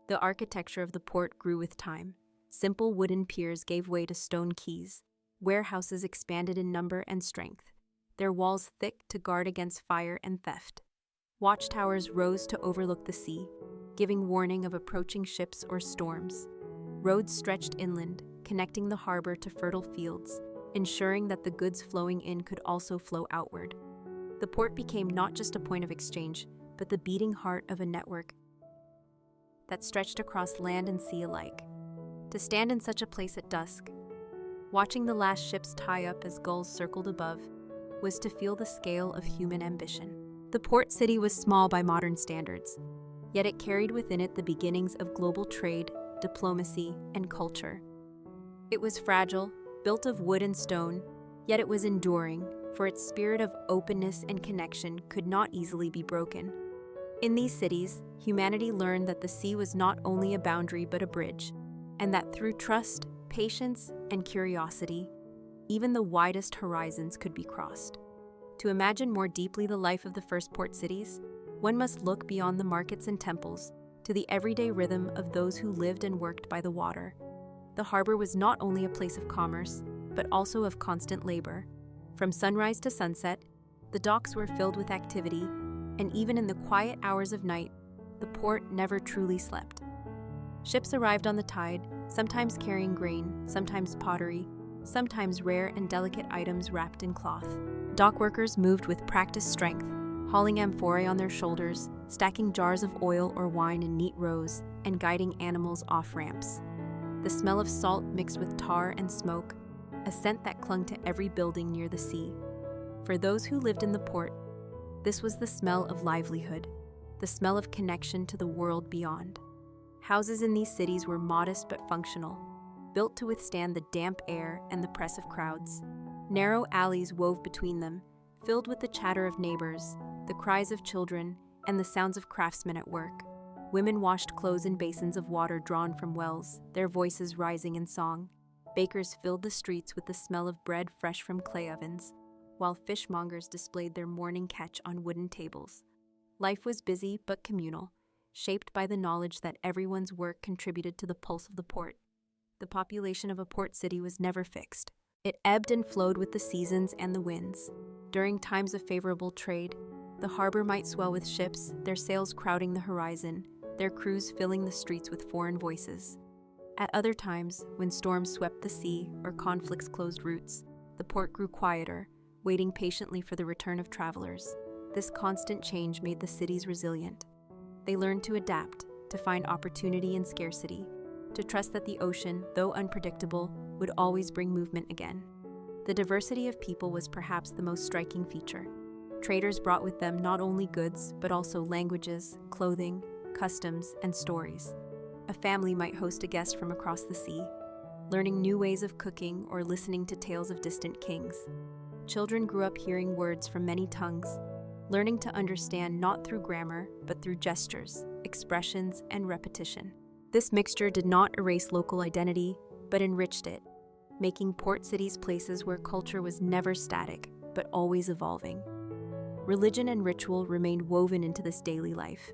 Speaker 1: The architecture of the port grew with time. Simple wooden piers gave way to stone quays. Warehouses expanded in number and strength, their walls thick to guard against fire and theft. Watchtowers rose to overlook the sea, giving warning of approaching ships or storms. Roads stretched inland, connecting the harbor to fertile fields, ensuring that the goods flowing in could also flow outward. The port became not just a point of exchange, but the beating heart of a network that stretched across land and sea alike. To stand in such a place at dusk, watching the last ships tie up as gulls circled above, was to feel the scale of human ambition. The port city was small by modern standards, yet it carried within it the beginnings of global trade, diplomacy, and culture. It was fragile, built of wood and stone, yet it was enduring, for its spirit of openness and connection could not easily be broken. In these cities, humanity learned that the sea was not only a boundary but a bridge, and that through trust, patience, and curiosity, even the widest horizons could be crossed. To imagine more deeply the life of the first port cities, one must look beyond the markets and temples to the everyday rhythm of those who lived and worked by the water. The harbor was not only a place of commerce, but also of constant labor. From sunrise to sunset, the docks were filled with activity, and even in the quiet hours of night, the port never truly slept. Ships arrived on the tide, sometimes carrying grain, sometimes pottery, sometimes rare and delicate items wrapped in cloth. Dock workers moved with practiced strength, hauling amphorae on their shoulders, stacking jars of oil or wine in neat rows, and guiding animals off ramps. The smell of salt mixed with tar and smoke, a scent that clung to every building near the sea. For those who lived in the port, This was the smell of livelihood, the smell of connection to the world beyond. Houses in these cities were modest but functional, built to withstand the damp air and the press of crowds. Narrow alleys wove between them, filled with the chatter of neighbors, the cries of children, and the sounds of craftsmen at work. Women washed clothes in basins of water drawn from wells, their voices rising in song. Bakers filled the streets with the smell of bread fresh from clay ovens, while fishmongers displayed their morning catch on wooden tables. Life was busy but communal, shaped by the knowledge that everyone's work contributed to the pulse of the port. The population of a port city was never fixed. It ebbed and flowed with the seasons and the winds. During times of favorable trade, the harbor might swell with ships, their sails crowding the horizon, their crews filling the streets with foreign voices. At other times, when storms swept the sea or conflicts closed routes, the port grew quieter, waiting patiently for the return of travelers. This constant change made the cities resilient. They learned to adapt, to find opportunity in scarcity, to trust that the ocean, though unpredictable, would always bring movement again. The diversity of people was perhaps the most striking feature. Traders brought with them not only goods, but also languages, clothing, customs, and stories. A family might host a guest from across the sea, learning new ways of cooking or listening to tales of distant kings. Children grew up hearing words from many tongues, learning to understand not through grammar, but through gestures, expressions, and repetition. This mixture did not erase local identity, but enriched it, making port cities places where culture was never static, but always evolving. Religion and ritual remained woven into this daily life.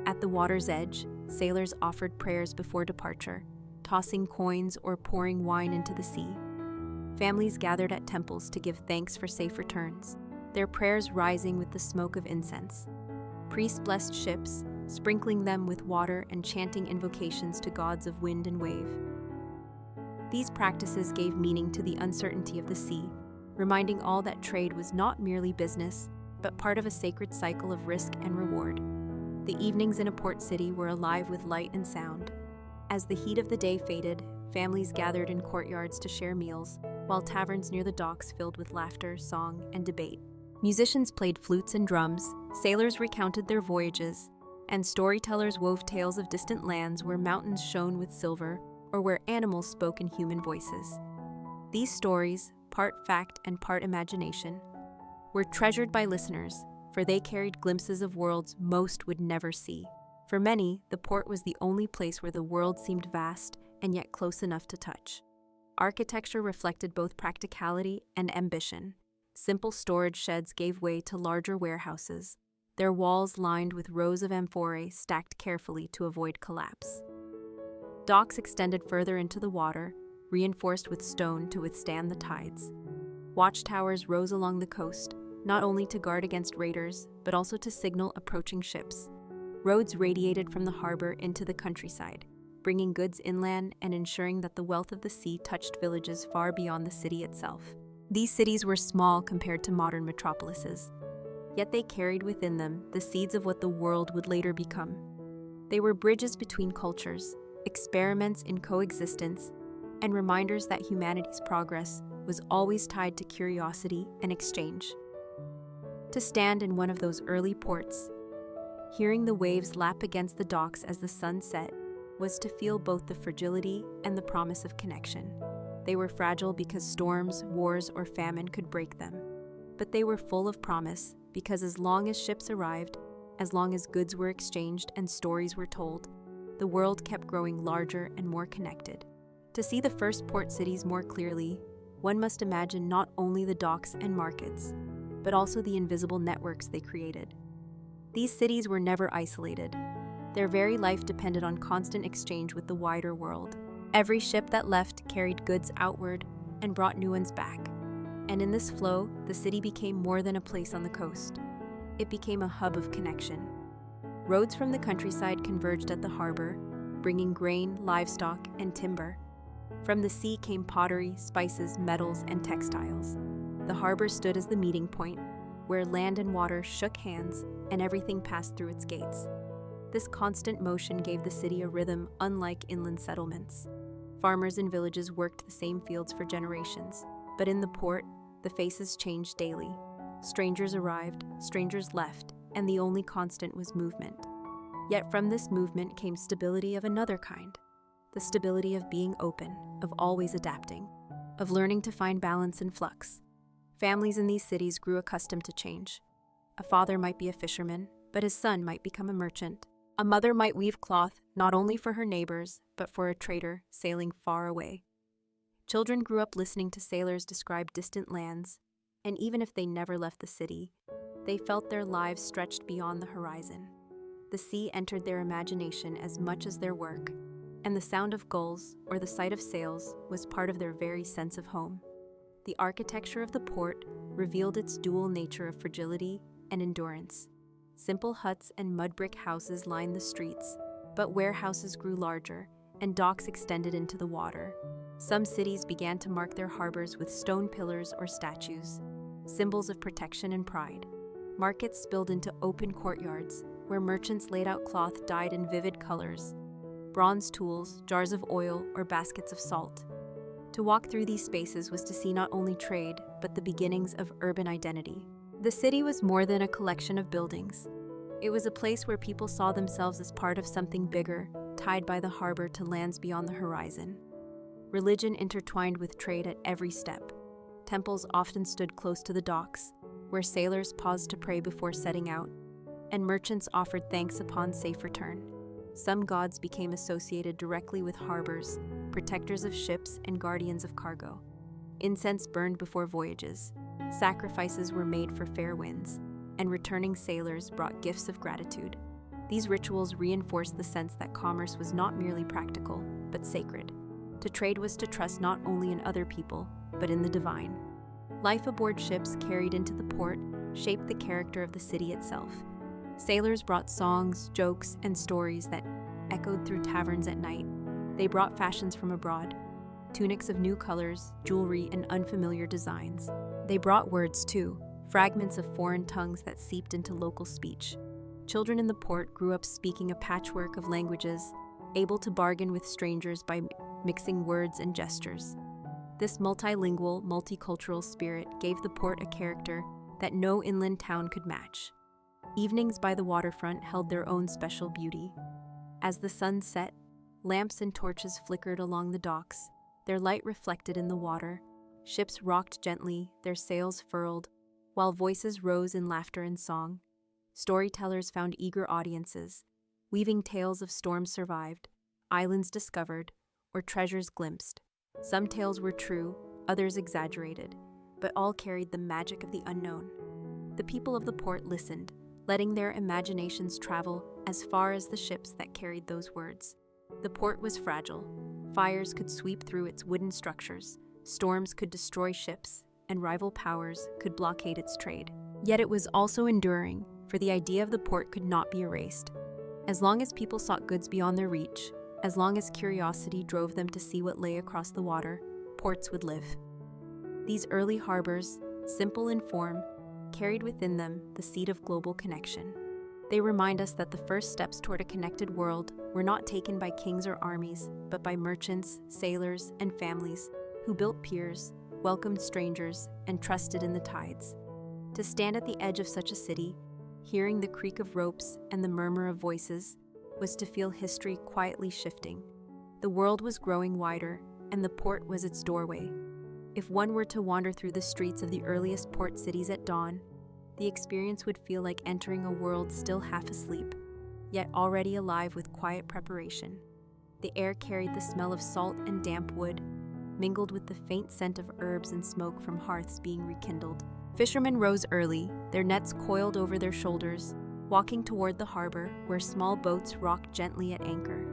Speaker 1: At the water's edge, sailors offered prayers before departure, tossing coins or pouring wine into the sea. Families gathered at temples to give thanks for safe returns, their prayers rising with the smoke of incense. Priests blessed ships, sprinkling them with water and chanting invocations to gods of wind and wave. These practices gave meaning to the uncertainty of the sea, reminding all that trade was not merely business, but part of a sacred cycle of risk and reward. The evenings in a port city were alive with light and sound. As the heat of the day faded, families gathered in courtyards to share meals, while taverns near the docks filled with laughter, song, and debate. Musicians played flutes and drums, sailors recounted their voyages, and storytellers wove tales of distant lands where mountains shone with silver or where animals spoke in human voices. These stories, part fact and part imagination, were treasured by listeners, for they carried glimpses of worlds most would never see. For many, the port was the only place where the world seemed vast and yet close enough to touch. Architecture reflected both practicality and ambition. Simple storage sheds gave way to larger warehouses, their walls lined with rows of amphorae stacked carefully to avoid collapse. Docks extended further into the water, reinforced with stone to withstand the tides. Watchtowers rose along the coast, not only to guard against raiders, but also to signal approaching ships. Roads radiated from the harbor into the countryside, bringing goods inland and ensuring that the wealth of the sea touched villages far beyond the city itself. These cities were small compared to modern metropolises, yet they carried within them the seeds of what the world would later become. They were bridges between cultures, experiments in coexistence, and reminders that humanity's progress was always tied to curiosity and exchange. To stand in one of those early ports, hearing the waves lap against the docks as the sun set, was to feel both the fragility and the promise of connection. They were fragile because storms, wars, or famine could break them. But they were full of promise because as long as ships arrived, as long as goods were exchanged and stories were told, the world kept growing larger and more connected. To see the first port cities more clearly, one must imagine not only the docks and markets, but also the invisible networks they created. These cities were never isolated. Their very life depended on constant exchange with the wider world. Every ship that left carried goods outward and brought new ones back. And in this flow, the city became more than a place on the coast. It became a hub of connection. Roads from the countryside converged at the harbor, bringing grain, livestock, and timber. From the sea came pottery, spices, metals, and textiles. The harbor stood as the meeting point, where land and water shook hands and everything passed through its gates. This constant motion gave the city a rhythm unlike inland settlements. Farmers in villages worked the same fields for generations, but in the port, the faces changed daily. Strangers arrived, strangers left, and the only constant was movement. Yet from this movement came stability of another kind. The stability of being open, of always adapting, of learning to find balance in flux. Families in these cities grew accustomed to change. A father might be a fisherman, but his son might become a merchant. A mother might weave cloth not only for her neighbors, but for a trader sailing far away. Children grew up listening to sailors describe distant lands, and even if they never left the city, they felt their lives stretched beyond the horizon. The sea entered their imagination as much as their work, and the sound of gulls or the sight of sails was part of their very sense of home. The architecture of the port revealed its dual nature of fragility and endurance. Simple huts and mud brick houses lined the streets, but warehouses grew larger, and docks extended into the water. Some cities began to mark their harbors with stone pillars or statues, symbols of protection and pride. Markets spilled into open courtyards, where merchants laid out cloth dyed in vivid colors, bronze tools, jars of oil, or baskets of salt. To walk through these spaces was to see not only trade, but the beginnings of urban identity. The city was more than a collection of buildings. It was a place where people saw themselves as part of something bigger, tied by the harbor to lands beyond the horizon. Religion intertwined with trade at every step. Temples often stood close to the docks, where sailors paused to pray before setting out, and merchants offered thanks upon safe return. Some gods became associated directly with harbors, protectors of ships and guardians of cargo. Incense burned before voyages, sacrifices were made for fair winds, and returning sailors brought gifts of gratitude. These rituals reinforced the sense that commerce was not merely practical, but sacred. To trade was to trust not only in other people, but in the divine. Life aboard ships carried into the port shaped the character of the city itself. Sailors brought songs, jokes, and stories that echoed through taverns at night. They brought fashions from abroad, tunics of new colors, jewelry, and unfamiliar designs. They brought words too, fragments of foreign tongues that seeped into local speech. Children in the port grew up speaking a patchwork of languages, able to bargain with strangers by mixing words and gestures. This multilingual, multicultural spirit gave the port a character that no inland town could match. Evenings by the waterfront held their own special beauty. As the sun set, lamps and torches flickered along the docks, their light reflected in the water. Ships rocked gently, their sails furled, while voices rose in laughter and song. Storytellers found eager audiences, weaving tales of storms survived, islands discovered, or treasures glimpsed. Some tales were true, others exaggerated, but all carried the magic of the unknown. The people of the port listened, letting their imaginations travel as far as the ships that carried those words. The port was fragile. Fires could sweep through its wooden structures, storms could destroy ships, and rival powers could blockade its trade. Yet it was also enduring, for the idea of the port could not be erased. As long as people sought goods beyond their reach, as long as curiosity drove them to see what lay across the water, ports would live. These early harbors, simple in form, carried within them the seed of global connection. They remind us that the first steps toward a connected world were not taken by kings or armies, but by merchants, sailors, and families who built piers, welcomed strangers, and trusted in the tides. To stand at the edge of such a city, hearing the creak of ropes and the murmur of voices, was to feel history quietly shifting. The world was growing wider, and the port was its doorway. If one were to wander through the streets of the earliest port cities at dawn, the experience would feel like entering a world still half asleep, yet already alive with quiet preparation. The air carried the smell of salt and damp wood, mingled with the faint scent of herbs and smoke from hearths being rekindled. Fishermen rose early, their nets coiled over their shoulders, walking toward the harbor where small boats rocked gently at anchor.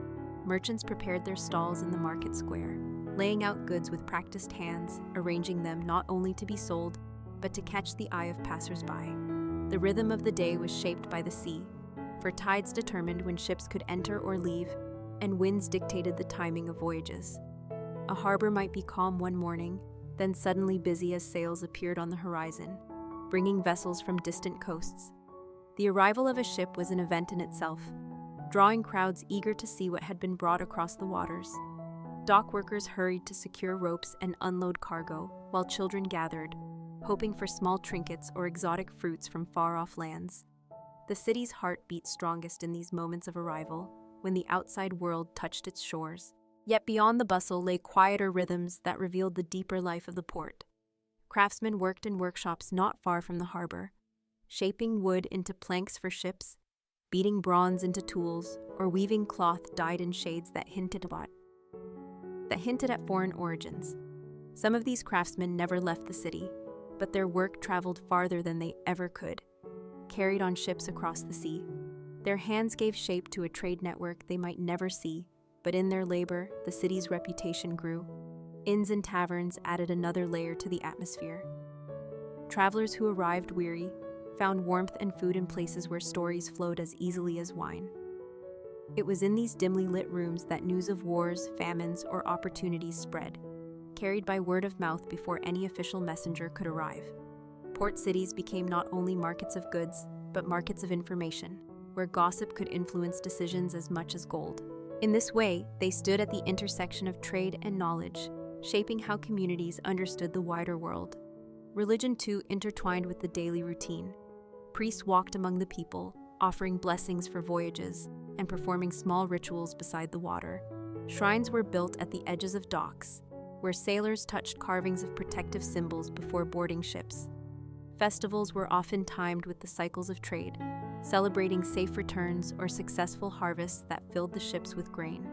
Speaker 1: Merchants prepared their stalls in the market square, laying out goods with practiced hands, arranging them not only to be sold, but to catch the eye of passers-by. The rhythm of the day was shaped by the sea, for tides determined when ships could enter or leave, and winds dictated the timing of voyages. A harbor might be calm one morning, then suddenly busy as sails appeared on the horizon, bringing vessels from distant coasts. The arrival of a ship was an event in itself, drawing crowds eager to see what had been brought across the waters. Dock workers hurried to secure ropes and unload cargo, while children gathered, hoping for small trinkets or exotic fruits from far-off lands. The city's heart beat strongest in these moments of arrival, when the outside world touched its shores. Yet beyond the bustle lay quieter rhythms that revealed the deeper life of the port. Craftsmen worked in workshops not far from the harbor, shaping wood into planks for ships, beating bronze into tools, or weaving cloth dyed in shades that hinted at foreign origins. Some of these craftsmen never left the city, but their work traveled farther than they ever could, carried on ships across the sea. Their hands gave shape to a trade network they might never see, but in their labor, the city's reputation grew. Inns and taverns added another layer to the atmosphere. Travelers who arrived weary found warmth and food in places where stories flowed as easily as wine. It was in these dimly lit rooms that news of wars, famines, or opportunities spread, carried by word of mouth before any official messenger could arrive. Port cities became not only markets of goods, but markets of information, where gossip could influence decisions as much as gold. In this way, they stood at the intersection of trade and knowledge, shaping how communities understood the wider world. Religion, too, intertwined with the daily routine. Priests walked among the people, offering blessings for voyages and performing small rituals beside the water. Shrines were built at the edges of docks, where sailors touched carvings of protective symbols before boarding ships. Festivals were often timed with the cycles of trade, celebrating safe returns or successful harvests that filled the ships with grain.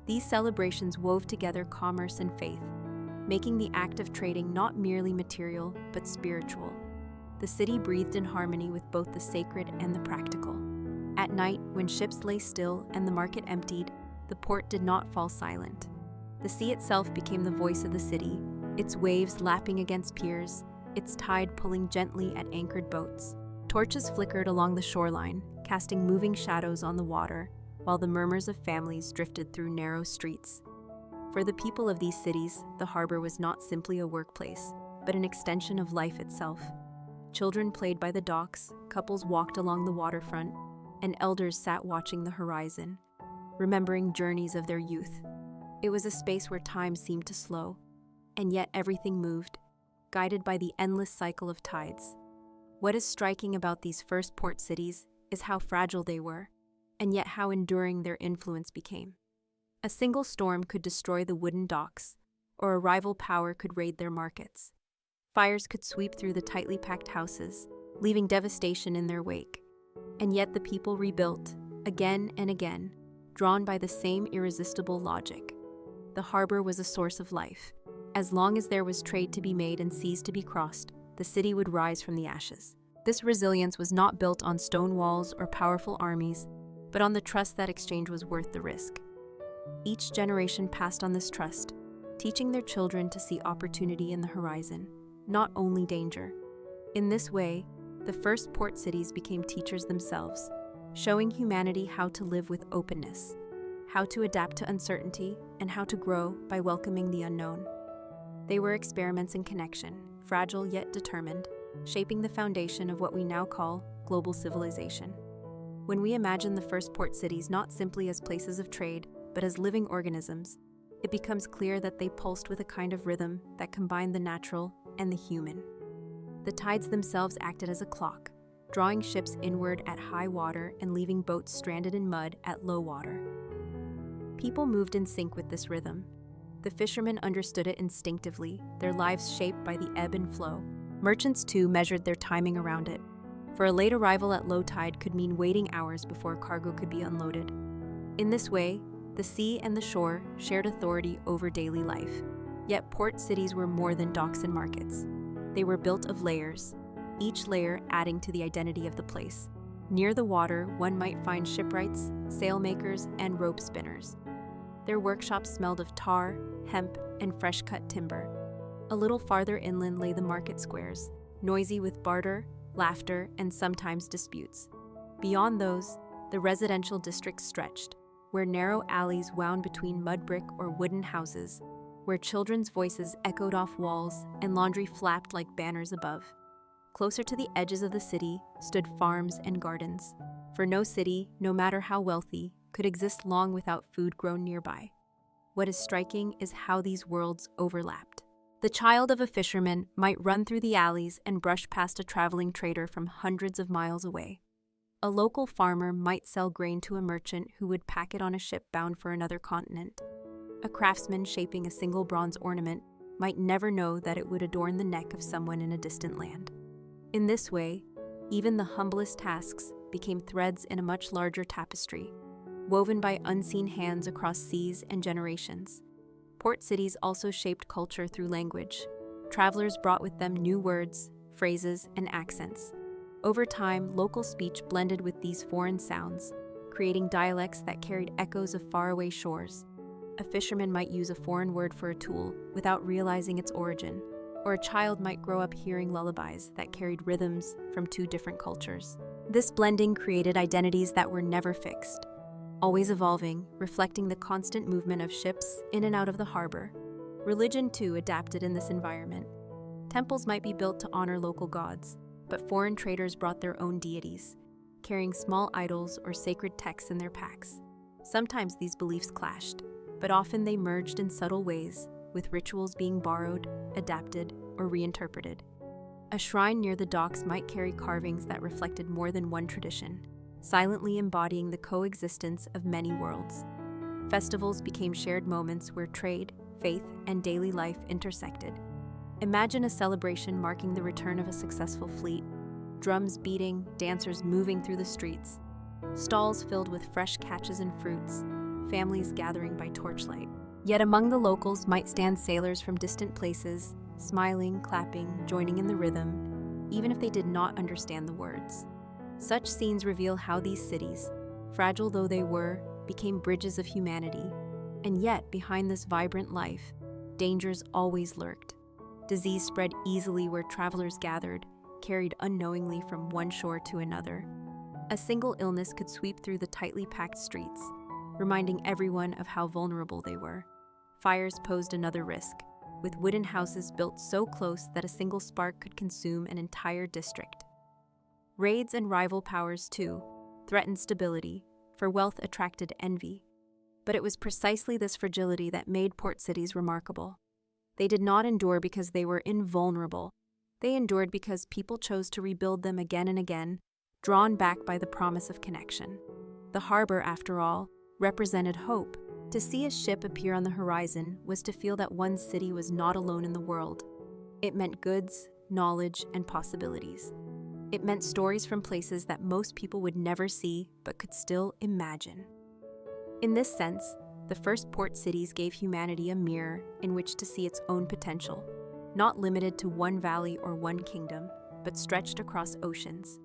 Speaker 1: These celebrations wove together commerce and faith, making the act of trading not merely material but spiritual. The city breathed in harmony with both the sacred and the practical. At night, when ships lay still and the market emptied, the port did not fall silent. The sea itself became the voice of the city, its waves lapping against piers, its tide pulling gently at anchored boats. Torches flickered along the shoreline, casting moving shadows on the water, while the murmurs of families drifted through narrow streets. For the people of these cities, the harbor was not simply a workplace, but an extension of life itself. Children played by the docks, couples walked along the waterfront, and elders sat watching the horizon, remembering journeys of their youth. It was a space where time seemed to slow, and yet everything moved, guided by the endless cycle of tides. What is striking about these first port cities is how fragile they were, and yet how enduring their influence became. A single storm could destroy the wooden docks, or a rival power could raid their markets. Fires could sweep through the tightly packed houses, leaving devastation in their wake. And yet the people rebuilt, again and again, drawn by the same irresistible logic. The harbor was a source of life. As long as there was trade to be made and seas to be crossed, the city would rise from the ashes. This resilience was not built on stone walls or powerful armies, but on the trust that exchange was worth the risk. Each generation passed on this trust, teaching their children to see opportunity in the horizon, not only danger. In this way, the first port cities became teachers themselves, showing humanity how to live with openness, how to adapt to uncertainty, and how to grow by welcoming the unknown. They were experiments in connection, fragile yet determined, shaping the foundation of what we now call global civilization. When we imagine the first port cities not simply as places of trade, but as living organisms, it becomes clear that they pulsed with a kind of rhythm that combined the natural and the human. The tides themselves acted as a clock, drawing ships inward at high water and leaving boats stranded in mud at low water. People moved in sync with this rhythm. The fishermen understood it instinctively, their lives shaped by the ebb and flow. Merchants, too, measured their timing around it, for a late arrival at low tide could mean waiting hours before cargo could be unloaded. In this way, the sea and the shore shared authority over daily life. Yet port cities were more than docks and markets. They were built of layers, each layer adding to the identity of the place. Near the water, one might find shipwrights, sailmakers, and rope spinners. Their workshops smelled of tar, hemp, and fresh-cut timber. A little farther inland lay the market squares, noisy with barter, laughter, and sometimes disputes. Beyond those, the residential districts stretched, where narrow alleys wound between mud brick or wooden houses, where children's voices echoed off walls and laundry flapped like banners above. Closer to the edges of the city stood farms and gardens, for no city, no matter how wealthy, could exist long without food grown nearby. What is striking is how these worlds overlapped. The child of a fisherman might run through the alleys and brush past a traveling trader from hundreds of miles away. A local farmer might sell grain to a merchant who would pack it on a ship bound for another continent. A craftsman shaping a single bronze ornament might never know that it would adorn the neck of someone in a distant land. In this way, even the humblest tasks became threads in a much larger tapestry, woven by unseen hands across seas and generations. Port cities also shaped culture through language. Travelers brought with them new words, phrases, and accents. Over time, local speech blended with these foreign sounds, creating dialects that carried echoes of faraway shores. A fisherman might use a foreign word for a tool without realizing its origin, or a child might grow up hearing lullabies that carried rhythms from two different cultures. This blending created identities that were never fixed, always evolving, reflecting the constant movement of ships in and out of the harbor. Religion, too, adapted in this environment. Temples might be built to honor local gods, but foreign traders brought their own deities, carrying small idols or sacred texts in their packs. Sometimes these beliefs clashed, but often they merged in subtle ways, with rituals being borrowed, adapted, or reinterpreted. A shrine near the docks might carry carvings that reflected more than one tradition, silently embodying the coexistence of many worlds. Festivals became shared moments where trade, faith, and daily life intersected. Imagine a celebration marking the return of a successful fleet, drums beating, dancers moving through the streets, stalls filled with fresh catches and fruits, families gathering by torchlight. Yet among the locals might stand sailors from distant places, smiling, clapping, joining in the rhythm, even if they did not understand the words. Such scenes reveal how these cities, fragile though they were, became bridges of humanity. And yet, behind this vibrant life, dangers always lurked. Disease spread easily where travelers gathered, carried unknowingly from one shore to another. A single illness could sweep through the tightly packed streets, reminding everyone of how vulnerable they were. Fires posed another risk, with wooden houses built so close that a single spark could consume an entire district. Raids and rival powers, too, threatened stability, for wealth attracted envy. But it was precisely this fragility that made port cities remarkable. They did not endure because they were invulnerable. They endured because people chose to rebuild them again and again, drawn back by the promise of connection. The harbor, after all, represented hope. To see a ship appear on the horizon was to feel that one city was not alone in the world. It meant goods, knowledge, and possibilities. It meant stories from places that most people would never see but could still imagine. In this sense, the first port cities gave humanity a mirror in which to see its own potential, not limited to one valley or one kingdom, but stretched across oceans.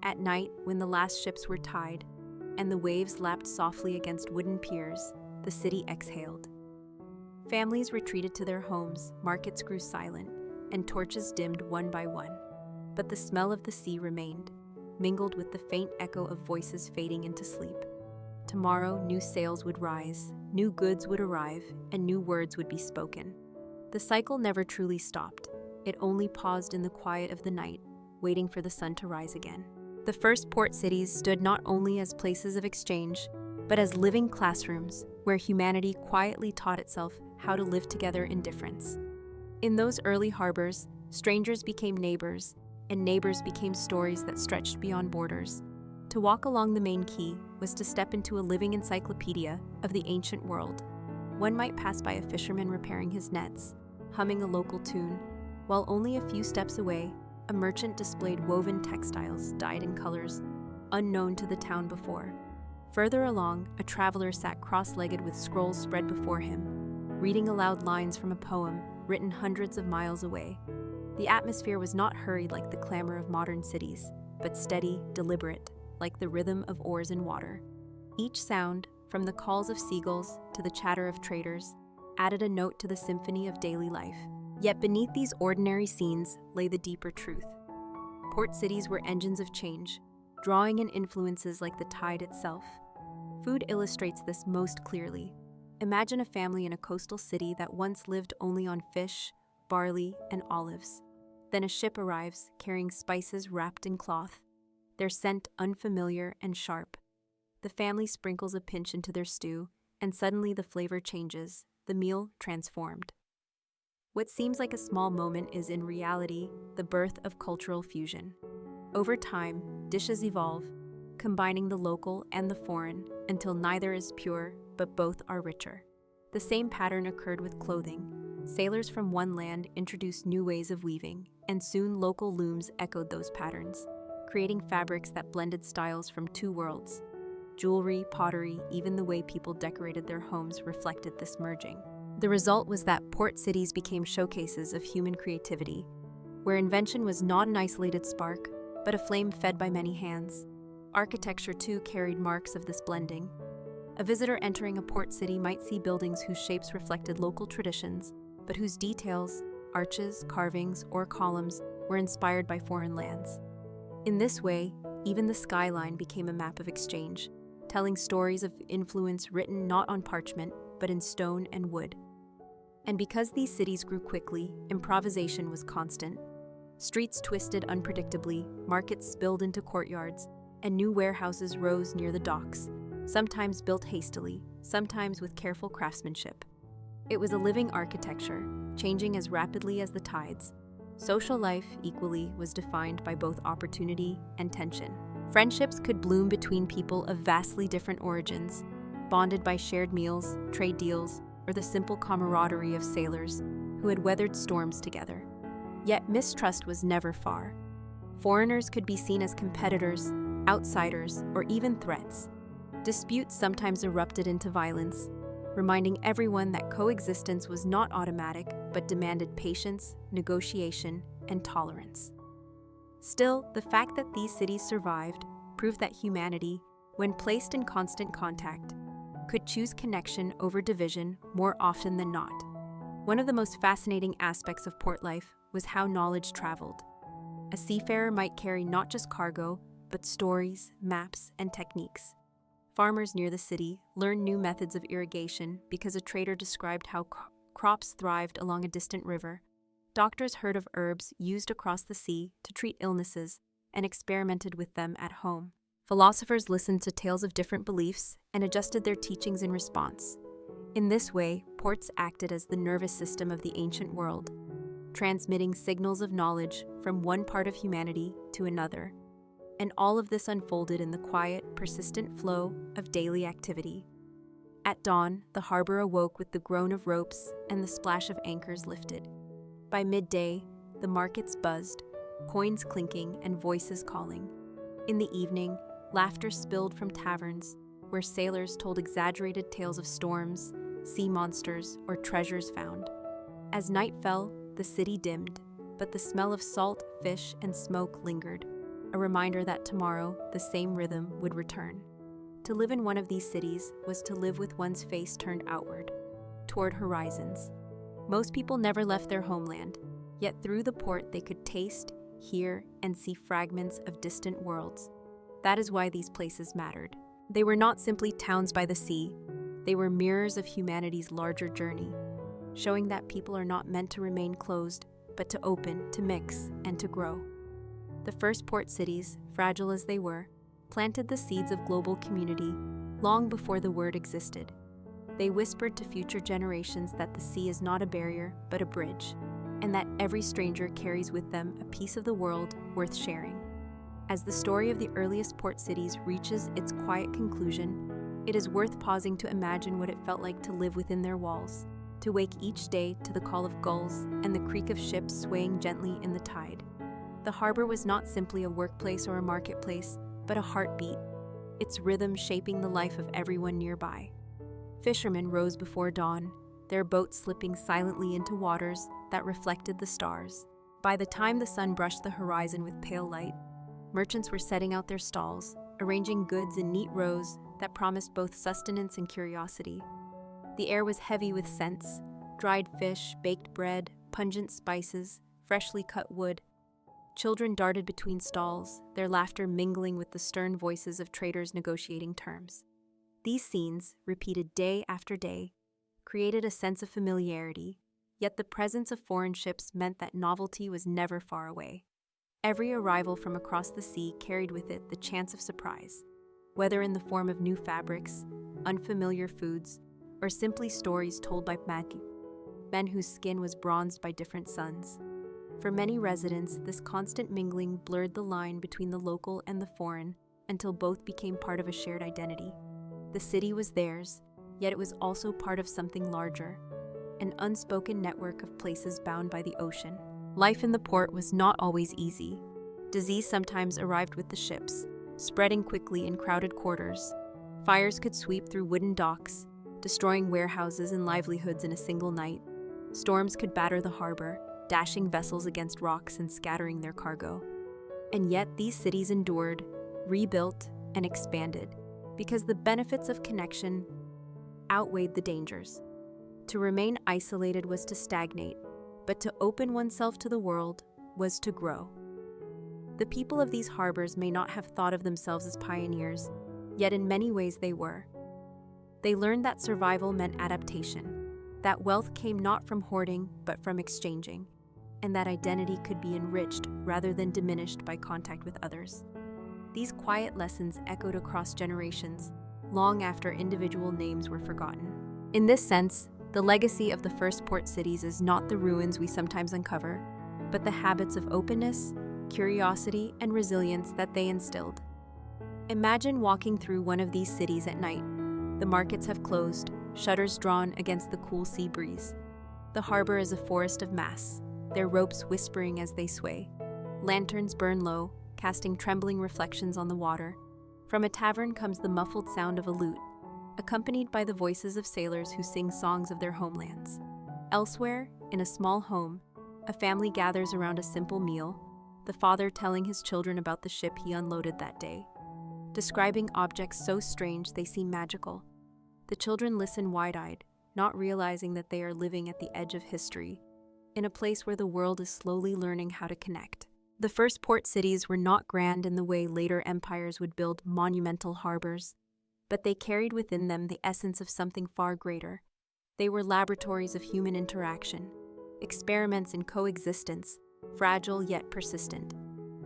Speaker 1: At night, when the last ships were tied, and the waves lapped softly against wooden piers, the city exhaled. Families retreated to their homes, markets grew silent, and torches dimmed one by one. But the smell of the sea remained, mingled with the faint echo of voices fading into sleep. Tomorrow, new sails would rise, new goods would arrive, and new words would be spoken. The cycle never truly stopped. It only paused in the quiet of the night, waiting for the sun to rise again. The first port cities stood not only as places of exchange, but as living classrooms where humanity quietly taught itself how to live together in difference. In those early harbors, strangers became neighbors, and neighbors became stories that stretched beyond borders. To walk along the main quay was to step into a living encyclopedia of the ancient world. One might pass by a fisherman repairing his nets, humming a local tune, while only a few steps away, a merchant displayed woven textiles dyed in colors unknown to the town before. Further along, a traveler sat cross-legged with scrolls spread before him, reading aloud lines from a poem written hundreds of miles away. The atmosphere was not hurried like the clamor of modern cities, but steady, deliberate, like the rhythm of oars in water. Each sound, from the calls of seagulls to the chatter of traders, added a note to the symphony of daily life. Yet beneath these ordinary scenes lay the deeper truth. Port cities were engines of change, drawing in influences like the tide itself. Food illustrates this most clearly. Imagine a family in a coastal city that once lived only on fish, barley, and olives. Then a ship arrives, carrying spices wrapped in cloth, their scent unfamiliar and sharp. The family sprinkles a pinch into their stew, and suddenly the flavor changes, the meal transformed. What seems like a small moment is in reality the birth of cultural fusion. Over time, dishes evolve, combining the local and the foreign until neither is pure, but both are richer. The same pattern occurred with clothing. Sailors from one land introduced new ways of weaving, and soon local looms echoed those patterns, creating fabrics that blended styles from two worlds. Jewelry, pottery, even the way people decorated their homes reflected this merging. The result was that port cities became showcases of human creativity, where invention was not an isolated spark, but a flame fed by many hands. Architecture, too, carried marks of this blending. A visitor entering a port city might see buildings whose shapes reflected local traditions, but whose details, arches, carvings, or columns, were inspired by foreign lands. In this way, even the skyline became a map of exchange, telling stories of influence written not on parchment, but in stone and wood. And because these cities grew quickly, improvisation was constant. Streets twisted unpredictably, markets spilled into courtyards, and new warehouses rose near the docks, sometimes built hastily, sometimes with careful craftsmanship. It was a living architecture, changing as rapidly as the tides. Social life, equally, was defined by both opportunity and tension. Friendships could bloom between people of vastly different origins, bonded by shared meals, trade deals, or the simple camaraderie of sailors who had weathered storms together. Yet mistrust was never far. Foreigners could be seen as competitors, outsiders, or even threats. Disputes sometimes erupted into violence, reminding everyone that coexistence was not automatic but demanded patience, negotiation, and tolerance. Still, the fact that these cities survived proved that humanity, when placed in constant contact, could choose connection over division more often than not. One of the most fascinating aspects of port life was how knowledge traveled. A seafarer might carry not just cargo, but stories, maps, and techniques. Farmers near the city learned new methods of irrigation because a trader described how crops thrived along a distant river. Doctors heard of herbs used across the sea to treat illnesses and experimented with them at home. Philosophers listened to tales of different beliefs and adjusted their teachings in response. In this way, ports acted as the nervous system of the ancient world, transmitting signals of knowledge from one part of humanity to another. And all of this unfolded in the quiet, persistent flow of daily activity. At dawn, the harbor awoke with the groan of ropes and the splash of anchors lifted. By midday, the markets buzzed, coins clinking and voices calling. In the evening, laughter spilled from taverns, where sailors told exaggerated tales of storms, sea monsters, or treasures found. As night fell, the city dimmed, but the smell of salt, fish, and smoke lingered, a reminder that tomorrow the same rhythm would return. To live in one of these cities was to live with one's face turned outward, toward horizons. Most people never left their homeland, yet through the port they could taste, hear, and see fragments of distant worlds. That is why these places mattered. They were not simply towns by the sea, they were mirrors of humanity's larger journey, showing that people are not meant to remain closed, but to open, to mix, and to grow. The first port cities, fragile as they were, planted the seeds of global community long before the word existed. They whispered to future generations that the sea is not a barrier, but a bridge, and that every stranger carries with them a piece of the world worth sharing. As the story of the earliest port cities reaches its quiet conclusion, it is worth pausing to imagine what it felt like to live within their walls, to wake each day to the call of gulls and the creak of ships swaying gently in the tide. The harbor was not simply a workplace or a marketplace, but a heartbeat, its rhythm shaping the life of everyone nearby. Fishermen rose before dawn, their boats slipping silently into waters that reflected the stars. By the time the sun brushed the horizon with pale light, merchants were setting out their stalls, arranging goods in neat rows that promised both sustenance and curiosity. The air was heavy with scents, dried fish, baked bread, pungent spices, freshly cut wood. Children darted between stalls, their laughter mingling with the stern voices of traders negotiating terms. These scenes, repeated day after day, created a sense of familiarity, yet the presence of foreign ships meant that novelty was never far away. Every arrival from across the sea carried with it the chance of surprise, whether in the form of new fabrics, unfamiliar foods, or simply stories told by men whose skin was bronzed by different suns. For many residents, this constant mingling blurred the line between the local and the foreign until both became part of a shared identity. The city was theirs, yet it was also part of something larger, an unspoken network of places bound by the ocean. Life in the port was not always easy. Disease sometimes arrived with the ships, spreading quickly in crowded quarters. Fires could sweep through wooden docks, destroying warehouses and livelihoods in a single night. Storms could batter the harbor, dashing vessels against rocks and scattering their cargo. And yet these cities endured, rebuilt, and expanded, because the benefits of connection outweighed the dangers. To remain isolated was to stagnate, but to open oneself to the world was to grow. The people of these harbors may not have thought of themselves as pioneers, yet in many ways they were. They learned that survival meant adaptation, that wealth came not from hoarding but from exchanging, and that identity could be enriched rather than diminished by contact with others. These quiet lessons echoed across generations, long after individual names were forgotten. In this sense, the legacy of the first port cities is not the ruins we sometimes uncover, but the habits of openness, curiosity, and resilience that they instilled. Imagine walking through one of these cities at night. The markets have closed, shutters drawn against the cool sea breeze. The harbor is a forest of masts, their ropes whispering as they sway. Lanterns burn low, casting trembling reflections on the water. From a tavern comes the muffled sound of a lute, accompanied by the voices of sailors who sing songs of their homelands. Elsewhere, in a small home, a family gathers around a simple meal, the father telling his children about the ship he unloaded that day, describing objects so strange they seem magical. The children listen wide-eyed, not realizing that they are living at the edge of history, in a place where the world is slowly learning how to connect. The first port cities were not grand in the way later empires would build monumental harbors, but they carried within them the essence of something far greater. They were laboratories of human interaction, experiments in coexistence, fragile yet persistent.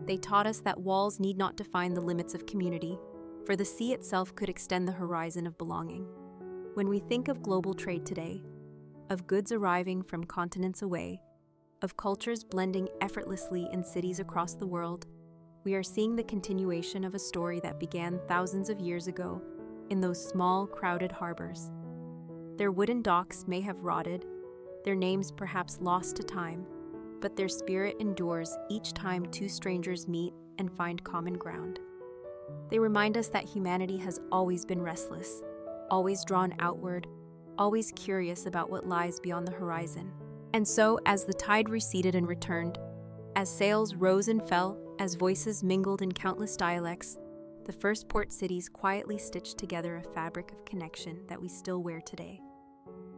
Speaker 1: They taught us that walls need not define the limits of community, for the sea itself could extend the horizon of belonging. When we think of global trade today, of goods arriving from continents away, of cultures blending effortlessly in cities across the world, we are seeing the continuation of a story that began thousands of years ago in those small, crowded harbors. Their wooden docks may have rotted, their names perhaps lost to time, but their spirit endures each time two strangers meet and find common ground. They remind us that humanity has always been restless, always drawn outward, always curious about what lies beyond the horizon. And so, as the tide receded and returned, as sails rose and fell, as voices mingled in countless dialects, the first port cities quietly stitched together a fabric of connection that we still wear today.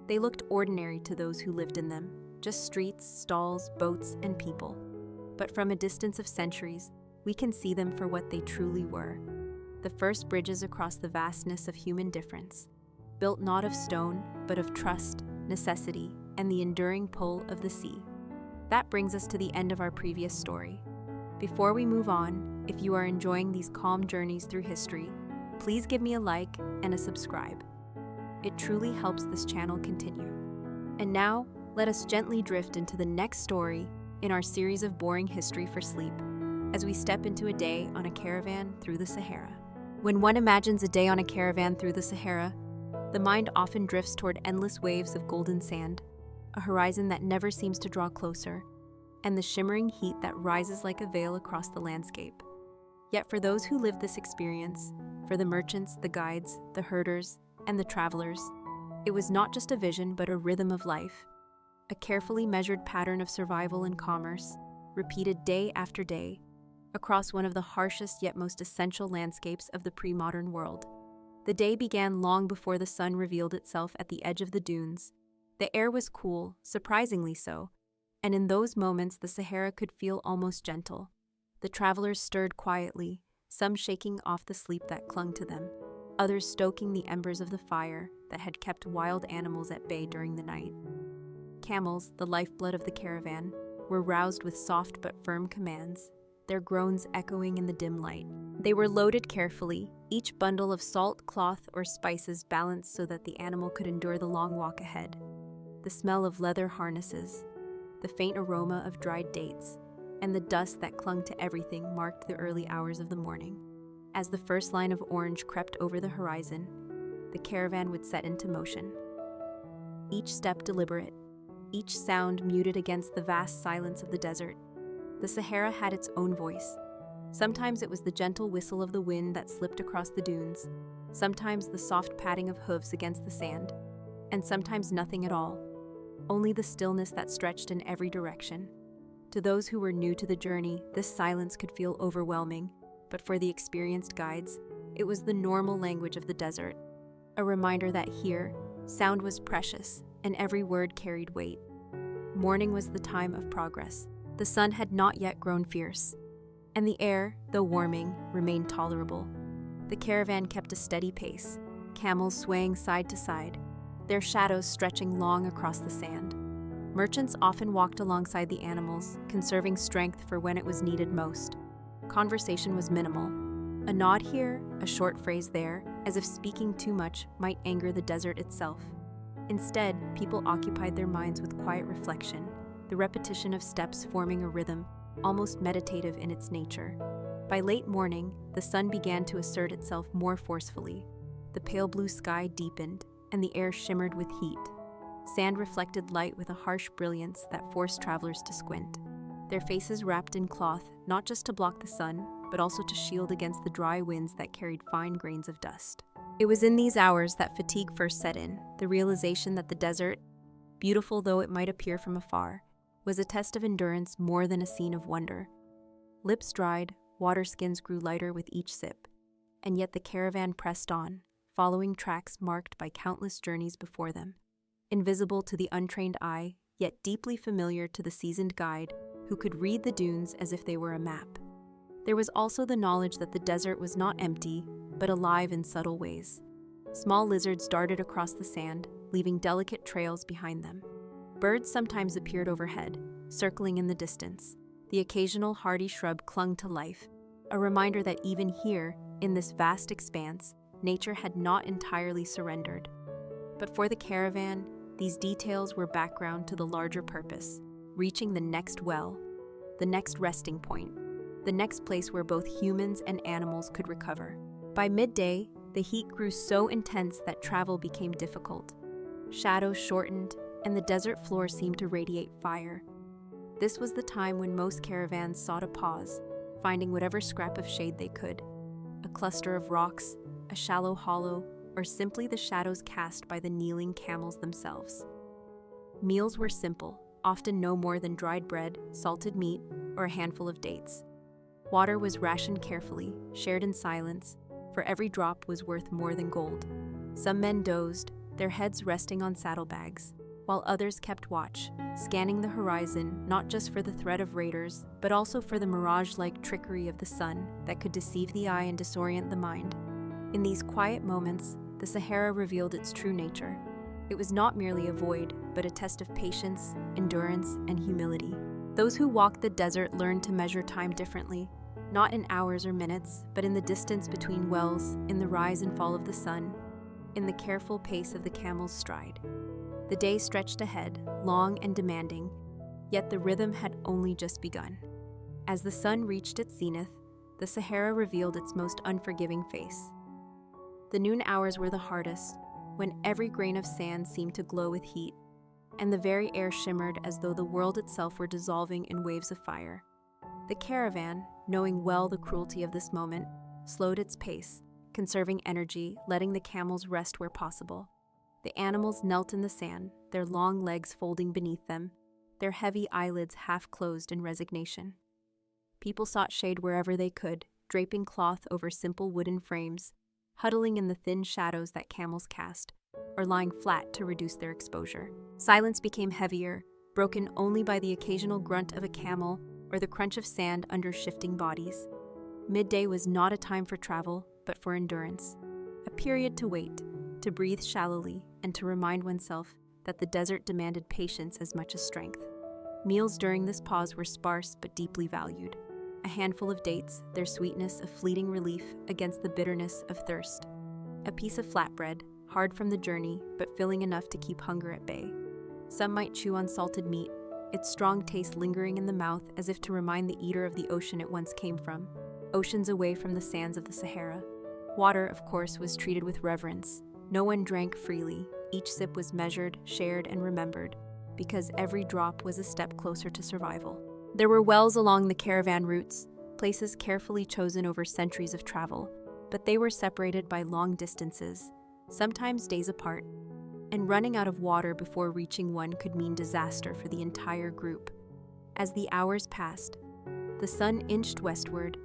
Speaker 1: They looked ordinary to those who lived in them, just streets, stalls, boats, and people. But from a distance of centuries, we can see them for what they truly were: the first bridges across the vastness of human difference, built not of stone, but of trust, necessity, and the enduring pull of the sea. That brings us to the end of our previous story. Before we move on, if you are enjoying these calm journeys through history, please give me a like and a subscribe. It truly helps this channel continue. And now, let us gently drift into the next story in our series of Boring History for Sleep, as we step into a day on a caravan through the Sahara. When one imagines a day on a caravan through the Sahara, the mind often drifts toward endless waves of golden sand, a horizon that never seems to draw closer, and the shimmering heat that rises like a veil across the landscape. Yet for those who lived this experience, for the merchants, the guides, the herders, and the travelers, it was not just a vision but a rhythm of life, a carefully measured pattern of survival and commerce, repeated day after day, across one of the harshest yet most essential landscapes of the pre-modern world. The day began long before the sun revealed itself at the edge of the dunes. The air was cool, surprisingly so, and in those moments the Sahara could feel almost gentle. The travelers stirred quietly, some shaking off the sleep that clung to them, others stoking the embers of the fire that had kept wild animals at bay during the night. Camels, the lifeblood of the caravan, were roused with soft but firm commands, their groans echoing in the dim light. They were loaded carefully, each bundle of salt, cloth, or spices balanced so that the animal could endure the long walk ahead. the smell of leather harnesses, the faint aroma of dried dates, and the dust that clung to everything marked the early hours of the morning. As the first line of orange crept over the horizon, the caravan would set into motion. Each step deliberate, each sound muted against the vast silence of the desert. The Sahara had its own voice. Sometimes it was the gentle whistle of the wind that slipped across the dunes, sometimes the soft padding of hooves against the sand, and sometimes nothing at all, only the stillness that stretched in every direction. To those who were new to the journey, this silence could feel overwhelming, but for the experienced guides, it was the normal language of the desert, a reminder that here, sound was precious and every word carried weight. Morning was the time of progress. The sun had not yet grown fierce, and the air, though warming, remained tolerable. The caravan kept a steady pace, camels swaying side to side, their shadows stretching long across the sand. Merchants often walked alongside the animals, conserving strength for when it was needed most. Conversation was minimal. A nod here, a short phrase there, as if speaking too much might anger the desert itself. Instead, people occupied their minds with quiet reflection, the repetition of steps forming a rhythm, almost meditative in its nature. By late morning, the sun began to assert itself more forcefully. The pale blue sky deepened, and the air shimmered with heat. Sand reflected light with a harsh brilliance that forced travelers to squint. Their faces wrapped in cloth, not just to block the sun, but also to shield against the dry winds that carried fine grains of dust. It was in these hours that fatigue first set in, the realization that the desert, beautiful though it might appear from afar, was a test of endurance more than a scene of wonder. Lips dried, water skins grew lighter with each sip, and yet the caravan pressed on, following tracks marked by countless journeys before them, invisible to the untrained eye, yet deeply familiar to the seasoned guide who could read the dunes as if they were a map. There was also the knowledge that the desert was not empty, but alive in subtle ways. Small lizards darted across the sand, leaving delicate trails behind them. Birds sometimes appeared overhead, circling in the distance. The occasional hardy shrub clung to life, a reminder that even here, in this vast expanse, nature had not entirely surrendered. But for the caravan, these details were background to the larger purpose, reaching the next well, the next resting point, the next place where both humans and animals could recover. By midday, the heat grew so intense that travel became difficult. Shadows shortened, and the desert floor seemed to radiate fire. This was the time when most caravans sought a pause, finding whatever scrap of shade they could. A cluster of rocks, a shallow hollow, or simply the shadows cast by the kneeling camels themselves. Meals were simple, often no more than dried bread, salted meat, or a handful of dates. Water was rationed carefully, shared in silence, for every drop was worth more than gold. Some men dozed, their heads resting on saddlebags, while others kept watch, scanning the horizon not just for the threat of raiders, but also for the mirage-like trickery of the sun that could deceive the eye and disorient the mind. In these quiet moments, the Sahara revealed its true nature. It was not merely a void, but a test of patience, endurance, and humility. Those who walked the desert learned to measure time differently, not in hours or minutes, but in the distance between wells, in the rise and fall of the sun, in the careful pace of the camel's stride. The day stretched ahead, long and demanding, yet the rhythm had only just begun. As the sun reached its zenith, the Sahara revealed its most unforgiving face. The noon hours were the hardest, when every grain of sand seemed to glow with heat, and the very air shimmered as though the world itself were dissolving in waves of fire. The caravan, knowing well the cruelty of this moment, slowed its pace, conserving energy, letting the camels rest where possible. The animals knelt in the sand, their long legs folding beneath them, their heavy eyelids half closed in resignation. People sought shade wherever they could, draping cloth over simple wooden frames, huddling in the thin shadows that camels cast, or lying flat to reduce their exposure. Silence became heavier, broken only by the occasional grunt of a camel or the crunch of sand under shifting bodies. Midday was not a time for travel, but for endurance, a period to wait, to breathe shallowly, and to remind oneself that the desert demanded patience as much as strength. Meals during this pause were sparse but deeply valued. A handful of dates, their sweetness a fleeting relief against the bitterness of thirst. A piece of flatbread, hard from the journey, but filling enough to keep hunger at bay. Some might chew on salted meat, its strong taste lingering in the mouth as if to remind the eater of the ocean it once came from, oceans away from the sands of the Sahara. Water, of course, was treated with reverence. No one drank freely. Each sip was measured, shared, and remembered, because every drop was a step closer to survival. There were wells along the caravan routes, places carefully chosen over centuries of travel, but they were separated by long distances, sometimes days apart, and running out of water before reaching one could mean disaster for the entire group. As the hours passed, the sun inched westward,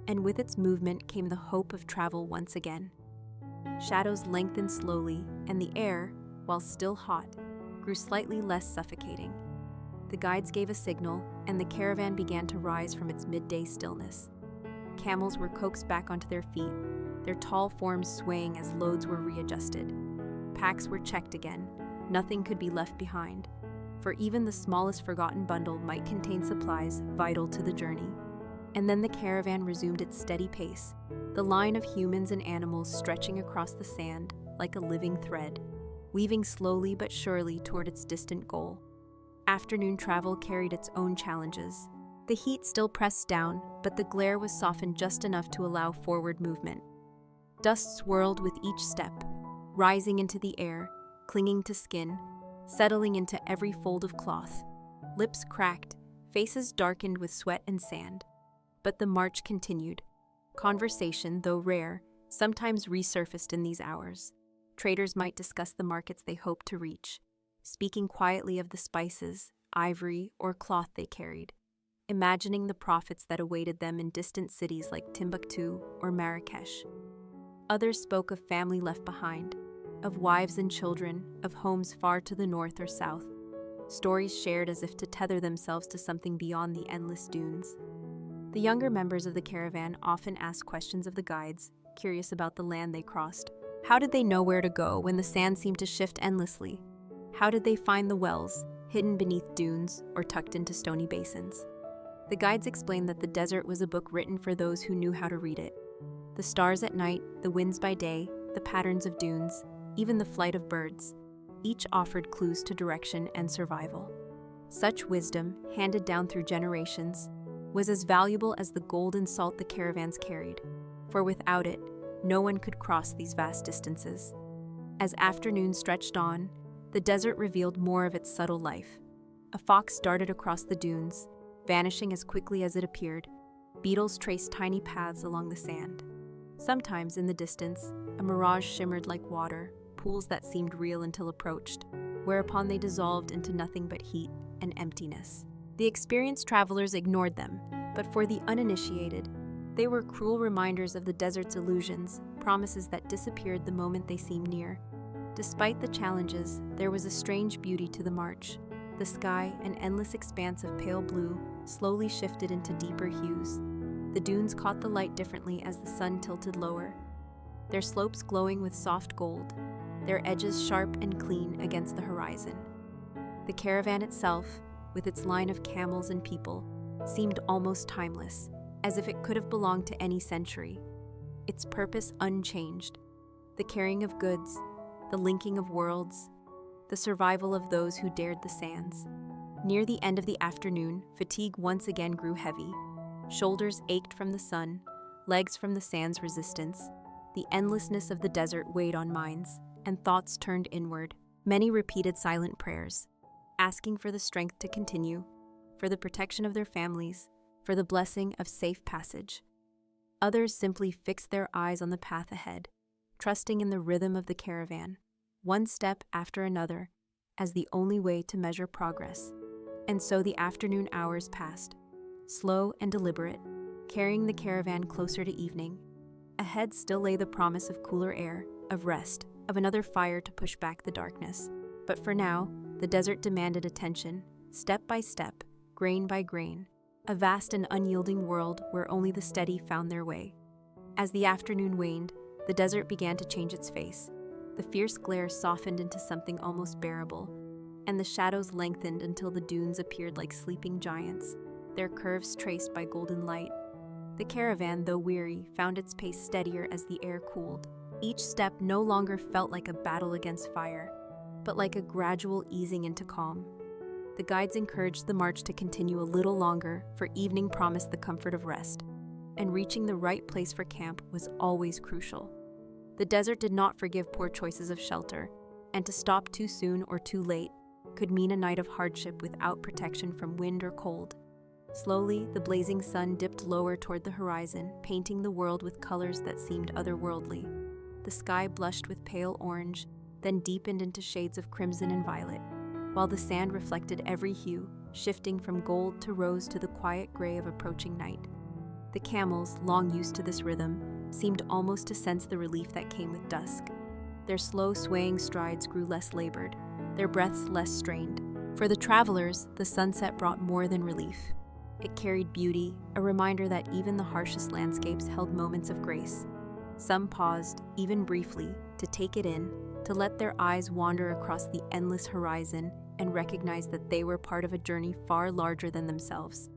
Speaker 1: and with its movement came the hope of travel once again. Shadows lengthened slowly, and the air, while still hot, grew slightly less suffocating. The guides gave a signal, and the caravan began to rise from its midday stillness. Camels were coaxed back onto their feet, their tall forms swaying as loads were readjusted. Packs were checked again. Nothing could be left behind, for even the smallest forgotten bundle might contain supplies vital to the journey. And then the caravan resumed its steady pace, the line of humans and animals stretching across the sand like a living thread, weaving slowly but surely toward its distant goal. Afternoon travel carried its own challenges. The heat still pressed down, but the glare was softened just enough to allow forward movement. Dust swirled with each step, rising into the air, clinging to skin, settling into every fold of cloth. Lips cracked, faces darkened with sweat and sand. But the march continued. Conversation, though rare, sometimes resurfaced in these hours. Traders might discuss the markets they hoped to reach, speaking quietly of the spices, ivory, or cloth they carried, imagining the profits that awaited them in distant cities like Timbuktu or Marrakesh. Others spoke of family left behind, of wives and children, of homes far to the north or south, stories shared as if to tether themselves to something beyond the endless dunes. The younger members of the caravan often asked questions of the guides, curious about the land they crossed. How did they know where to go when the sand seemed to shift endlessly? How did they find the wells, hidden beneath dunes or tucked into stony basins? The guides explained that the desert was a book written for those who knew how to read it. The stars at night, the winds by day, the patterns of dunes, even the flight of birds, each offered clues to direction and survival. Such wisdom, handed down through generations, was as valuable as the gold and salt the caravans carried, for without it, no one could cross these vast distances. As afternoon stretched on, the desert revealed more of its subtle life. A fox darted across the dunes, vanishing as quickly as it appeared. Beetles traced tiny paths along the sand. Sometimes, in the distance, a mirage shimmered like water, pools that seemed real until approached, whereupon they dissolved into nothing but heat and emptiness. The experienced travelers ignored them, but for the uninitiated, they were cruel reminders of the desert's illusions, promises that disappeared the moment they seemed near. Despite the challenges, there was a strange beauty to the march. The sky, an endless expanse of pale blue, slowly shifted into deeper hues. The dunes caught the light differently as the sun tilted lower, their slopes glowing with soft gold, their edges sharp and clean against the horizon. The caravan itself, with its line of camels and people, seemed almost timeless, as if it could have belonged to any century. Its purpose unchanged: the carrying of goods, the linking of worlds, the survival of those who dared the sands. Near the end of the afternoon, fatigue once again grew heavy. Shoulders ached from the sun, legs from the sand's resistance. The endlessness of the desert weighed on minds, and thoughts turned inward. Many repeated silent prayers, asking for the strength to continue, for the protection of their families, for the blessing of safe passage. Others simply fixed their eyes on the path ahead, trusting in the rhythm of the caravan, one step after another, as the only way to measure progress. And so the afternoon hours passed, slow and deliberate, carrying the caravan closer to evening. Ahead still lay the promise of cooler air, of rest, of another fire to push back the darkness. But for now, the desert demanded attention, step by step, grain by grain, a vast and unyielding world where only the steady found their way. As the afternoon waned, the desert began to change its face. The fierce glare softened into something almost bearable, and the shadows lengthened until the dunes appeared like sleeping giants, their curves traced by golden light. The caravan, though weary, found its pace steadier as the air cooled. Each step no longer felt like a battle against fire. but like a gradual easing into calm. The guides encouraged the march to continue a little longer, for evening promised the comfort of rest, and reaching the right place for camp was always crucial. The desert did not forgive poor choices of shelter, and to stop too soon or too late could mean a night of hardship without protection from wind or cold. Slowly, the blazing sun dipped lower toward the horizon, painting the world with colors that seemed otherworldly. The sky blushed with pale orange, then deepened into shades of crimson and violet, while the sand reflected every hue, shifting from gold to rose to the quiet gray of approaching night. The camels, long used to this rhythm, seemed almost to sense the relief that came with dusk. Their slow swaying strides grew less labored, their breaths less strained. For the travelers, the sunset brought more than relief. It carried beauty, a reminder that even the harshest landscapes held moments of grace. Some paused, even briefly, to take it in, to let their eyes wander across the endless horizon and recognize that they were part of a journey far larger than themselves.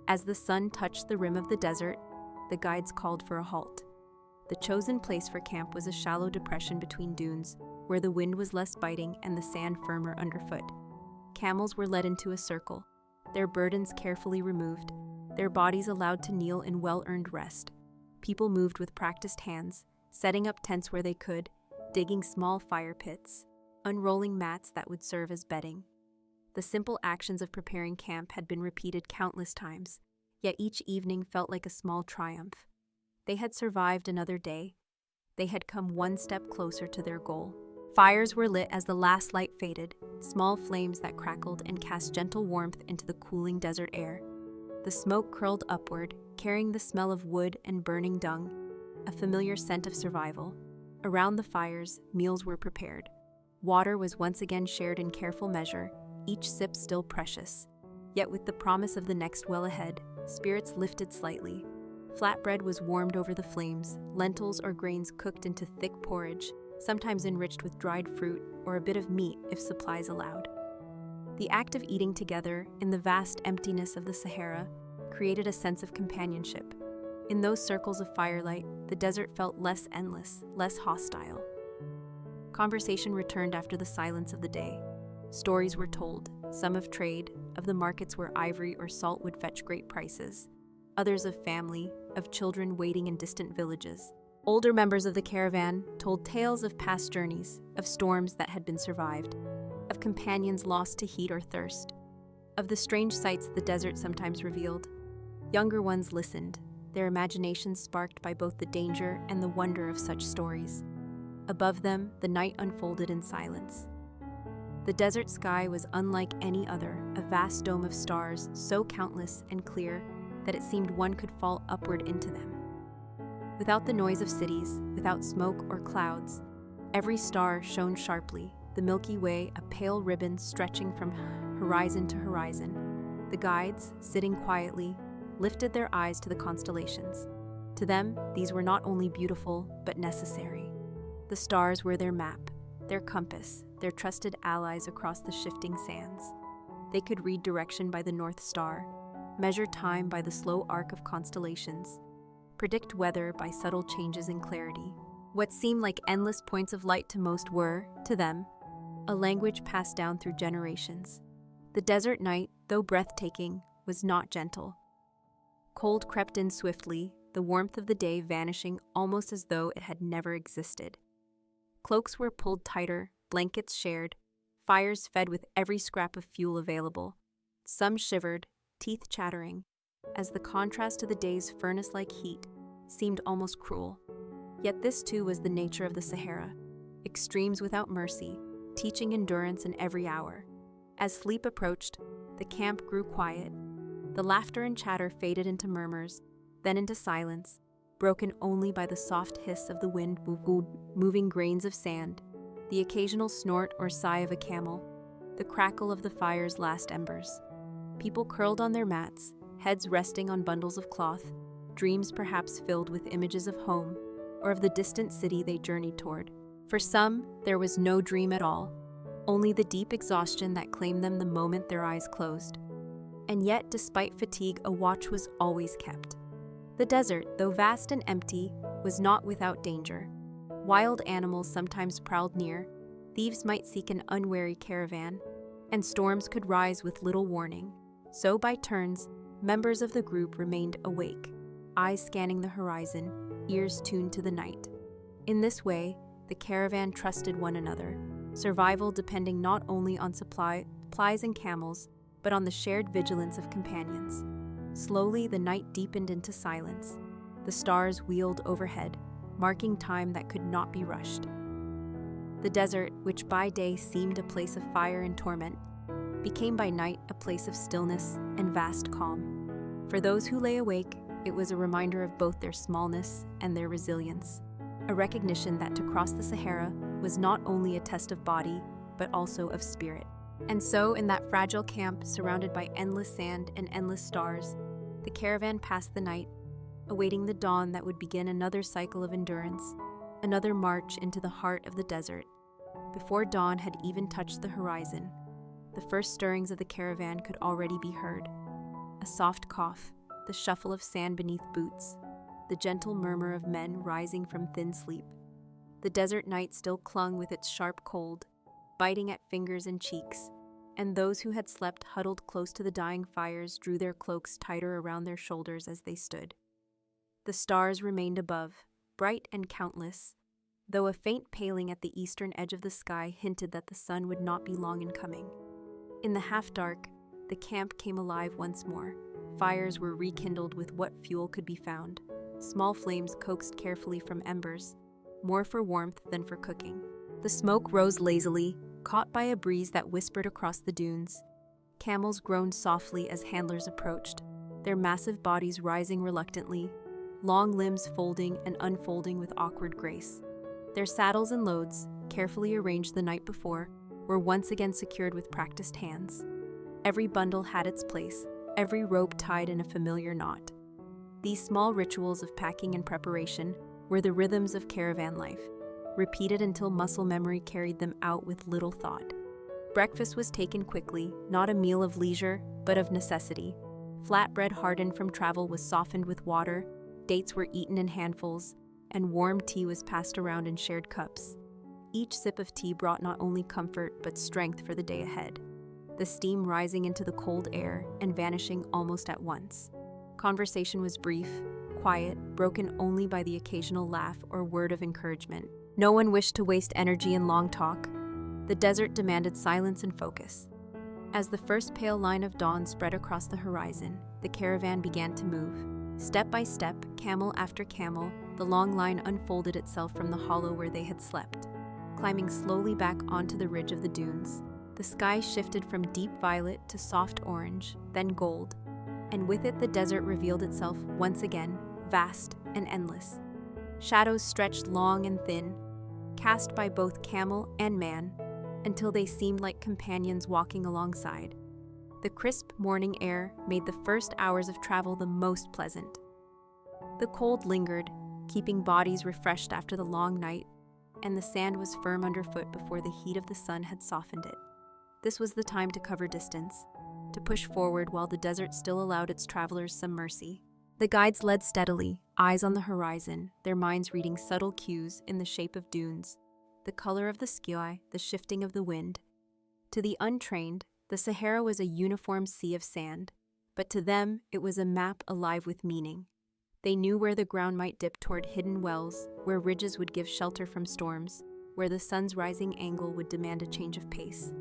Speaker 1: As the sun touched the rim of the desert, the guides called for a halt. The chosen place for camp was a shallow depression between dunes, where the wind was less biting and the sand firmer underfoot. Camels were led into a circle, their burdens carefully removed, their bodies allowed to kneel in well-earned rest. People moved with practiced hands, setting up tents where they could, digging small fire pits, unrolling mats that would serve as bedding. The simple actions of preparing camp had been repeated countless times, yet each evening felt like a small triumph. They had survived another day. They had come one step closer to their goal. Fires were lit as the last light faded, small flames that crackled and cast gentle warmth into the cooling desert air. The smoke curled upward, carrying the smell of wood and burning dung, a familiar scent of survival. Around the fires, meals were prepared. Water was once again shared in careful measure, each sip still precious. Yet with the promise of the next well ahead, spirits lifted slightly. Flatbread was warmed over the flames, lentils or grains cooked into thick porridge, sometimes enriched with dried fruit or a bit of meat if supplies allowed. The act of eating together, in the vast emptiness of the Sahara, created a sense of companionship. In those circles of firelight, the desert felt less endless, less hostile. Conversation returned after the silence of the day. Stories were told, some of trade, of the markets where ivory or salt would fetch great prices, others of family, of children waiting in distant villages. Older members of the caravan told tales of past journeys, of storms that had been survived, of companions lost to heat or thirst, of the strange sights the desert sometimes revealed. Younger ones listened, their imaginations sparked by both the danger and the wonder of such stories. Above them, the night unfolded in silence. The desert sky was unlike any other, a vast dome of stars so countless and clear that it seemed one could fall upward into them. Without the noise of cities, without smoke or clouds, every star shone sharply, the Milky Way a pale ribbon stretching from horizon to horizon. The guides, sitting quietly, lifted their eyes to the constellations. To them, these were not only beautiful, but necessary. The stars were their map, their compass, their trusted allies across the shifting sands. They could read direction by the North Star, measure time by the slow arc of constellations, predict weather by subtle changes in clarity. What seemed like endless points of light to most were, to them, a language passed down through generations. The desert night, though breathtaking, was not gentle. Cold crept in swiftly, the warmth of the day vanishing almost as though it had never existed. Cloaks were pulled tighter, blankets shared, fires fed with every scrap of fuel available. Some shivered, teeth chattering, as the contrast to the day's furnace-like heat seemed almost cruel. Yet this too was the nature of the Sahara, extremes without mercy, teaching endurance in every hour. As sleep approached, the camp grew quiet. The laughter and chatter faded into murmurs, then into silence, broken only by the soft hiss of the wind moving grains of sand, the occasional snort or sigh of a camel, the crackle of the fire's last embers. People curled on their mats, heads resting on bundles of cloth, dreams perhaps filled with images of home or of the distant city they journeyed toward. For some, there was no dream at all, only the deep exhaustion that claimed them the moment their eyes closed. And yet, despite fatigue, a watch was always kept. The desert, though vast and empty, was not without danger. Wild animals sometimes prowled near, Thieves might seek an unwary caravan, and storms could rise with little warning. So by turns, members of the group remained awake, eyes scanning the horizon, ears tuned to the night. In this way, the caravan trusted one another, survival depending not only on supplies and camels, but on the shared vigilance of companions. Slowly, the night deepened into silence. The stars wheeled overhead, marking time that could not be rushed. The desert, which by day seemed a place of fire and torment, became by night a place of stillness and vast calm. For those who lay awake, it was a reminder of both their smallness and their resilience, a recognition that to cross the Sahara was not only a test of body, but also of spirit. And so, in that fragile camp, surrounded by endless sand and endless stars, the caravan passed the night, awaiting the dawn that would begin another cycle of endurance, another march into the heart of the desert. Before dawn had even touched the horizon, the first stirrings of the caravan could already be heard. A soft cough, the shuffle of sand beneath boots, the gentle murmur of men rising from thin sleep. The desert night still clung with its sharp cold, biting at fingers and cheeks, and those who had slept huddled close to the dying fires drew their cloaks tighter around their shoulders as they stood. The stars remained above, bright and countless, though a faint paling at the eastern edge of the sky hinted that the sun would not be long in coming. In the half-dark, the camp came alive once more. Fires were rekindled with what fuel could be found, small flames coaxed carefully from embers, more for warmth than for cooking. The smoke rose lazily, caught by a breeze that whispered across the dunes. Camels groaned softly as handlers approached, their massive bodies rising reluctantly, long limbs folding and unfolding with awkward grace. Their saddles and loads, carefully arranged the night before, were once again secured with practiced hands. Every bundle had its place, every rope tied in a familiar knot. These small rituals of packing and preparation were the rhythms of caravan life, repeated until muscle memory carried them out with little thought. Breakfast was taken quickly, not a meal of leisure, but of necessity. Flatbread hardened from travel was softened with water, dates were eaten in handfuls, and warm tea was passed around in shared cups. Each sip of tea brought not only comfort but strength for the day ahead, the steam rising into the cold air and vanishing almost at once. Conversation was brief, quiet, broken only by the occasional laugh or word of encouragement. No one wished to waste energy in long talk. The desert demanded silence and focus. As the first pale line of dawn spread across the horizon, the caravan began to move. Step by step, camel after camel, the long line unfolded itself from the hollow where they had slept, climbing slowly back onto the ridge of the dunes. The sky shifted from deep violet to soft orange, then gold, and with it the desert revealed itself once again, vast and endless. Shadows stretched long and thin, cast by both camel and man, until they seemed like companions walking alongside. The crisp morning air made the first hours of travel the most pleasant. The cold lingered, keeping bodies refreshed after the long night, and the sand was firm underfoot before the heat of the sun had softened it. This was the time to cover distance, to push forward while the desert still allowed its travelers some mercy. The guides led steadily, eyes on the horizon, their minds reading subtle cues in the shape of dunes, the color of the sky, the shifting of the wind. To the untrained, the Sahara was a uniform sea of sand, but to them it was a map alive with meaning. They knew where the ground might dip toward hidden wells, where ridges would give shelter from storms, where the sun's rising angle would demand a change of pace.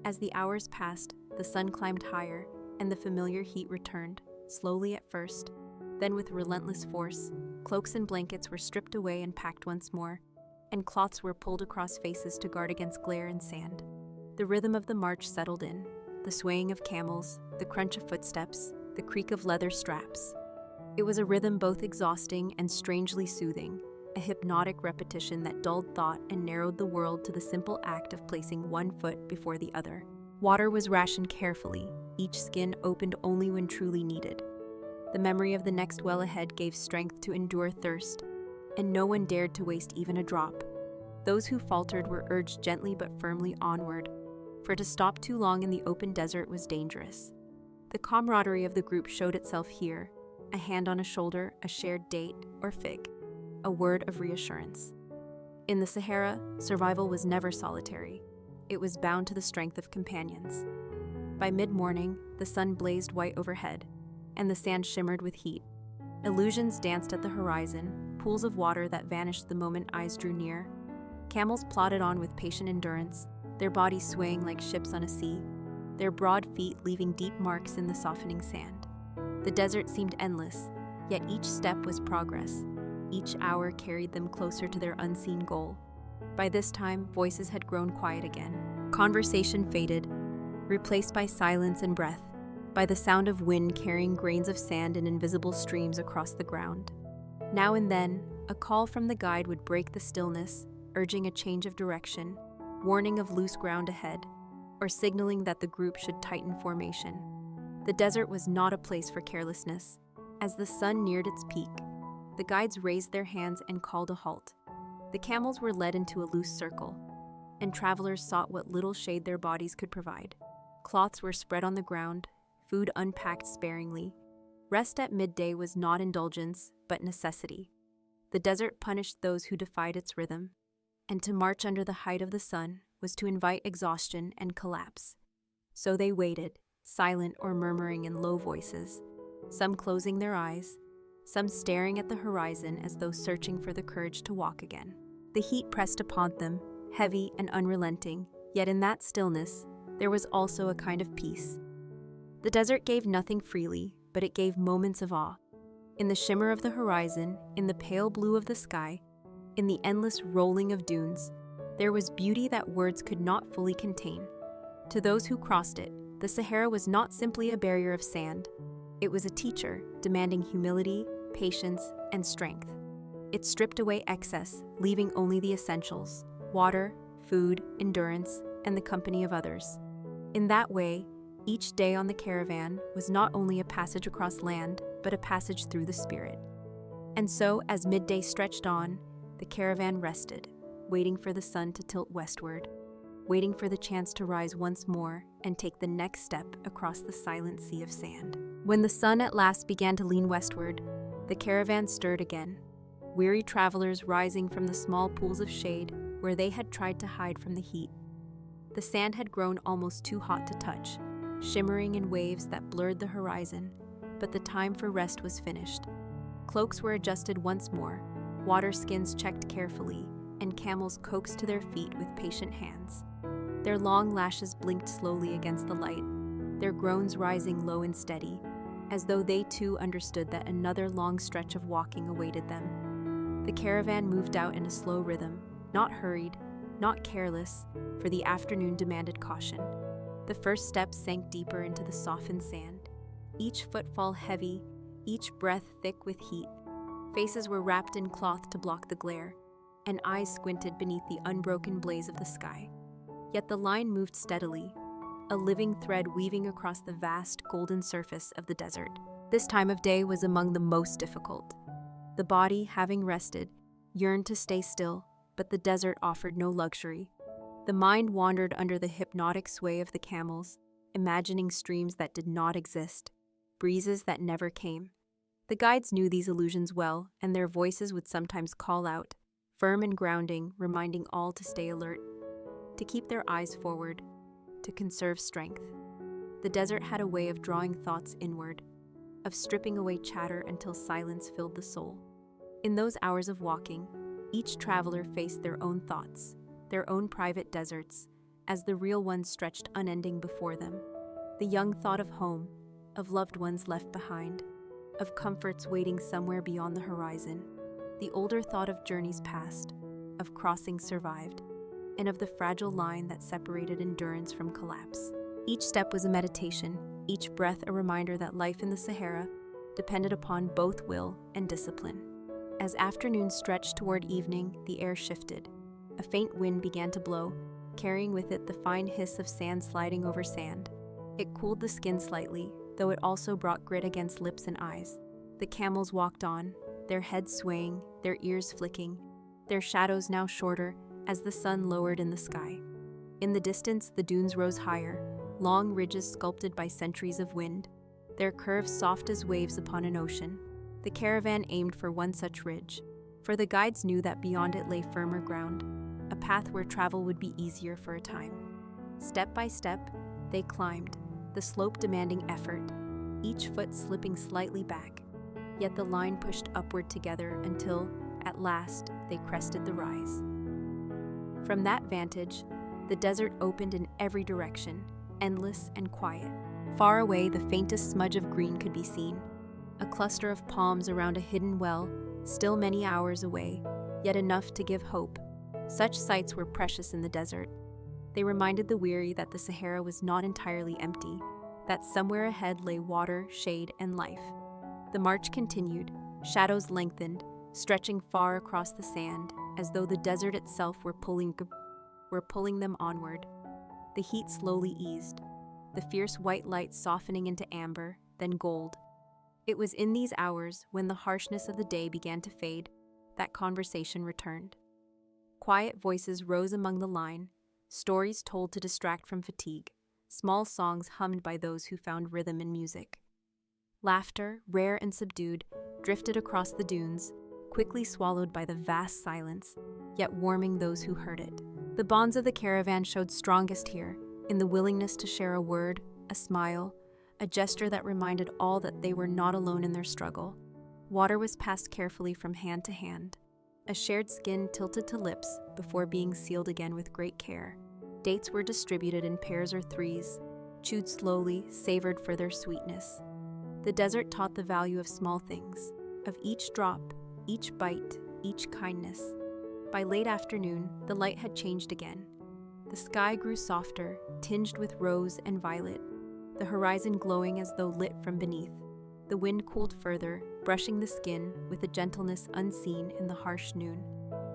Speaker 1: As the hours passed, the sun climbed higher, and the familiar heat returned, slowly at first, then with relentless force. Cloaks and blankets were stripped away and packed once more, and cloths were pulled across faces to guard against glare and sand. The rhythm of the march settled in, the swaying of camels, the crunch of footsteps, the creak of leather straps. It was a rhythm both exhausting and strangely soothing, a hypnotic repetition that dulled thought and narrowed the world to the simple act of placing one foot before the other. Water was rationed carefully, each skin opened only when truly needed. The memory of the next well ahead gave strength to endure thirst, and no one dared to waste even a drop. Those who faltered were urged gently but firmly onward, for to stop too long in the open desert was dangerous. The camaraderie of the group showed itself here, a hand on a shoulder, a shared date or fig, a word of reassurance. In the Sahara, survival was never solitary. It was bound to the strength of companions. By mid-morning, the sun blazed white overhead, and the sand shimmered with heat. Illusions danced at the horizon, pools of water that vanished the moment eyes drew near. Camels plodded on with patient endurance, their bodies swaying like ships on a sea, their broad feet leaving deep marks in the softening sand. The desert seemed endless, yet each step was progress. Each hour carried them closer to their unseen goal. By this time, voices had grown quiet again. Conversation faded, replaced by silence and breath, by the sound of wind carrying grains of sand in invisible streams across the ground. Now and then, a call from the guide would break the stillness, urging a change of direction, warning of loose ground ahead, or signaling that the group should tighten formation. The desert was not a place for carelessness. As the sun neared its peak, the guides raised their hands and called a halt. The camels were led into a loose circle, and travelers sought what little shade their bodies could provide. Cloths were spread on the ground, food unpacked sparingly. Rest at midday was not indulgence, but necessity. The desert punished those who defied its rhythm, and to march under the height of the sun was to invite exhaustion and collapse. So they waited, silent or murmuring in low voices, some closing their eyes, some staring at the horizon as though searching for the courage to walk again. The heat pressed upon them, heavy and unrelenting, yet in that stillness, there was also a kind of peace. The desert gave nothing freely, but it gave moments of awe. In the shimmer of the horizon, in the pale blue of the sky, in the endless rolling of dunes, there was beauty that words could not fully contain. To those who crossed it, the Sahara was not simply a barrier of sand. It was a teacher, demanding humility, patience, and strength. It stripped away excess, leaving only the essentials: water, food, endurance, and the company of others. In that way, each day on the caravan was not only a passage across land, but a passage through the spirit. And so, as midday stretched on, the caravan rested, waiting for the sun to tilt westward, waiting for the chance to rise once more and take the next step across the silent sea of sand. When the sun at last began to lean westward, the caravan stirred again, weary travelers rising from the small pools of shade where they had tried to hide from the heat. The sand had grown almost too hot to touch, shimmering in waves that blurred the horizon, but the time for rest was finished. Cloaks were adjusted once more, water skins checked carefully, and camels coaxed to their feet with patient hands. Their long lashes blinked slowly against the light, their groans rising low and steady, as though they too understood that another long stretch of walking awaited them. The caravan moved out in a slow rhythm, not hurried, not careless, for the afternoon demanded caution. The first steps sank deeper into the softened sand, each footfall heavy, each breath thick with heat. Faces were wrapped in cloth to block the glare, and eyes squinted beneath the unbroken blaze of the sky. Yet the line moved steadily, a living thread weaving across the vast golden surface of the desert. This time of day was among the most difficult. The body, having rested, yearned to stay still, but the desert offered no luxury. The mind wandered under the hypnotic sway of the camels, imagining streams that did not exist, breezes that never came. The guides knew these illusions well, and their voices would sometimes call out, firm and grounding, reminding all to stay alert, to keep their eyes forward, to conserve strength. The desert had a way of drawing thoughts inward, of stripping away chatter until silence filled the soul. In those hours of walking, each traveler faced their own thoughts, their own private deserts, as the real ones stretched unending before them. The young thought of home, of loved ones left behind, of comforts waiting somewhere beyond the horizon. The older thought of journeys past, of crossings survived, and of the fragile line that separated endurance from collapse. Each step was a meditation, each breath a reminder that life in the Sahara depended upon both will and discipline. As afternoon stretched toward evening, the air shifted. A faint wind began to blow, carrying with it the fine hiss of sand sliding over sand. It cooled the skin slightly, though it also brought grit against lips and eyes. The camels walked on, their heads swaying, their ears flicking, their shadows now shorter as the sun lowered in the sky. In the distance, the dunes rose higher, long ridges sculpted by centuries of wind, their curves soft as waves upon an ocean. The caravan aimed for one such ridge, for the guides knew that beyond it lay firmer ground, a path where travel would be easier for a time. Step by step, they climbed, the slope demanding effort, each foot slipping slightly back, yet the line pushed upward together until, at last, they crested the rise. From that vantage, the desert opened in every direction, endless and quiet. Far away, the faintest smudge of green could be seen, a cluster of palms around a hidden well, still many hours away, yet enough to give hope. Such sights were precious in the desert. They reminded the weary that the Sahara was not entirely empty, that somewhere ahead lay water, shade, and life. The march continued, shadows lengthened, stretching far across the sand, as though the desert itself were pulling them onward. The heat slowly eased, the fierce white light softening into amber, then gold. It was in these hours, when the harshness of the day began to fade, that conversation returned. Quiet voices rose among the line, stories told to distract from fatigue, small songs hummed by those who found rhythm in music. Laughter, rare and subdued, drifted across the dunes, quickly swallowed by the vast silence, yet warming those who heard it. The bonds of the caravan showed strongest here, in the willingness to share a word, a smile, a gesture that reminded all that they were not alone in their struggle. Water was passed carefully from hand to hand, a shared skin tilted to lips before being sealed again with great care. Dates were distributed in pairs or threes, chewed slowly, savored for their sweetness. The desert taught the value of small things, of each drop, each bite, each kindness. By late afternoon, the light had changed again. The sky grew softer, tinged with rose and violet, the horizon glowing as though lit from beneath. The wind cooled further, brushing the skin with a gentleness unseen in the harsh noon.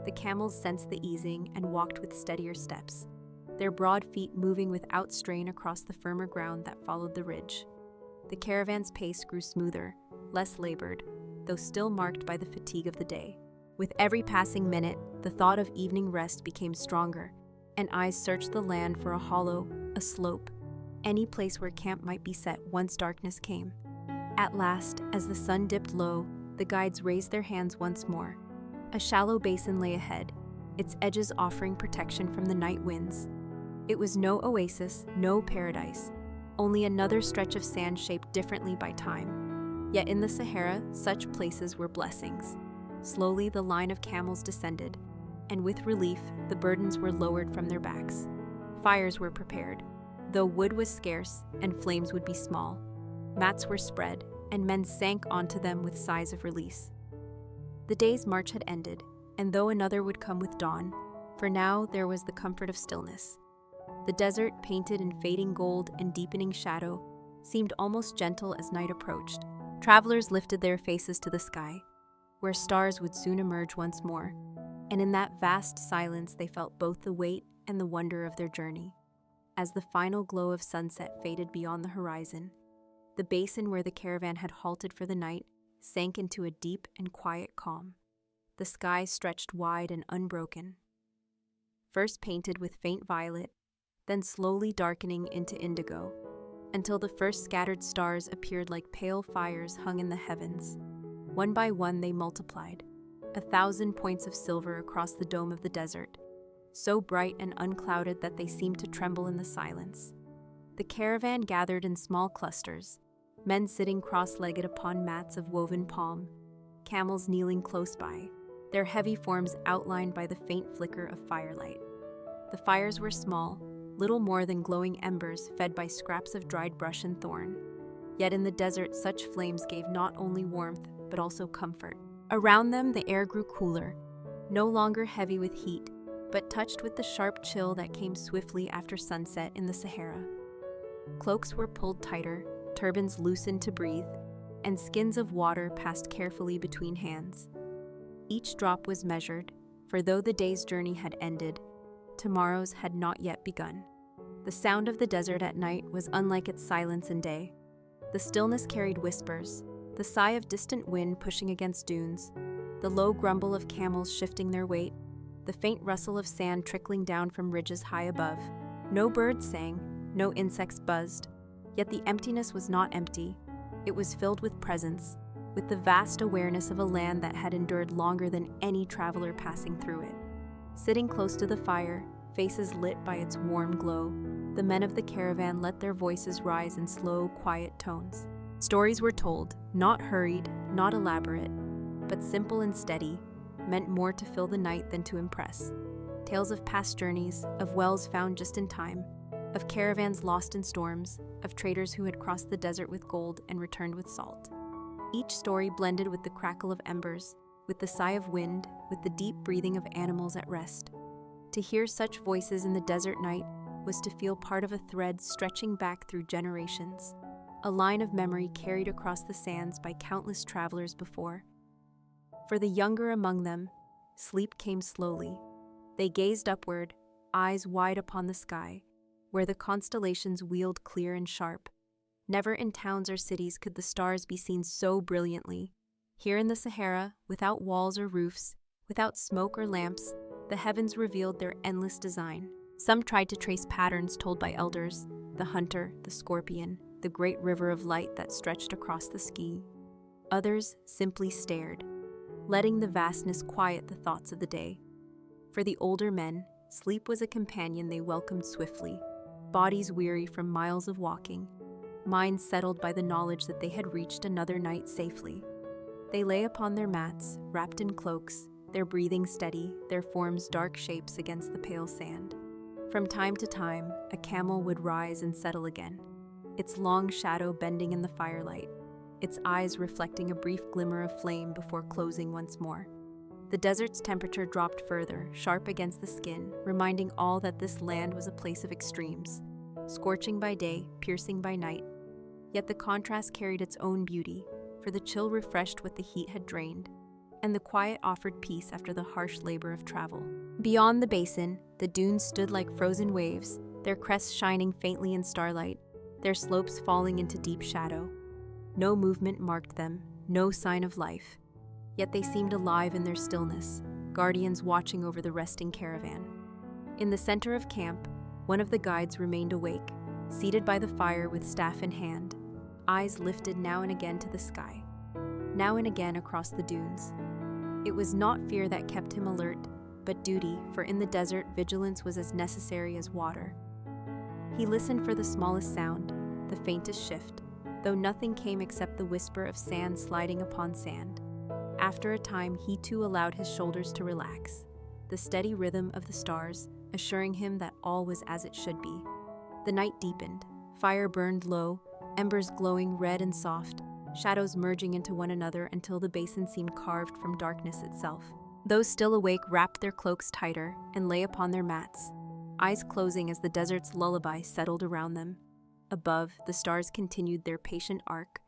Speaker 1: The camels sensed the easing and walked with steadier steps, their broad feet moving without strain across the firmer ground that followed the ridge. The caravan's pace grew smoother, less labored, though still marked by the fatigue of the day. With every passing minute, the thought of evening rest became stronger, and eyes searched the land for a hollow, a slope, any place where camp might be set once darkness came. At last, as the sun dipped low, the guides raised their hands once more. A shallow basin lay ahead, its edges offering protection from the night winds. It was no oasis, no paradise, only another stretch of sand shaped differently by time. Yet in the Sahara, such places were blessings. Slowly, the line of camels descended, and with relief, the burdens were lowered from their backs. Fires were prepared, though wood was scarce and flames would be small. Mats were spread, and men sank onto them with sighs of release. The day's march had ended, and though another would come with dawn, for now there was the comfort of stillness. The desert, painted in fading gold and deepening shadow, seemed almost gentle as night approached. Travelers lifted their faces to the sky, where stars would soon emerge once more, and in that vast silence they felt both the weight and the wonder of their journey. As the final glow of sunset faded beyond the horizon, the basin where the caravan had halted for the night sank into a deep and quiet calm. The sky stretched wide and unbroken, first painted with faint violet, then slowly darkening into indigo, until the first scattered stars appeared like pale fires hung in the heavens. One by one they multiplied, 1,000 points of silver across the dome of the desert, so bright and unclouded that they seemed to tremble in the silence. The caravan gathered in small clusters, men sitting cross-legged upon mats of woven palm, camels kneeling close by, their heavy forms outlined by the faint flicker of firelight. The fires were small, little more than glowing embers fed by scraps of dried brush and thorn. Yet in the desert, such flames gave not only warmth, but also comfort. Around them, the air grew cooler, no longer heavy with heat, but touched with the sharp chill that came swiftly after sunset in the Sahara. Cloaks were pulled tighter, turbans loosened to breathe, and skins of water passed carefully between hands. Each drop was measured, for though the day's journey had ended, tomorrow's had not yet begun. The sound of the desert at night was unlike its silence in day. The stillness carried whispers, the sigh of distant wind pushing against dunes, the low grumble of camels shifting their weight, the faint rustle of sand trickling down from ridges high above. No birds sang, no insects buzzed, yet the emptiness was not empty. It was filled with presence, with the vast awareness of a land that had endured longer than any traveler passing through it. Sitting close to the fire, faces lit by its warm glow, the men of the caravan let their voices rise in slow, quiet tones. Stories were told, not hurried, not elaborate, but simple and steady, meant more to fill the night than to impress. Tales of past journeys, of wells found just in time, of caravans lost in storms, of traders who had crossed the desert with gold and returned with salt. Each story blended with the crackle of embers, with the sigh of wind, with the deep breathing of animals at rest. To hear such voices in the desert night was to feel part of a thread stretching back through generations, a line of memory carried across the sands by countless travelers before. For the younger among them, sleep came slowly. They gazed upward, eyes wide upon the sky, where the constellations wheeled clear and sharp. Never in towns or cities could the stars be seen so brilliantly. Here in the Sahara, without walls or roofs, without smoke or lamps, the heavens revealed their endless design. Some tried to trace patterns told by elders, the hunter, the scorpion, the great river of light that stretched across the sky. Others simply stared, letting the vastness quiet the thoughts of the day. For the older men, sleep was a companion they welcomed swiftly, bodies weary from miles of walking, minds settled by the knowledge that they had reached another night safely. They lay upon their mats, wrapped in cloaks, their breathing steady, their forms dark shapes against the pale sand. From time to time, a camel would rise and settle again, its long shadow bending in the firelight, its eyes reflecting a brief glimmer of flame before closing once more. The desert's temperature dropped further, sharp against the skin, reminding all that this land was a place of extremes, scorching by day, piercing by night. Yet the contrast carried its own beauty, for the chill refreshed what the heat had drained, and the quiet offered peace after the harsh labor of travel. Beyond the basin, the dunes stood like frozen waves, their crests shining faintly in starlight, their slopes falling into deep shadow. No movement marked them, no sign of life, yet they seemed alive in their stillness, guardians watching over the resting caravan. In the center of camp, one of the guides remained awake, seated by the fire with staff in hand, eyes lifted now and again to the sky, now and again across the dunes. It was not fear that kept him alert, but duty, for in the desert vigilance was as necessary as water. He listened for the smallest sound, the faintest shift, though nothing came except the whisper of sand sliding upon sand. After a time, he too allowed his shoulders to relax, the steady rhythm of the stars assuring him that all was as it should be. The night deepened, fire burned low, embers glowing red and soft, shadows merging into one another until the basin seemed carved from darkness itself. Those still awake wrapped their cloaks tighter and lay upon their mats, eyes closing as the desert's lullaby settled around them. Above, the stars continued their patient arc,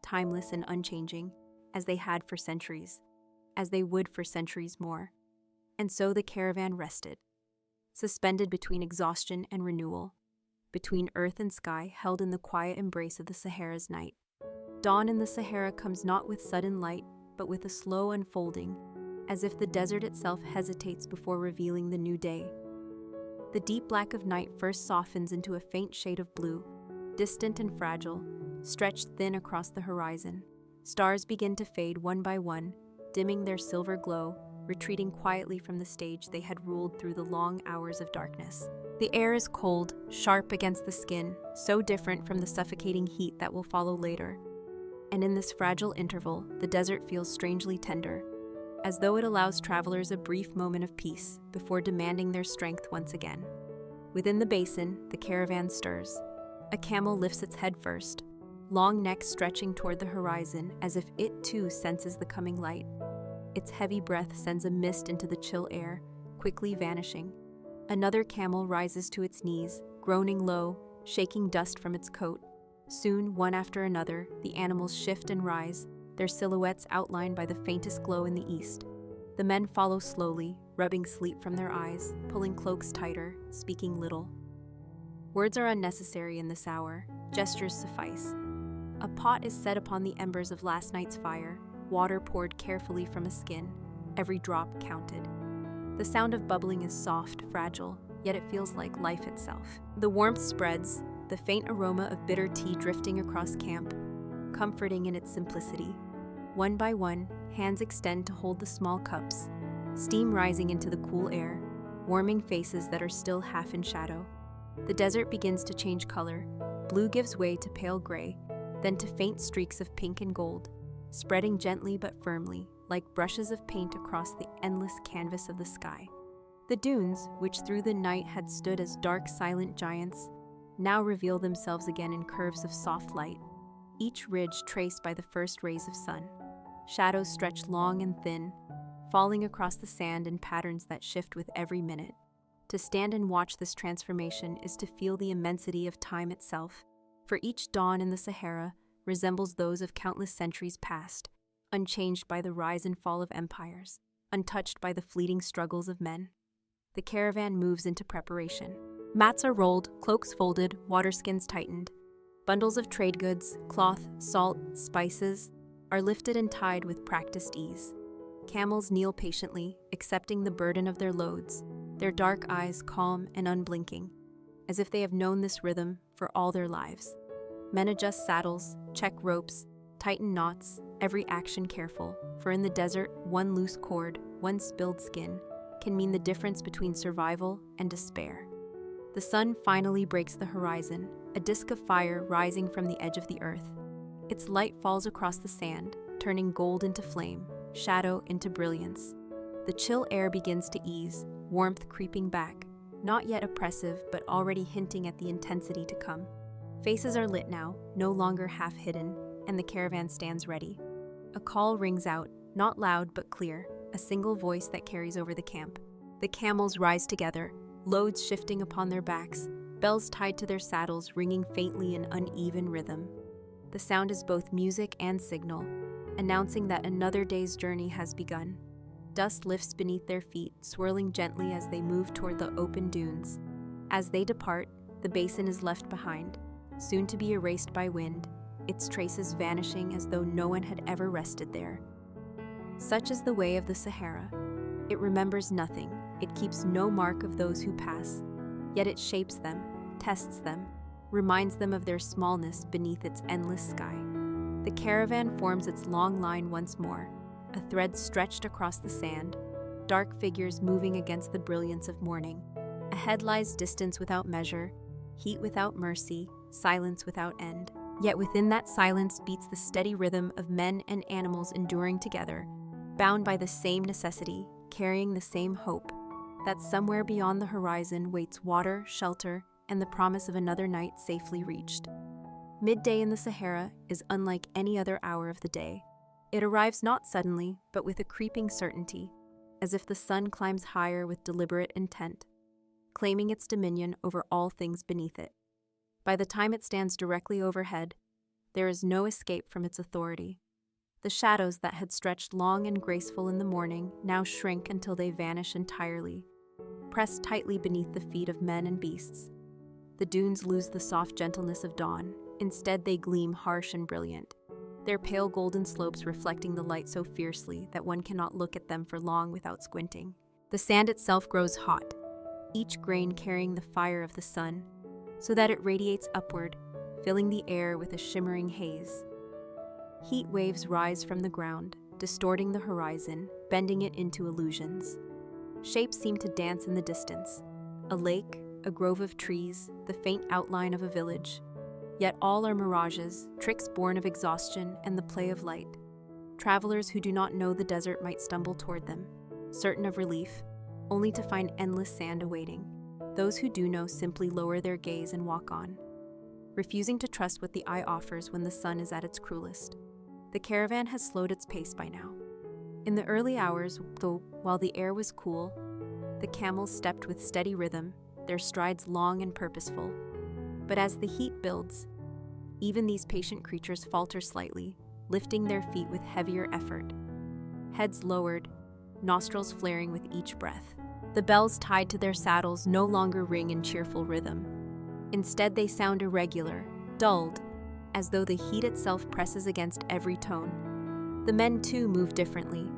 Speaker 1: timeless and unchanging, as they had for centuries, as they would for centuries more. And so the caravan rested, suspended between exhaustion and renewal, between earth and sky held in the quiet embrace of the Sahara's night. Dawn in the Sahara comes not with sudden light, but with a slow unfolding, as if the desert itself hesitates before revealing the new day. The deep black of night first softens into a faint shade of blue, distant and fragile, stretched thin across the horizon. Stars begin to fade one by one, dimming their silver glow, retreating quietly from the stage they had ruled through the long hours of darkness. The air is cold, sharp against the skin, so different from the suffocating heat that will follow later. And in this fragile interval, the desert feels strangely tender, as though it allows travelers a brief moment of peace before demanding their strength once again. Within the basin, the caravan stirs. A camel lifts its head first, long neck stretching toward the horizon as if it too senses the coming light. Its heavy breath sends a mist into the chill air, quickly vanishing. Another camel rises to its knees, groaning low, shaking dust from its coat. Soon, one after another, the animals shift and rise, their silhouettes outlined by the faintest glow in the east. The men follow slowly, rubbing sleep from their eyes, pulling cloaks tighter, speaking little. Words are unnecessary in this hour, gestures suffice. A pot is set upon the embers of last night's fire, water poured carefully from a skin, every drop counted. The sound of bubbling is soft, fragile, yet it feels like life itself. The warmth spreads, the faint aroma of bitter tea drifting across camp, comforting in its simplicity. One by one, hands extend to hold the small cups, steam rising into the cool air, warming faces that are still half in shadow. The desert begins to change color. Blue gives way to pale gray, then to faint streaks of pink and gold, spreading gently but firmly, like brushes of paint across the endless canvas of the sky. The dunes, which through the night had stood as dark, silent giants, now reveal themselves again in curves of soft light, each ridge traced by the first rays of sun. Shadows stretch long and thin, falling across the sand in patterns that shift with every minute. To stand and watch this transformation is to feel the immensity of time itself, for each dawn in the Sahara resembles those of countless centuries past, unchanged by the rise and fall of empires, untouched by the fleeting struggles of men. The caravan moves into preparation. Mats are rolled, cloaks folded, waterskins tightened. Bundles of trade goods, cloth, salt, spices, are lifted and tied with practiced ease. Camels kneel patiently, accepting the burden of their loads, their dark eyes calm and unblinking, as if they have known this rhythm for all their lives. Men adjust saddles, check ropes, tighten knots, every action careful, for in the desert, one loose cord, one spilled skin, can mean the difference between survival and despair. The sun finally breaks the horizon, a disk of fire rising from the edge of the earth. Its light falls across the sand, turning gold into flame, shadow into brilliance. The chill air begins to ease, warmth creeping back, not yet oppressive but already hinting at the intensity to come. Faces are lit now, no longer half hidden, and the caravan stands ready. A call rings out, not loud but clear, a single voice that carries over the camp. The camels rise together, loads shifting upon their backs, bells tied to their saddles ringing faintly in uneven rhythm. The sound is both music and signal, announcing that another day's journey has begun. Dust lifts beneath their feet, swirling gently as they move toward the open dunes. As they depart, the basin is left behind, soon to be erased by wind, its traces vanishing as though no one had ever rested there. Such is the way of the Sahara. It remembers nothing, it keeps no mark of those who pass, yet it shapes them, tests them, reminds them of their smallness beneath its endless sky. The caravan forms its long line once more, a thread stretched across the sand, dark figures moving against the brilliance of morning. Ahead lies distance without measure, heat without mercy, silence without end. Yet within that silence beats the steady rhythm of men and animals enduring together, bound by the same necessity, carrying the same hope, that somewhere beyond the horizon waits water, shelter, and the promise of another night safely reached. Midday in the Sahara is unlike any other hour of the day. It arrives not suddenly, but with a creeping certainty, as if the sun climbs higher with deliberate intent, claiming its dominion over all things beneath it. By the time it stands directly overhead, there is no escape from its authority. The shadows that had stretched long and graceful in the morning now shrink until they vanish entirely, pressed tightly beneath the feet of men and beasts. The dunes lose the soft gentleness of dawn. Instead, they gleam harsh and brilliant, their pale golden slopes reflecting the light so fiercely that one cannot look at them for long without squinting. The sand itself grows hot, each grain carrying the fire of the sun, so that it radiates upward, filling the air with a shimmering haze. Heat waves rise from the ground, distorting the horizon, bending it into illusions. Shapes seem to dance in the distance. A lake, a grove of trees, the faint outline of a village. Yet all are mirages, tricks born of exhaustion and the play of light. Travelers who do not know the desert might stumble toward them, certain of relief, only to find endless sand awaiting. Those who do know simply lower their gaze and walk on, refusing to trust what the eye offers when the sun is at its cruelest. The caravan has slowed its pace by now. In the early hours, though, while the air was cool, the camels stepped with steady rhythm, their strides long and purposeful. But as the heat builds, even these patient creatures falter slightly, lifting their feet with heavier effort. Heads lowered, nostrils flaring with each breath. The bells tied to their saddles no longer ring in cheerful rhythm. Instead, they sound irregular, dulled, as though the heat itself presses against every tone. The men, too, move differently.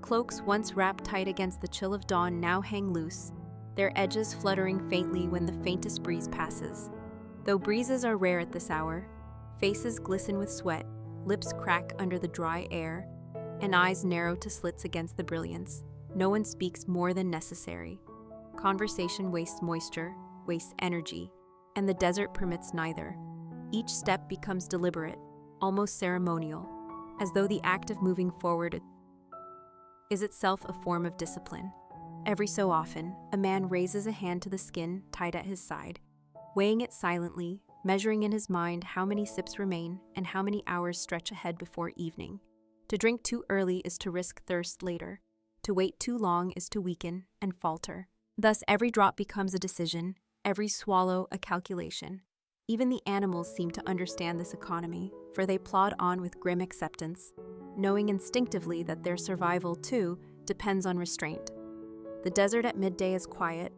Speaker 1: Cloaks once wrapped tight against the chill of dawn now hang loose, their edges fluttering faintly when the faintest breeze passes. Though breezes are rare at this hour, faces glisten with sweat, lips crack under the dry air, and eyes narrow to slits against the brilliance. No one speaks more than necessary. Conversation wastes moisture, wastes energy, and the desert permits neither. Each step becomes deliberate, almost ceremonial, as though the act of moving forward is itself a form of discipline. Every so often, a man raises a hand to the skin tied at his side, weighing it silently, measuring in his mind how many sips remain and how many hours stretch ahead before evening. To drink too early is to risk thirst later. To wait too long is to weaken and falter. Thus, every drop becomes a decision, every swallow a calculation. Even the animals seem to understand this economy, for they plod on with grim acceptance, knowing instinctively that their survival, too, depends on restraint. The desert at midday is quiet,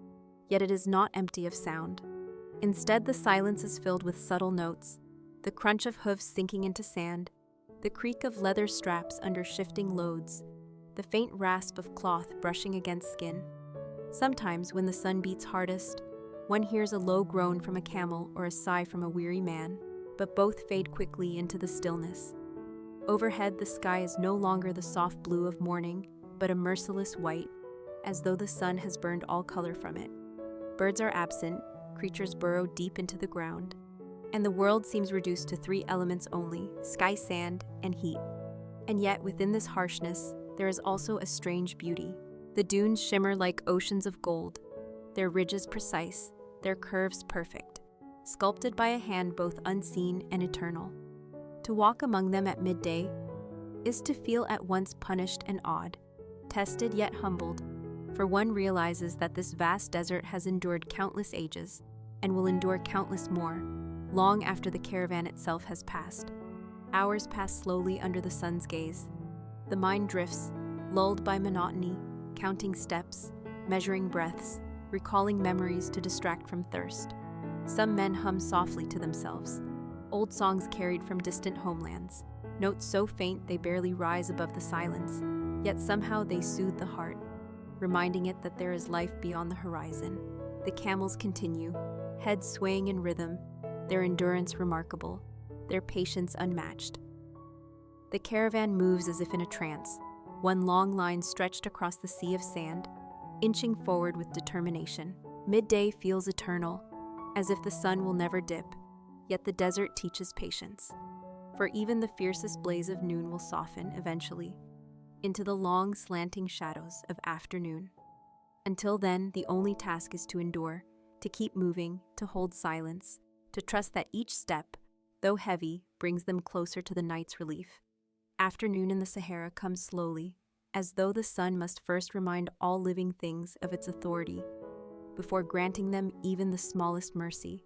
Speaker 1: yet it is not empty of sound. Instead, the silence is filled with subtle notes, the crunch of hooves sinking into sand, the creak of leather straps under shifting loads, the faint rasp of cloth brushing against skin. Sometimes, when the sun beats hardest, one hears a low groan from a camel or a sigh from a weary man, but both fade quickly into the stillness. Overhead, the sky is no longer the soft blue of morning, but a merciless white, as though the sun has burned all color from it. Birds are absent, creatures burrow deep into the ground, and the world seems reduced to three elements only: sky, sand, and heat. And yet, within this harshness, there is also a strange beauty. The dunes shimmer like oceans of gold, their ridges precise, their curves perfect, sculpted by a hand both unseen and eternal. To walk among them at midday is to feel at once punished and awed, tested yet humbled, for one realizes that this vast desert has endured countless ages and will endure countless more, long after the caravan itself has passed. Hours pass slowly under the sun's gaze. The mind drifts, lulled by monotony, counting steps, measuring breaths, recalling memories to distract from thirst. Some men hum softly to themselves, old songs carried from distant homelands, notes so faint they barely rise above the silence, yet somehow they soothe the heart, reminding it that there is life beyond the horizon. The camels continue, heads swaying in rhythm, their endurance remarkable, their patience unmatched. The caravan moves as if in a trance, one long line stretched across the sea of sand, inching forward with determination. Midday feels eternal, as if the sun will never dip, yet the desert teaches patience. For even the fiercest blaze of noon will soften, eventually, into the long, slanting shadows of afternoon. Until then, the only task is to endure, to keep moving, to hold silence, to trust that each step, though heavy, brings them closer to the night's relief. Afternoon in the Sahara comes slowly, as though the sun must first remind all living things of its authority, before granting them even the smallest mercy.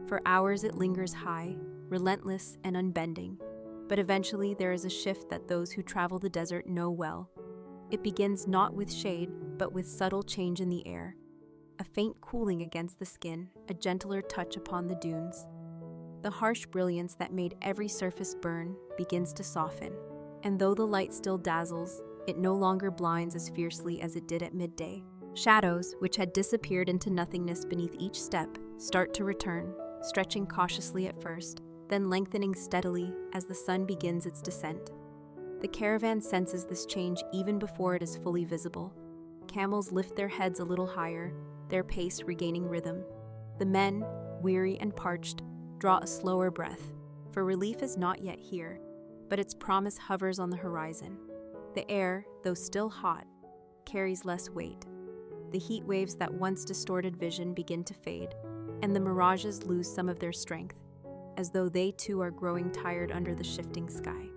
Speaker 1: For hours it lingers high, relentless and unbending, but eventually there is a shift that those who travel the desert know well. It begins not with shade, but with subtle change in the air, a faint cooling against the skin, a gentler touch upon the dunes. The harsh brilliance that made every surface burn begins to soften, and though the light still dazzles, it no longer blinds as fiercely as it did at midday. Shadows, which had disappeared into nothingness beneath each step, start to return, stretching cautiously at first, then lengthening steadily as the sun begins its descent. The caravan senses this change even before it is fully visible. Camels lift their heads a little higher, their pace regaining rhythm. The men, weary and parched, draw a slower breath, for relief is not yet here, but its promise hovers on the horizon. The air, though still hot, carries less weight. The heat waves that once distorted vision begin to fade, and the mirages lose some of their strength, as though they too are growing tired under the shifting sky.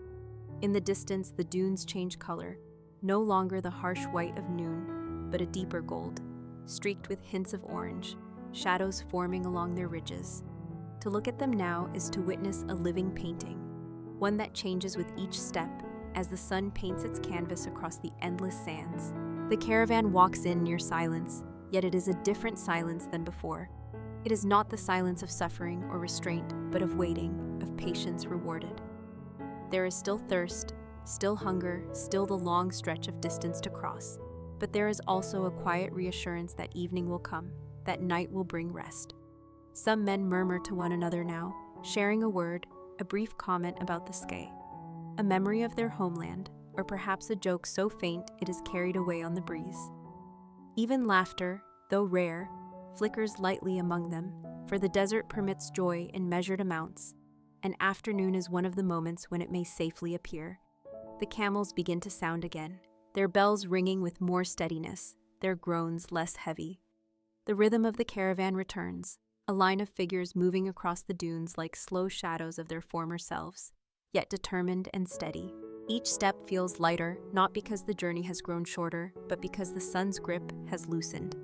Speaker 1: In the distance, the dunes change color, no longer the harsh white of noon, but a deeper gold, streaked with hints of orange, shadows forming along their ridges. To look at them now is to witness a living painting, one that changes with each step as the sun paints its canvas across the endless sands. The caravan walks in near silence, yet it is a different silence than before. It is not the silence of suffering or restraint, but of waiting, of patience rewarded. There is still thirst, still hunger, still the long stretch of distance to cross, but there is also a quiet reassurance that evening will come, that night will bring rest. Some men murmur to one another now, sharing a word, a brief comment about the sky, a memory of their homeland, or perhaps a joke so faint it is carried away on the breeze. Even laughter, though rare, flickers lightly among them, for the desert permits joy in measured amounts, and afternoon is one of the moments when it may safely appear. The camels begin to sound again, their bells ringing with more steadiness, their groans less heavy. The rhythm of the caravan returns, a line of figures moving across the dunes like slow shadows of their former selves, yet determined and steady. Each step feels lighter, not because the journey has grown shorter, but because the sun's grip has loosened.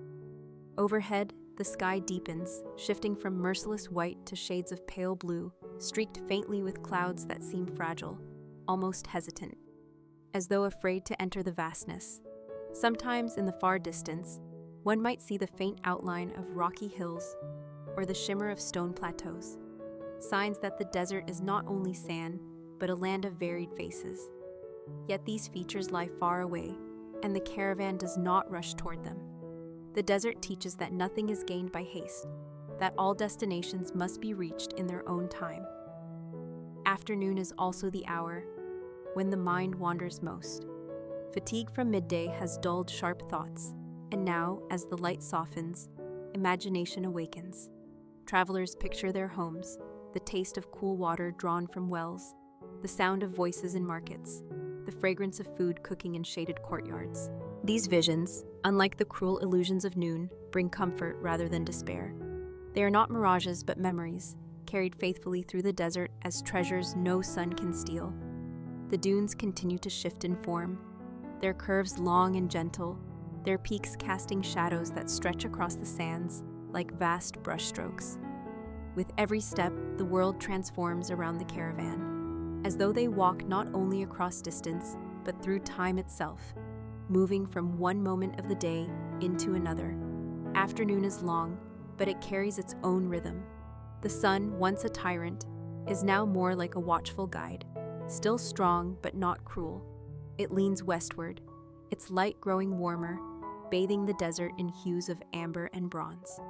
Speaker 1: Overhead, the sky deepens, shifting from merciless white to shades of pale blue, streaked faintly with clouds that seem fragile, almost hesitant, as though afraid to enter the vastness. Sometimes in the far distance, one might see the faint outline of rocky hills or the shimmer of stone plateaus, signs that the desert is not only sand, but a land of varied faces. Yet these features lie far away, and the caravan does not rush toward them. The desert teaches that nothing is gained by haste, that all destinations must be reached in their own time. Afternoon is also the hour when the mind wanders most. Fatigue from midday has dulled sharp thoughts, and now, as the light softens, imagination awakens. Travelers picture their homes, the taste of cool water drawn from wells, the sound of voices in markets, the fragrance of food cooking in shaded courtyards. These visions, unlike the cruel illusions of noon, bring comfort rather than despair. They are not mirages but memories, carried faithfully through the desert as treasures no sun can steal. The dunes continue to shift in form, their curves long and gentle, their peaks casting shadows that stretch across the sands like vast brushstrokes. With every step, the world transforms around the caravan, as though they walk not only across distance, but through time itself, moving from one moment of the day into another. Afternoon is long, but it carries its own rhythm. The sun, once a tyrant, is now more like a watchful guide, still strong but not cruel. It leans westward, its light growing warmer, bathing the desert in hues of amber and bronze.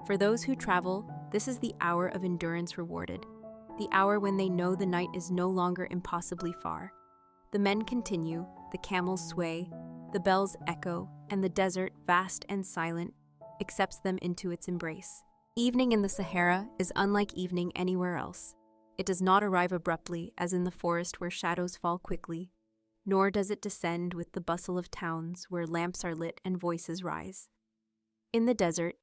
Speaker 1: For those who travel, this is the hour of endurance rewarded, the hour when they know the night is no longer impossibly far. The men continue, the camels sway, the bells echo, and the desert, vast and silent, accepts them into its embrace. Evening in the Sahara is unlike evening anywhere else. It does not arrive abruptly, as in the forest where shadows fall quickly, nor does it descend with the bustle of towns where lamps are lit and voices rise. In the desert,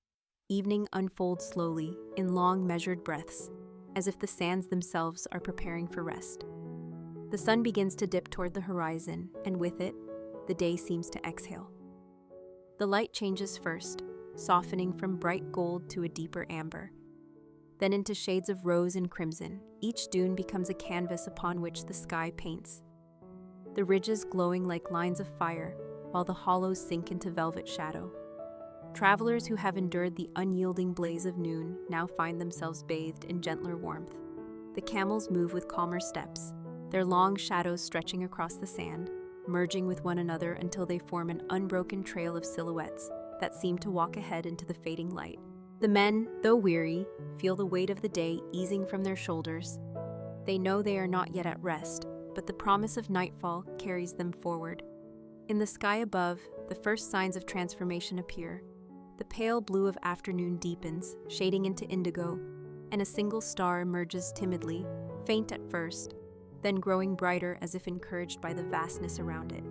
Speaker 1: evening unfolds slowly, in long measured breaths, as if the sands themselves are preparing for rest. The sun begins to dip toward the horizon, and with it, the day seems to exhale. The light changes first, softening from bright gold to a deeper amber, then into shades of rose and crimson. Each dune becomes a canvas upon which the sky paints, the ridges glowing like lines of fire, while the hollows sink into velvet shadow. Travelers who have endured the unyielding blaze of noon now find themselves bathed in gentler warmth. The camels move with calmer steps, their long shadows stretching across the sand, merging with one another until they form an unbroken trail of silhouettes that seem to walk ahead into the fading light. The men, though weary, feel the weight of the day easing from their shoulders. They know they are not yet at rest, but the promise of nightfall carries them forward. In the sky above, the first signs of transformation appear. The pale blue of afternoon deepens, shading into indigo, and a single star emerges timidly, faint at first, then growing brighter as if encouraged by the vastness around it.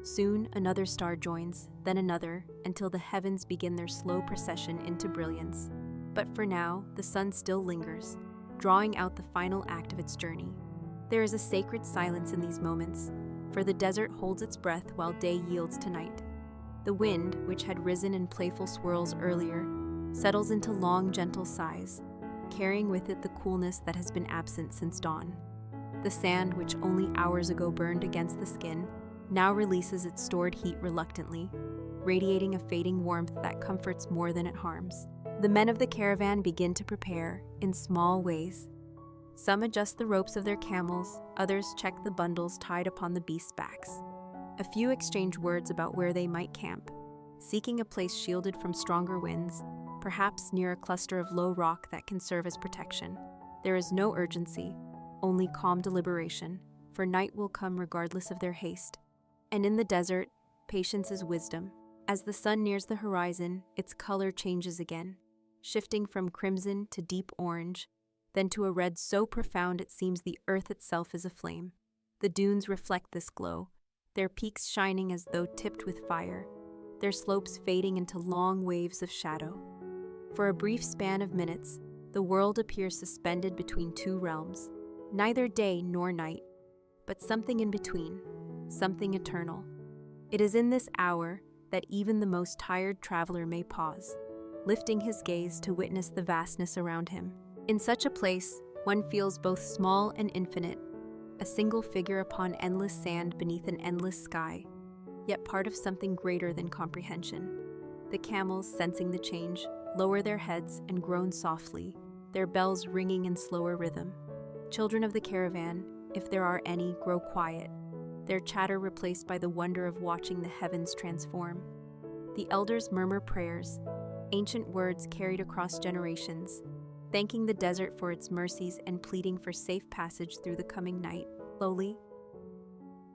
Speaker 1: Soon another star joins, then another, until the heavens begin their slow procession into brilliance. But for now, the sun still lingers, drawing out the final act of its journey. There is a sacred silence in these moments, for the desert holds its breath while day yields to night. The wind, which had risen in playful swirls earlier, settles into long, gentle sighs, carrying with it the coolness that has been absent since dawn. The sand, which only hours ago burned against the skin, now releases its stored heat reluctantly, radiating a fading warmth that comforts more than it harms. The men of the caravan begin to prepare, in small ways. Some adjust the ropes of their camels, others check the bundles tied upon the beasts' backs. A few exchange words about where they might camp, seeking a place shielded from stronger winds, perhaps near a cluster of low rock that can serve as protection. There is no urgency, only calm deliberation, for night will come regardless of their haste. And in the desert, patience is wisdom. As the sun nears the horizon, its color changes again, shifting from crimson to deep orange, then to a red so profound it seems the earth itself is aflame. The dunes reflect this glow, their peaks shining as though tipped with fire, their slopes fading into long waves of shadow. For a brief span of minutes, the world appears suspended between two realms, neither day nor night, but something in between, something eternal. It is in this hour that even the most tired traveler may pause, lifting his gaze to witness the vastness around him. In such a place, one feels both small and infinite, a single figure upon endless sand beneath an endless sky, yet part of something greater than comprehension. The camels, sensing the change, lower their heads and groan softly, their bells ringing in slower rhythm. Children of the caravan, if there are any, grow quiet, their chatter replaced by the wonder of watching the heavens transform. The elders murmur prayers, ancient words carried across generations, thanking the desert for its mercies and pleading for safe passage through the coming night. Slowly,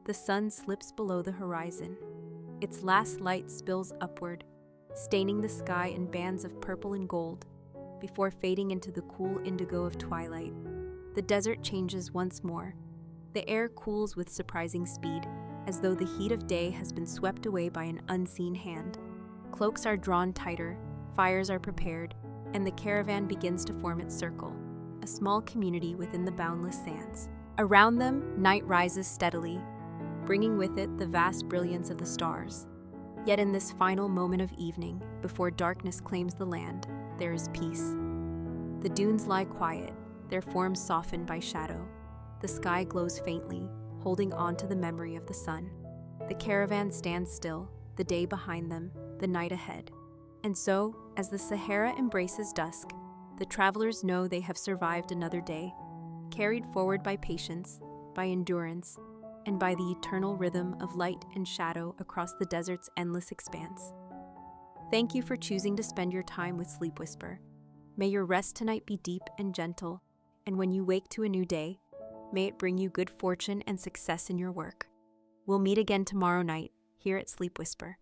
Speaker 1: the sun slips below the horizon. Its last light spills upward, staining the sky in bands of purple and gold, before fading into the cool indigo of twilight. The desert changes once more. The air cools with surprising speed, as though the heat of day has been swept away by an unseen hand. Cloaks are drawn tighter, fires are prepared, and the caravan begins to form its circle, a small community within the boundless sands. Around them, night rises steadily, bringing with it the vast brilliance of the stars. Yet in this final moment of evening, before darkness claims the land, there is peace. The dunes lie quiet, their forms softened by shadow. The sky glows faintly, holding on to the memory of the sun. The caravan stands still, the day behind them, the night ahead. And so, as the Sahara embraces dusk, the travelers know they have survived another day, carried forward by patience, by endurance, and by the eternal rhythm of light and shadow across the desert's endless expanse. Thank you for choosing to spend your time with Sleep Whisper. May your rest tonight be deep and gentle, and when you wake to a new day, may it bring you good fortune and success in your work. We'll meet again tomorrow night, here at Sleep Whisper.